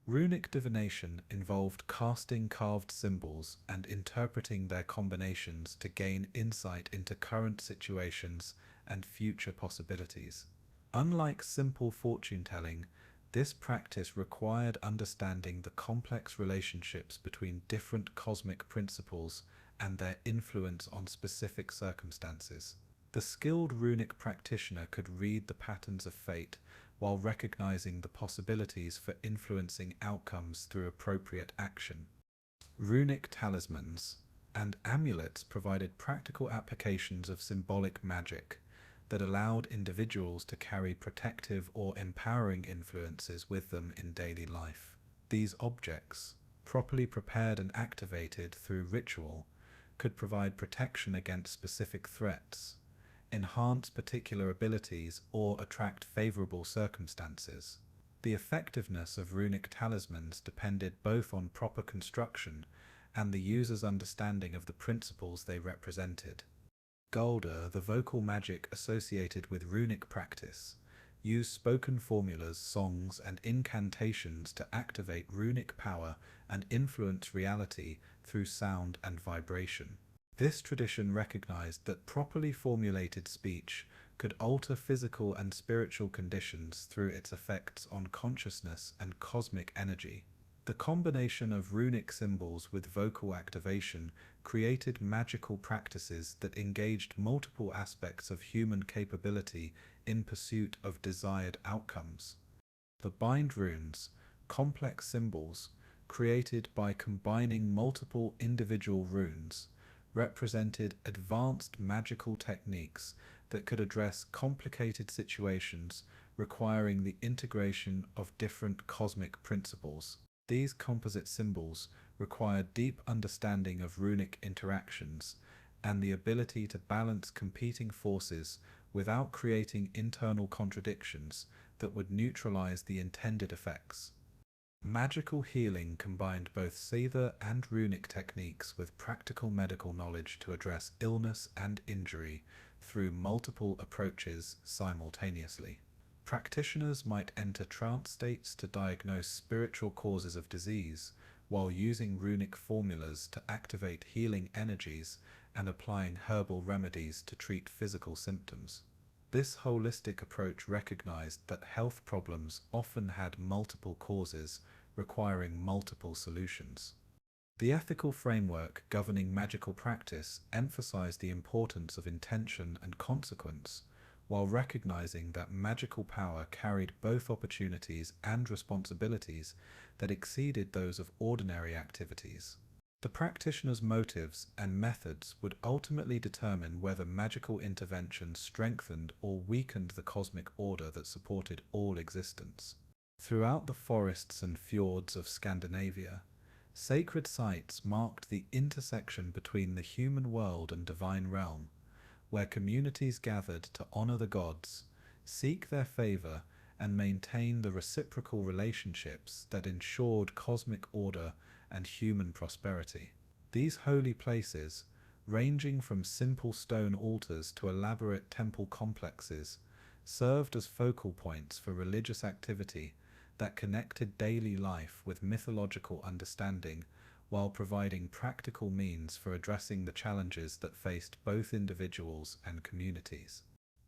Runic divination involved casting carved symbols and interpreting their combinations to gain insight into current situations and future possibilities. Unlike simple fortune-telling, this practice required understanding the complex relationships between different cosmic principles and their influence on specific circumstances. The skilled runic practitioner could read the patterns of fate while recognizing the possibilities for influencing outcomes through appropriate action. Runic talismans and amulets provided practical applications of symbolic magic that allowed individuals to carry protective or empowering influences with them in daily life. These objects, properly prepared and activated through ritual, could provide protection against specific threats, enhance particular abilities, or attract favorable circumstances. The effectiveness of runic talismans depended both on proper construction and the user's understanding of the principles they represented. Baldr, the vocal magic associated with runic practice, used spoken formulas, songs, and incantations to activate runic power and influence reality through sound and vibration. This tradition recognized that properly formulated speech could alter physical and spiritual conditions through its effects on consciousness and cosmic energy. The combination of runic symbols with vocal activation created magical practices that engaged multiple aspects of human capability in pursuit of desired outcomes. The bind runes, complex symbols created by combining multiple individual runes, represented advanced magical techniques that could address complicated situations requiring the integration of different cosmic principles. These composite symbols required deep understanding of runic interactions and the ability to balance competing forces without creating internal contradictions that would neutralize the intended effects. Magical healing combined both Seiðr and runic techniques with practical medical knowledge to address illness and injury through multiple approaches simultaneously. Practitioners might enter trance states to diagnose spiritual causes of disease, while using runic formulas to activate healing energies and applying herbal remedies to treat physical symptoms. This holistic approach recognized that health problems often had multiple causes, requiring multiple solutions. The ethical framework governing magical practice emphasized the importance of intention and consequence, while recognizing that magical power carried both opportunities and responsibilities that exceeded those of ordinary activities. The practitioner's motives and methods would ultimately determine whether magical intervention strengthened or weakened the cosmic order that supported all existence. Throughout the forests and fjords of Scandinavia, sacred sites marked the intersection between the human world and divine realm, where communities gathered to honor the gods, seek their favor, and maintain the reciprocal relationships that ensured cosmic order and human prosperity. These holy places, ranging from simple stone altars to elaborate temple complexes, served as focal points for religious activity that connected daily life with mythological understanding while providing practical means for addressing the challenges that faced both individuals and communities.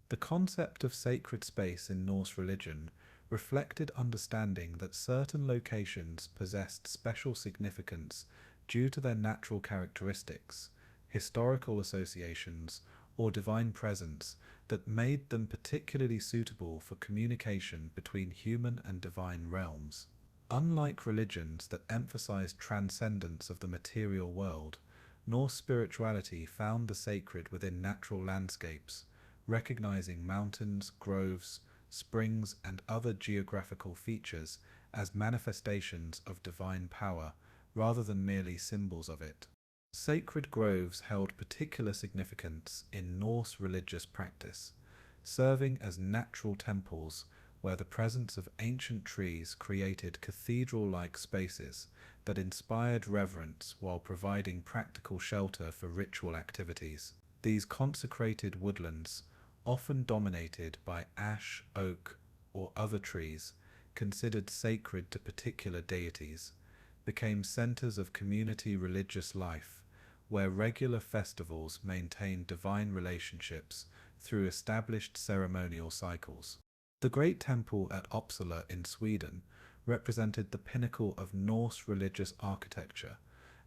The concept of sacred space in Norse religion reflected understanding that certain locations possessed special significance due to their natural characteristics, historical associations, or divine presence that made them particularly suitable for communication between human and divine realms. Unlike religions that emphasized transcendence of the material world, Norse spirituality found the sacred within natural landscapes, recognizing mountains, groves, springs, and other geographical features as manifestations of divine power rather than merely symbols of it. Sacred groves held particular significance in Norse religious practice, serving as natural temples where the presence of ancient trees created cathedral-like spaces that inspired reverence while providing practical shelter for ritual activities. These consecrated woodlands, often dominated by ash, oak, or other trees considered sacred to particular deities, became centers of community religious life, where regular festivals maintained divine relationships through established ceremonial cycles. The Great Temple at Uppsala in Sweden represented the pinnacle of Norse religious architecture,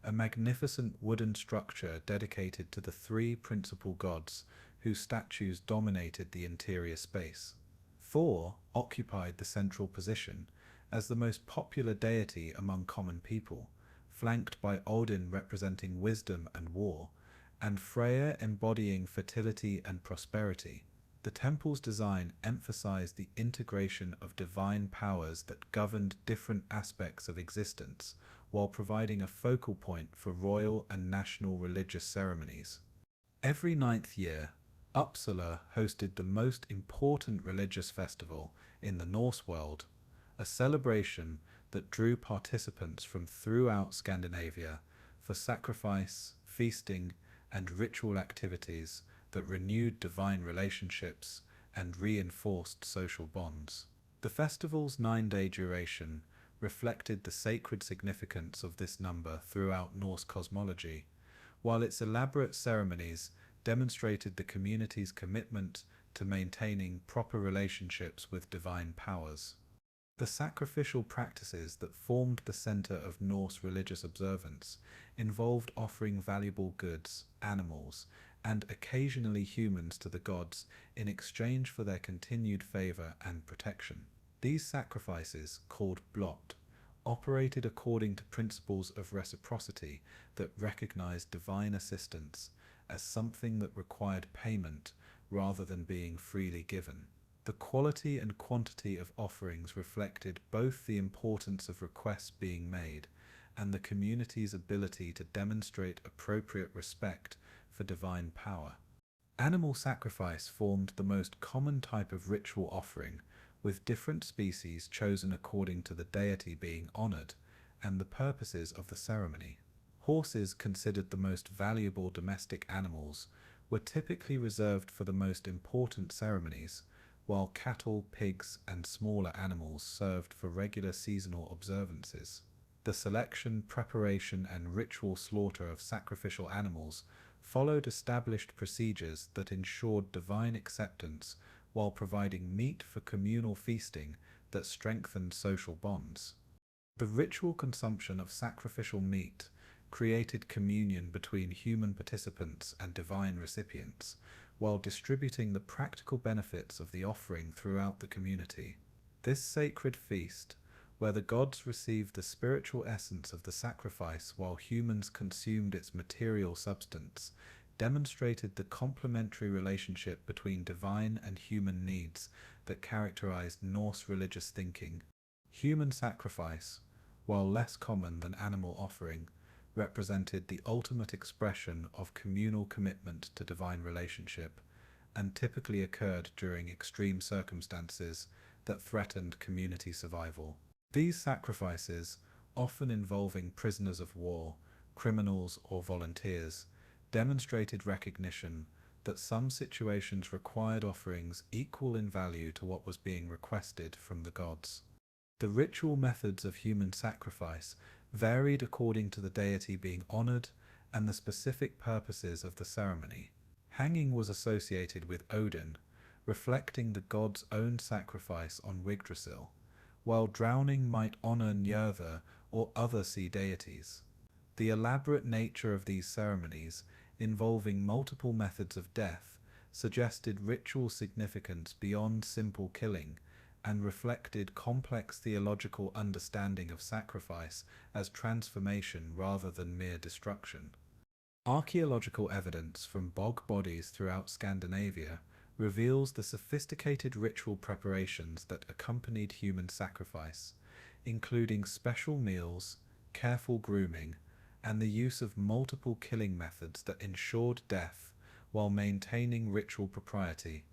a magnificent wooden structure dedicated to the three principal gods whose statues dominated the interior space. Thor occupied the central position as the most popular deity among common people, flanked by Odin representing wisdom and war, and Freya embodying fertility and prosperity. The temple's design emphasized the integration of divine powers that governed different aspects of existence, while providing a focal point for royal and national religious ceremonies. Every 9th year, Uppsala hosted the most important religious festival in the Norse world, a celebration that drew participants from throughout Scandinavia for sacrifice, feasting, and ritual activities that renewed divine relationships and reinforced social bonds. The festival's 9-day duration reflected the sacred significance of this number throughout Norse cosmology, while its elaborate ceremonies demonstrated the community's commitment to maintaining proper relationships with divine powers. The sacrificial practices that formed the center of Norse religious observance involved offering valuable goods, animals, and occasionally humans to the gods in exchange for their continued favor and protection. These sacrifices, called blot, operated according to principles of reciprocity that recognized divine assistance as something that required payment rather than being freely given. The quality and quantity of offerings reflected both the importance of requests being made and the community's ability to demonstrate appropriate respect for divine power. Animal sacrifice formed the most common type of ritual offering, with different species chosen according to the deity being honored and the purposes of the ceremony. Horses, considered the most valuable domestic animals, were typically reserved for the most important ceremonies, while cattle, pigs, and smaller animals served for regular seasonal observances. The selection, preparation, and ritual slaughter of sacrificial animals followed established procedures that ensured divine acceptance while providing meat for communal feasting that strengthened social bonds. The ritual consumption of sacrificial meat created communion between human participants and divine recipients, while distributing the practical benefits of the offering throughout the community. This sacred feast, where the gods received the spiritual essence of the sacrifice while humans consumed its material substance, demonstrated the complementary relationship between divine and human needs that characterized Norse religious thinking. Human sacrifice, while less common than animal offering, represented the ultimate expression of communal commitment to divine relationship, and typically occurred during extreme circumstances that threatened community survival. These sacrifices, often involving prisoners of war, criminals, or volunteers, demonstrated recognition that some situations required offerings equal in value to what was being requested from the gods. The ritual methods of human sacrifice varied according to the deity being honored and the specific purposes of the ceremony. Hanging was associated with Odin, reflecting the god's own sacrifice on Yggdrasil, while drowning might honor Njörður or other sea deities. The elaborate nature of these ceremonies, involving multiple methods of death, suggested ritual significance beyond simple killing, and reflected complex theological understanding of sacrifice as transformation rather than mere destruction. Archaeological evidence from bog bodies throughout Scandinavia reveals the sophisticated ritual preparations that accompanied human sacrifice, including special meals, careful grooming, and the use of multiple killing methods that ensured death while maintaining ritual propriety.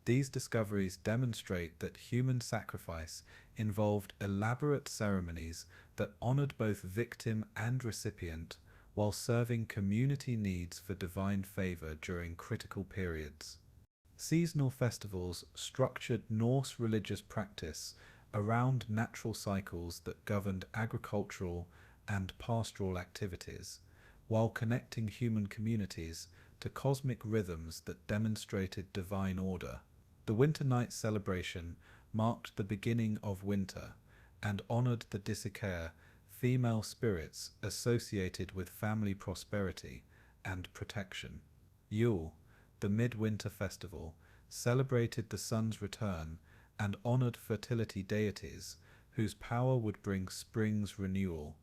These discoveries demonstrate that human sacrifice involved elaborate ceremonies that honored both victim and recipient while serving community needs for divine favor during critical periods. Seasonal festivals structured Norse religious practice around natural cycles that governed agricultural and pastoral activities, while connecting human communities to cosmic rhythms that demonstrated divine order. The Winter Night celebration marked the beginning of winter and honored the Disicare, female spirits associated with family prosperity and protection. Yule, the midwinter festival, celebrated the sun's return and honored fertility deities whose power would bring spring's renewal.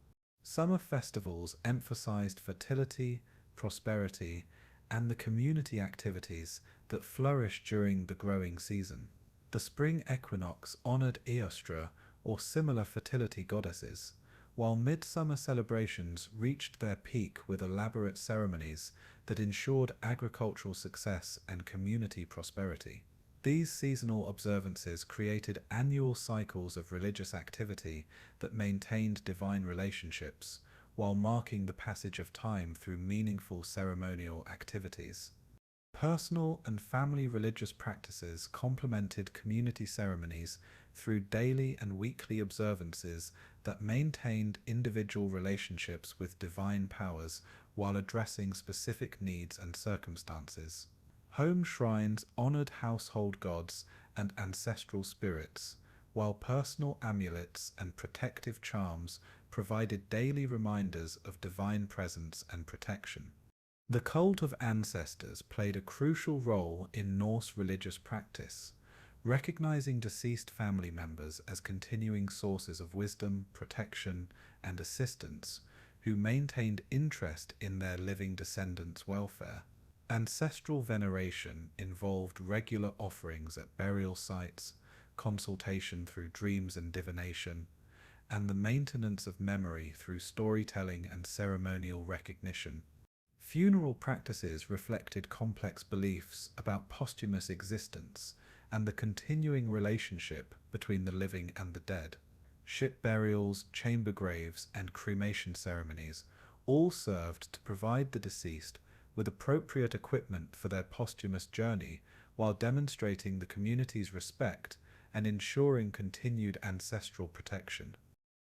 Summer festivals emphasized fertility, prosperity, and the community activities that flourished during the growing season. The spring equinox honored Eostre or similar fertility goddesses, while midsummer celebrations reached their peak with elaborate ceremonies that ensured agricultural success and community prosperity. These seasonal observances created annual cycles of religious activity that maintained divine relationships, while marking the passage of time through meaningful ceremonial activities. Personal and family religious practices complemented community ceremonies through daily and weekly observances that maintained individual relationships with divine powers while addressing specific needs and circumstances. Home shrines honored household gods and ancestral spirits, while personal amulets and protective charms provided daily reminders of divine presence and protection. The cult of ancestors played a crucial role in Norse religious practice, recognizing deceased family members as continuing sources of wisdom, protection, and assistance, who maintained interest in their living descendants' welfare. Ancestral veneration involved regular offerings at burial sites, consultation through dreams and divination, and the maintenance of memory through storytelling and ceremonial recognition. Funeral practices reflected complex beliefs about posthumous existence and the continuing relationship between the living and the dead. Ship burials, chamber graves, and cremation ceremonies all served to provide the deceased with appropriate equipment for their posthumous journey while demonstrating the community's respect and ensuring continued ancestral protection.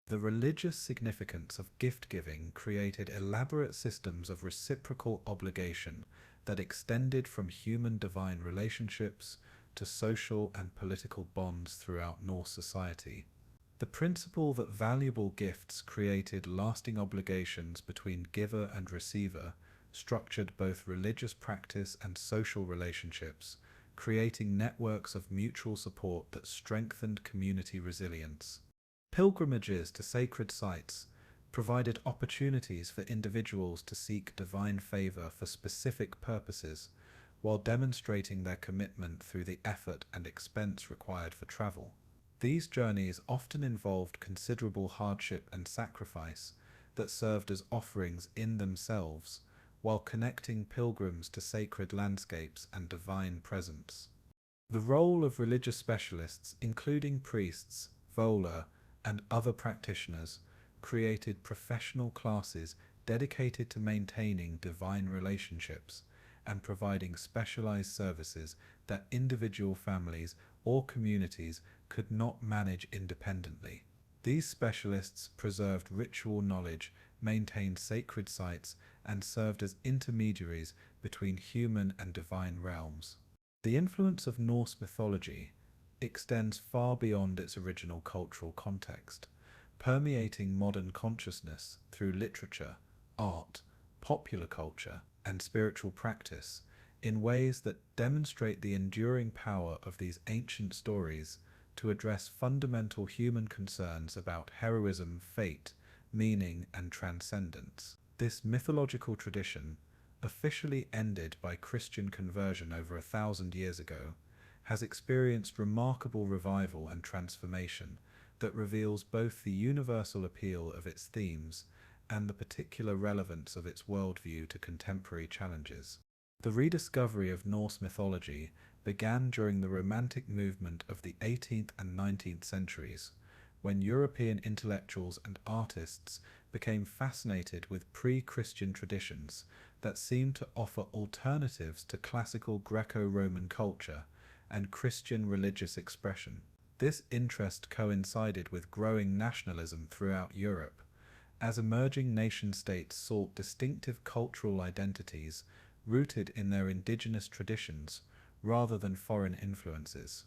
The religious significance of gift-giving created elaborate systems of reciprocal obligation that extended from human-divine relationships to social and political bonds throughout Norse society. The principle that valuable gifts created lasting obligations between giver and receiver structured both religious practice and social relationships, creating networks of mutual support that strengthened community resilience. Pilgrimages to sacred sites provided opportunities for individuals to seek divine favor for specific purposes, while demonstrating their commitment through the effort and expense required for travel. These journeys often involved considerable hardship and sacrifice that served as offerings in themselves, while connecting pilgrims to sacred landscapes and divine presence. The role of religious specialists, including priests, volar, and other practitioners, created professional classes dedicated to maintaining divine relationships and providing specialized services that individual families or communities could not manage independently. These specialists preserved ritual knowledge, maintained sacred sites, and served as intermediaries between human and divine realms. The influence of Norse mythology extends far beyond its original cultural context, permeating modern consciousness through literature, art, popular culture, and spiritual practice in ways that demonstrate the enduring power of these ancient stories to address fundamental human concerns about heroism, fate, meaning, and transcendence. This mythological tradition, officially ended by Christian conversion over 1,000 years ago, has experienced remarkable revival and transformation that reveals both the universal appeal of its themes and the particular relevance of its worldview to contemporary challenges. The rediscovery of Norse mythology began during the Romantic movement of the 18th and 19th centuries, when European intellectuals and artists became fascinated with pre-Christian traditions that seemed to offer alternatives to classical Greco-Roman culture and Christian religious expression. This interest coincided with growing nationalism throughout Europe, as emerging nation-states sought distinctive cultural identities rooted in their indigenous traditions rather than foreign influences.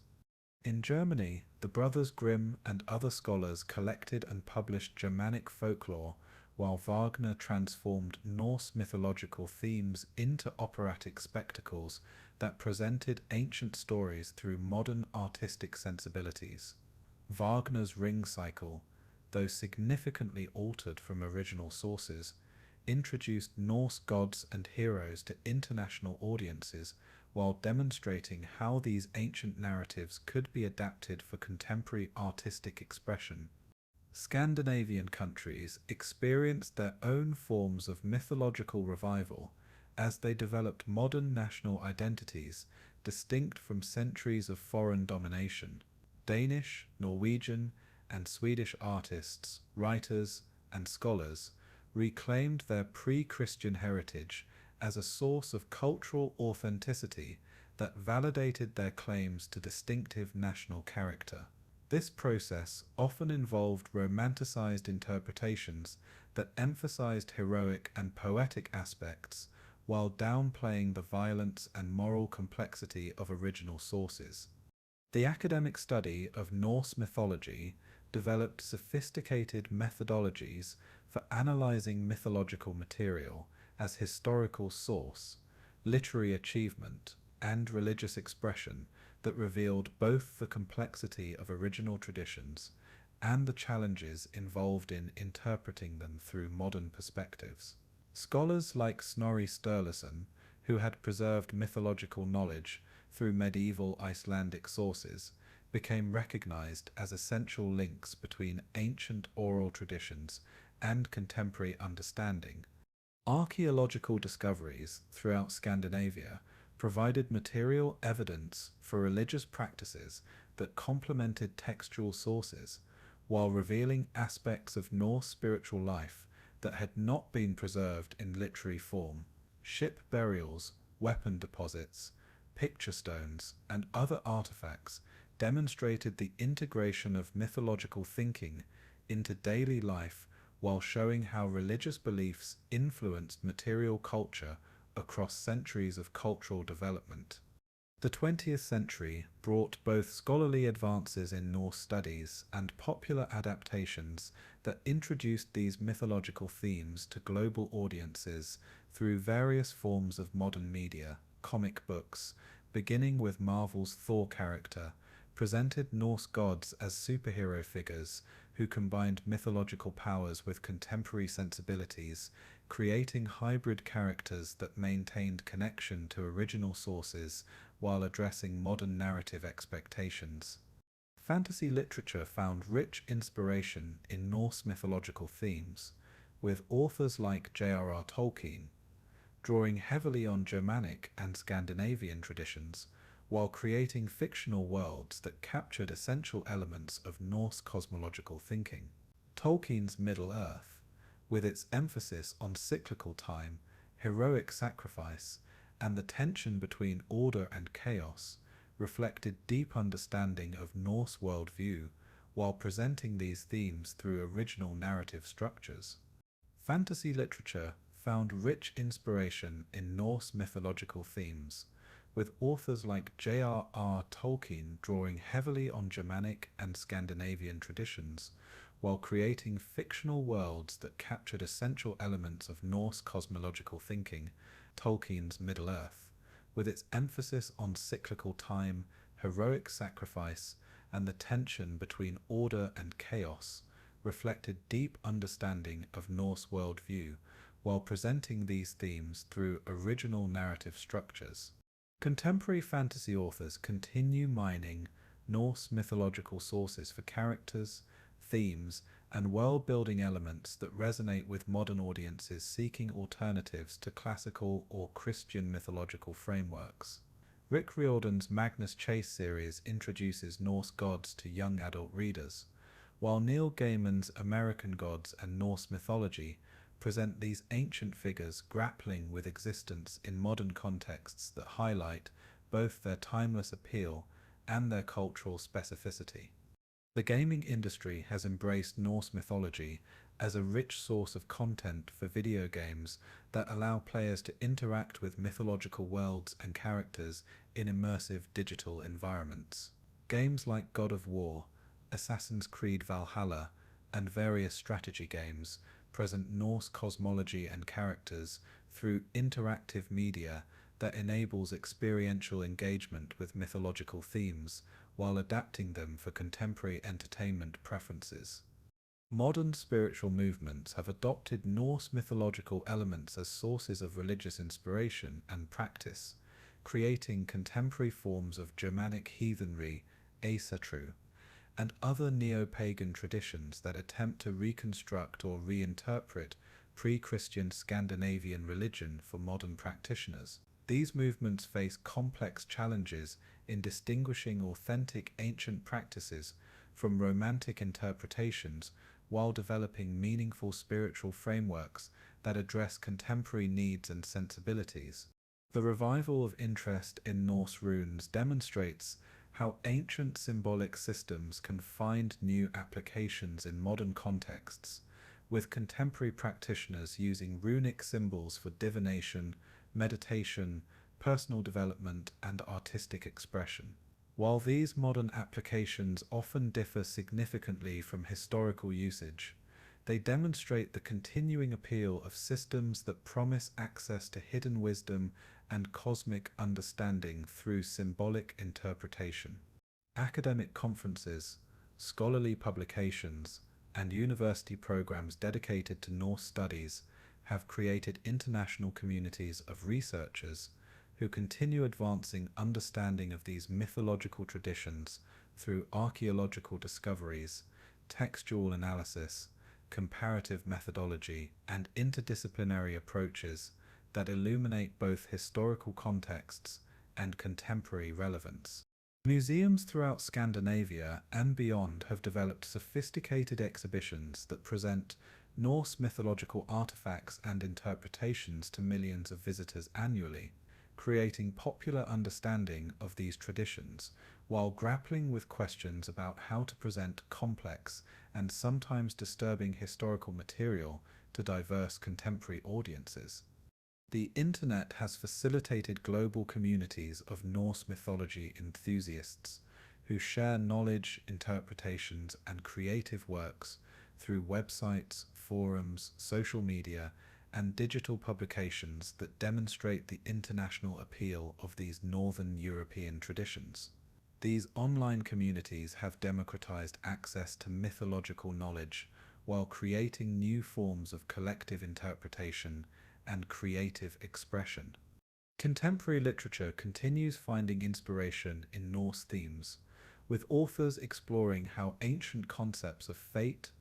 In Germany, the Brothers Grimm and other scholars collected and published Germanic folklore, while Wagner transformed Norse mythological themes into operatic spectacles that presented ancient stories through modern artistic sensibilities. Wagner's Ring Cycle, though significantly altered from original sources, introduced Norse gods and heroes to international audiences while demonstrating how these ancient narratives could be adapted for contemporary artistic expression. Scandinavian countries experienced their own forms of mythological revival as they developed modern national identities distinct from centuries of foreign domination. Danish, Norwegian, and Swedish artists, writers, and scholars reclaimed their pre-Christian heritage as a source of cultural authenticity that validated their claims to distinctive national character. This process often involved romanticized interpretations that emphasized heroic and poetic aspects while downplaying the violence and moral complexity of original sources. The academic study of Norse mythology developed sophisticated methodologies for analyzing mythological material as historical source, literary achievement, and religious expression that revealed both the complexity of original traditions and the challenges involved in interpreting them through modern perspectives. Scholars like Snorri Sturluson, who had preserved mythological knowledge through medieval Icelandic sources, became recognized as essential links between ancient oral traditions and contemporary understanding. Archaeological discoveries throughout Scandinavia provided material evidence for religious practices that complemented textual sources, while revealing aspects of Norse spiritual life that had not been preserved in literary form. Ship burials, weapon deposits, picture stones, and other artifacts demonstrated the integration of mythological thinking into daily life, while showing how religious beliefs influenced material culture across centuries of cultural development. The 20th century brought both scholarly advances in Norse studies and popular adaptations that introduced these mythological themes to global audiences through various forms of modern media. Comic books, beginning with Marvel's Thor character, presented Norse gods as superhero figures who combined mythological powers with contemporary sensibilities, creating hybrid characters that maintained connection to original sources while addressing modern narrative expectations. Fantasy literature found rich inspiration in Norse mythological themes, with authors like J.R.R. Tolkien drawing heavily on Germanic and Scandinavian traditions, while creating fictional worlds that captured essential elements of Norse cosmological thinking. Tolkien's Middle-earth, with its emphasis on cyclical time, heroic sacrifice, and the tension between order and chaos, reflected deep understanding of Norse worldview while presenting these themes through original narrative structures. Fantasy literature found rich inspiration in Norse mythological themes, with authors like J.R.R. Tolkien drawing heavily on Germanic and Scandinavian traditions, while creating fictional worlds that captured essential elements of Norse cosmological thinking. Tolkien's Middle-earth, with its emphasis on cyclical time, heroic sacrifice, and the tension between order and chaos, reflected deep understanding of Norse worldview, while presenting these themes through original narrative structures. Contemporary fantasy authors continue mining Norse mythological sources for characters, themes, and world-building elements that resonate with modern audiences seeking alternatives to classical or Christian mythological frameworks. Rick Riordan's Magnus Chase series introduces Norse gods to young adult readers, while Neil Gaiman's American Gods and Norse Mythology present these ancient figures grappling with existence in modern contexts that highlight both their timeless appeal and their cultural specificity. The gaming industry has embraced Norse mythology as a rich source of content for video games that allow players to interact with mythological worlds and characters in immersive digital environments. Games like God of War, Assassin's Creed Valhalla, and various strategy games present Norse cosmology and characters through interactive media that enables experiential engagement with mythological themes while adapting them for contemporary entertainment preferences. Modern spiritual movements have adopted Norse mythological elements as sources of religious inspiration and practice, creating contemporary forms of Germanic heathenry, Æsir, and other neo-pagan traditions that attempt to reconstruct or reinterpret pre-Christian Scandinavian religion for modern practitioners. These movements face complex challenges in distinguishing authentic ancient practices from romantic interpretations while developing meaningful spiritual frameworks that address contemporary needs and sensibilities. The revival of interest in Norse runes demonstrates how ancient symbolic systems can find new applications in modern contexts, with contemporary practitioners using runic symbols for divination, meditation, personal development, and artistic expression. While these modern applications often differ significantly from historical usage, they demonstrate the continuing appeal of systems that promise access to hidden wisdom and cosmic understanding through symbolic interpretation. Academic conferences, scholarly publications, and university programs dedicated to Norse studies have created international communities of researchers who continue advancing understanding of these mythological traditions through archaeological discoveries, textual analysis, comparative methodology, and interdisciplinary approaches that illuminate both historical contexts and contemporary relevance. Museums throughout Scandinavia and beyond have developed sophisticated exhibitions that present Norse mythological artifacts and interpretations to millions of visitors annually, creating popular understanding of these traditions while grappling with questions about how to present complex and sometimes disturbing historical material to diverse contemporary audiences. The Internet has facilitated global communities of Norse mythology enthusiasts who share knowledge, interpretations, and creative works through websites, forums, social media, and digital publications that demonstrate the international appeal of these Northern European traditions. These online communities have democratized access to mythological knowledge while creating new forms of collective interpretation and creative expression. Contemporary literature continues finding inspiration in Norse themes, with authors exploring how ancient concepts of fate,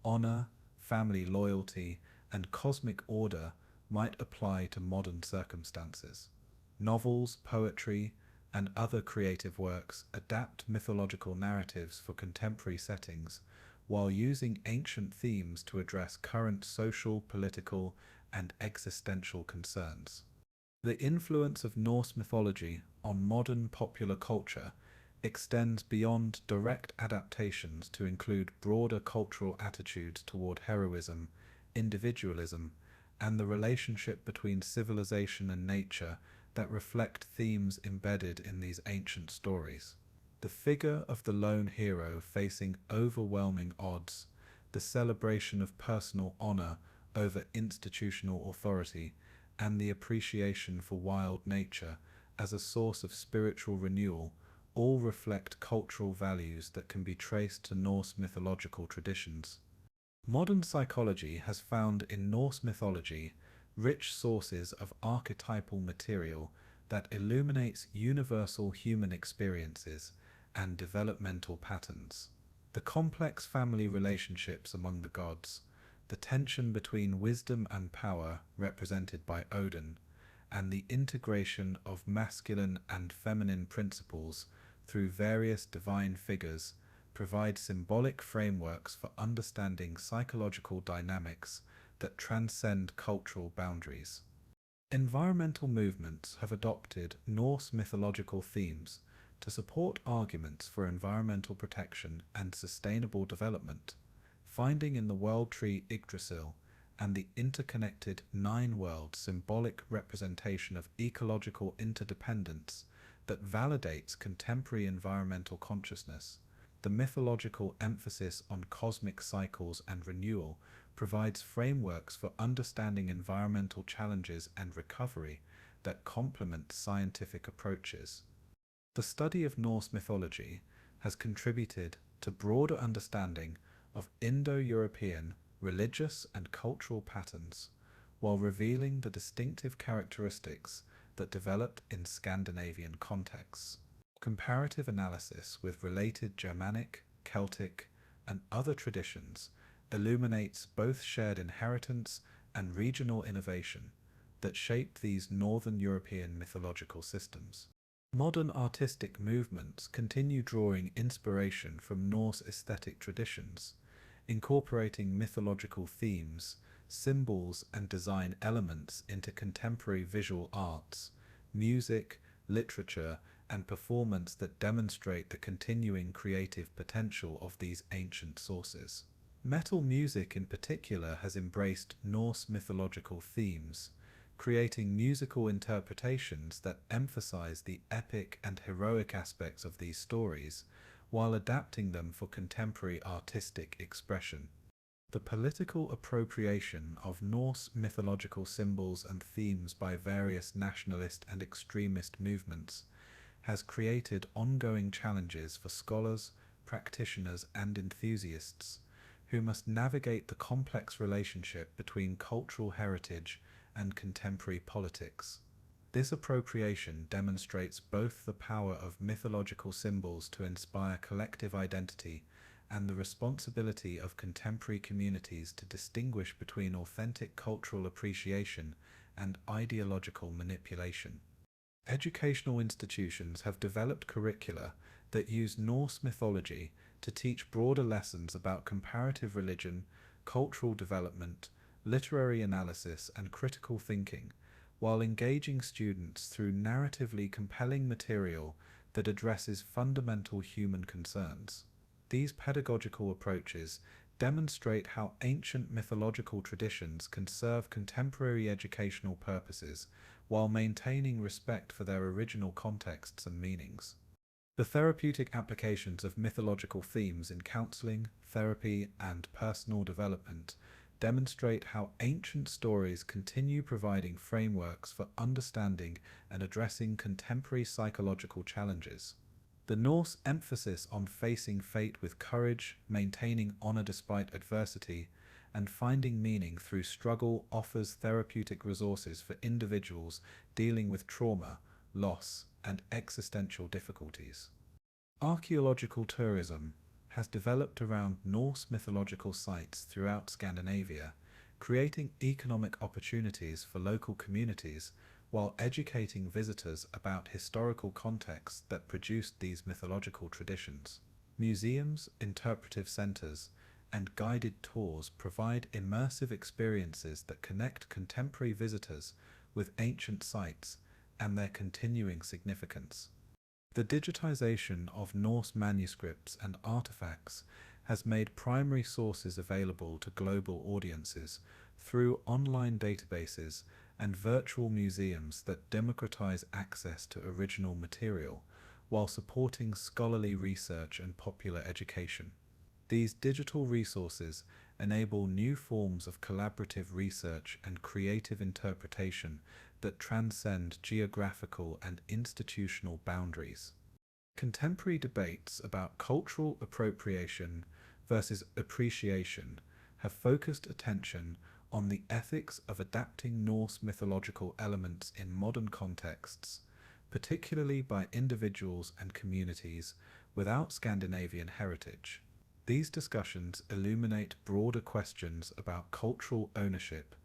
honor, family loyalty, and cosmic order might apply to modern circumstances. Novels, poetry, and other creative works adapt mythological narratives for contemporary settings while using ancient themes to address current social, political, and existential concerns. The influence of Norse mythology on modern popular culture extends beyond direct adaptations to include broader cultural attitudes toward heroism, individualism, and the relationship between civilization and nature that reflect themes embedded in these ancient stories. The figure of the lone hero facing overwhelming odds, the celebration of personal honor over institutional authority, and the appreciation for wild nature as a source of spiritual renewal all reflect cultural values that can be traced to Norse mythological traditions. Modern psychology has found in Norse mythology rich sources of archetypal material that illuminates universal human experiences and developmental patterns. The complex family relationships among the gods, the tension between wisdom and power represented by Odin, and the integration of masculine and feminine principles through various divine figures provide symbolic frameworks for understanding psychological dynamics that transcend cultural boundaries. Environmental movements have adopted Norse mythological themes to support arguments for environmental protection and sustainable development, finding in the world tree Yggdrasil and the interconnected nine-world symbolic representation of ecological interdependence that validates contemporary environmental consciousness. The mythological emphasis on cosmic cycles and renewal provides frameworks for understanding environmental challenges and recovery that complement scientific approaches. The study of Norse mythology has contributed to broader understanding of Indo-European religious and cultural patterns, while revealing the distinctive characteristics that developed in Scandinavian contexts. Comparative analysis with related Germanic, Celtic, and other traditions illuminates both shared inheritance and regional innovation that shaped these Northern European mythological systems. Modern artistic movements continue drawing inspiration from Norse aesthetic traditions, incorporating mythological themes, symbols, and design elements into contemporary visual arts, music, literature, and performance that demonstrate the continuing creative potential of these ancient sources. Metal music in particular has embraced Norse mythological themes, creating musical interpretations that emphasize the epic and heroic aspects of these stories, while adapting them for contemporary artistic expression. The political appropriation of Norse mythological symbols and themes by various nationalist and extremist movements has created ongoing challenges for scholars, practitioners, and enthusiasts who must navigate the complex relationship between cultural heritage and contemporary politics. This appropriation demonstrates both the power of mythological symbols to inspire collective identity and the responsibility of contemporary communities to distinguish between authentic cultural appreciation and ideological manipulation. Educational institutions have developed curricula that use Norse mythology to teach broader lessons about comparative religion, cultural development, literary analysis, and critical thinking, while engaging students through narratively compelling material that addresses fundamental human concerns. These pedagogical approaches demonstrate how ancient mythological traditions can serve contemporary educational purposes while maintaining respect for their original contexts and meanings. The therapeutic applications of mythological themes in counseling, therapy, and personal development demonstrate how ancient stories continue providing frameworks for understanding and addressing contemporary psychological challenges. The Norse emphasis on facing fate with courage, maintaining honor despite adversity, and finding meaning through struggle offers therapeutic resources for individuals dealing with trauma, loss, and existential difficulties. Archaeological tourism has developed around Norse mythological sites throughout Scandinavia, creating economic opportunities for local communities while educating visitors about historical contexts that produced these mythological traditions. Museums, interpretive centers, and guided tours provide immersive experiences that connect contemporary visitors with ancient sites and their continuing significance. The digitization of Norse manuscripts and artifacts has made primary sources available to global audiences through online databases and virtual museums that democratize access to original material while supporting scholarly research and popular education. These digital resources enable new forms of collaborative research and creative interpretation that transcend geographical and institutional boundaries. Contemporary debates about cultural appropriation versus appreciation have focused attention on the ethics of adapting Norse mythological elements in modern contexts, particularly by individuals and communities without Scandinavian heritage. These discussions illuminate broader questions about cultural ownership,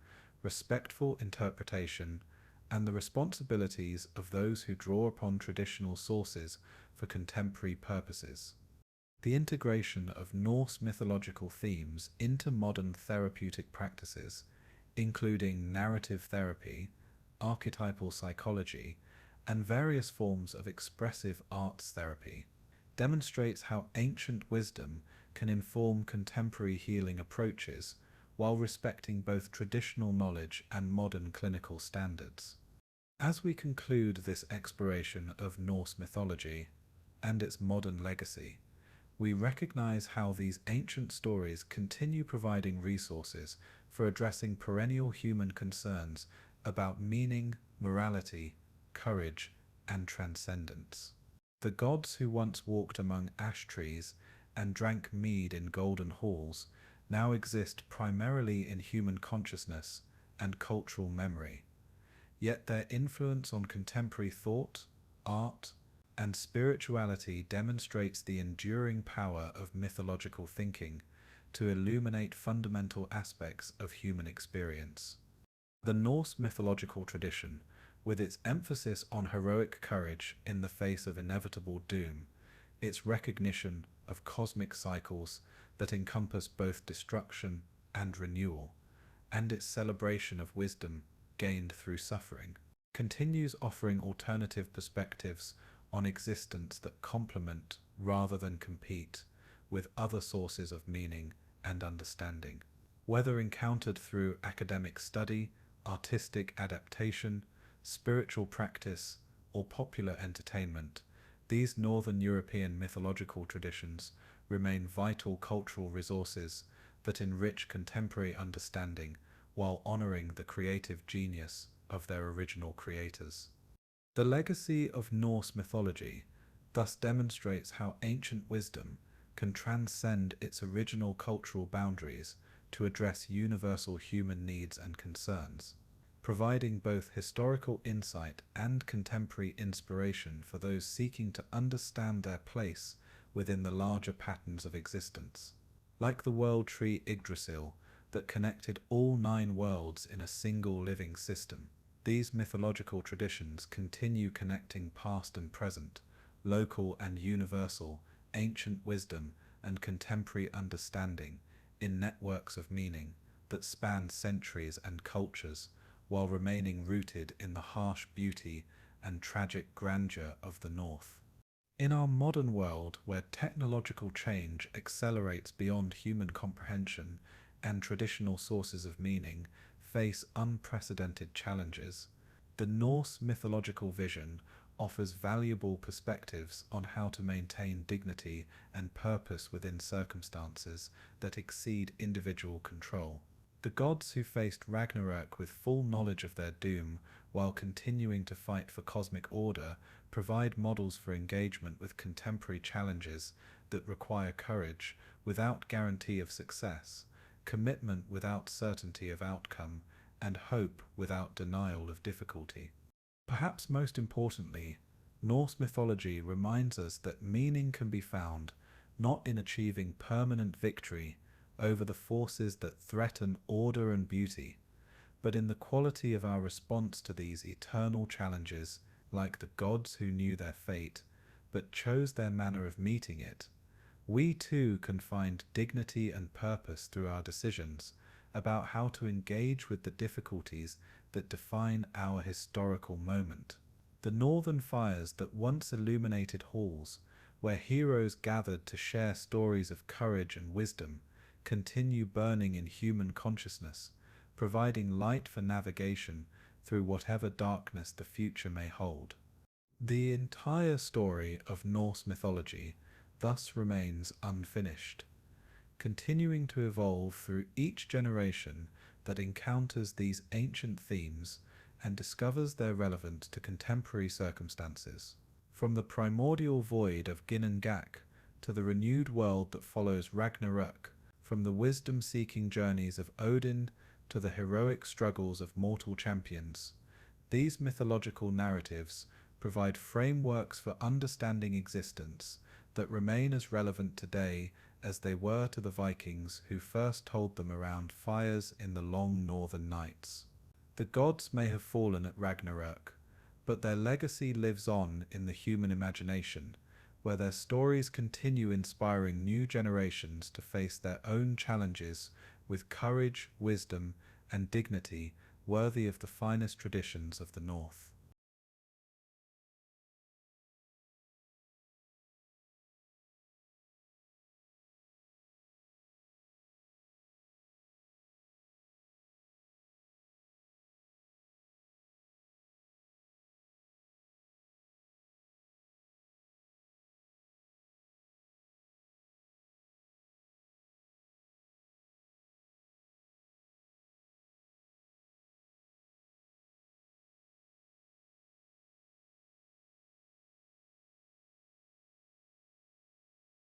respectful interpretation, and the responsibilities of those who draw upon traditional sources for contemporary purposes. The integration of Norse mythological themes into modern therapeutic practices, including narrative therapy, archetypal psychology, and various forms of expressive arts therapy, demonstrates how ancient wisdom can inform contemporary healing approaches while respecting both traditional knowledge and modern clinical standards. As we conclude this exploration of Norse mythology and its modern legacy, we recognize how these ancient stories continue providing resources for addressing perennial human concerns about meaning, morality, courage, and transcendence. The gods who once walked among ash trees and drank mead in golden halls now exist primarily in human consciousness and cultural memory. Yet their influence on contemporary thought, art, and spirituality demonstrates the enduring power of mythological thinking to illuminate fundamental aspects of human experience. The Norse mythological tradition, with its emphasis on heroic courage in the face of inevitable doom, its recognition of cosmic cycles that encompass both destruction and renewal, and its celebration of wisdom gained through suffering, continues offering alternative perspectives on existence that complement rather than compete with other sources of meaning and understanding. Whether encountered through academic study, artistic adaptation, spiritual practice, or popular entertainment, these Northern European mythological traditions remain vital cultural resources that enrich contemporary understanding while honoring the creative genius of their original creators. The legacy of Norse mythology thus demonstrates how ancient wisdom can transcend its original cultural boundaries to address universal human needs and concerns, providing both historical insight and contemporary inspiration for those seeking to understand their place within the larger patterns of existence. Like the world tree Yggdrasil that connected all 9 worlds in a single living system, These mythological traditions continue connecting past and present, local and universal, ancient wisdom and contemporary understanding in networks of meaning that span centuries and cultures, while remaining rooted in the harsh beauty and tragic grandeur of the North. In our modern world, where technological change accelerates beyond human comprehension and traditional sources of meaning face unprecedented challenges, the Norse mythological vision offers valuable perspectives on how to maintain dignity and purpose within circumstances that exceed individual control. The gods who faced Ragnarök with full knowledge of their doom while continuing to fight for cosmic order provide models for engagement with contemporary challenges that require courage without guarantee of success, commitment without certainty of outcome, and hope without denial of difficulty. Perhaps most importantly, Norse mythology reminds us that meaning can be found not in achieving permanent victory over the forces that threaten order and beauty, but in the quality of our response to these eternal challenges, like the gods who knew their fate, but chose their manner of meeting it. We too can find dignity and purpose through our decisions about how to engage with the difficulties that define our historical moment. The northern fires that once illuminated halls, where heroes gathered to share stories of courage and wisdom, continue burning in human consciousness, providing light for navigation through whatever darkness the future may hold. The entire story of Norse mythology thus remains unfinished, continuing to evolve through each generation that encounters these ancient themes and discovers their relevance to contemporary circumstances. From the primordial void of Ginnungagap to the renewed world that follows Ragnarök, from the wisdom-seeking journeys of Odin to the heroic struggles of mortal champions, these mythological narratives provide frameworks for understanding existence that remain as relevant today as they were to the Vikings who first told them around fires in the long northern nights. The gods may have fallen at Ragnarök, but their legacy lives on in the human imagination, where their stories continue inspiring new generations to face their own challenges with courage, wisdom, and dignity worthy of the finest traditions of the North.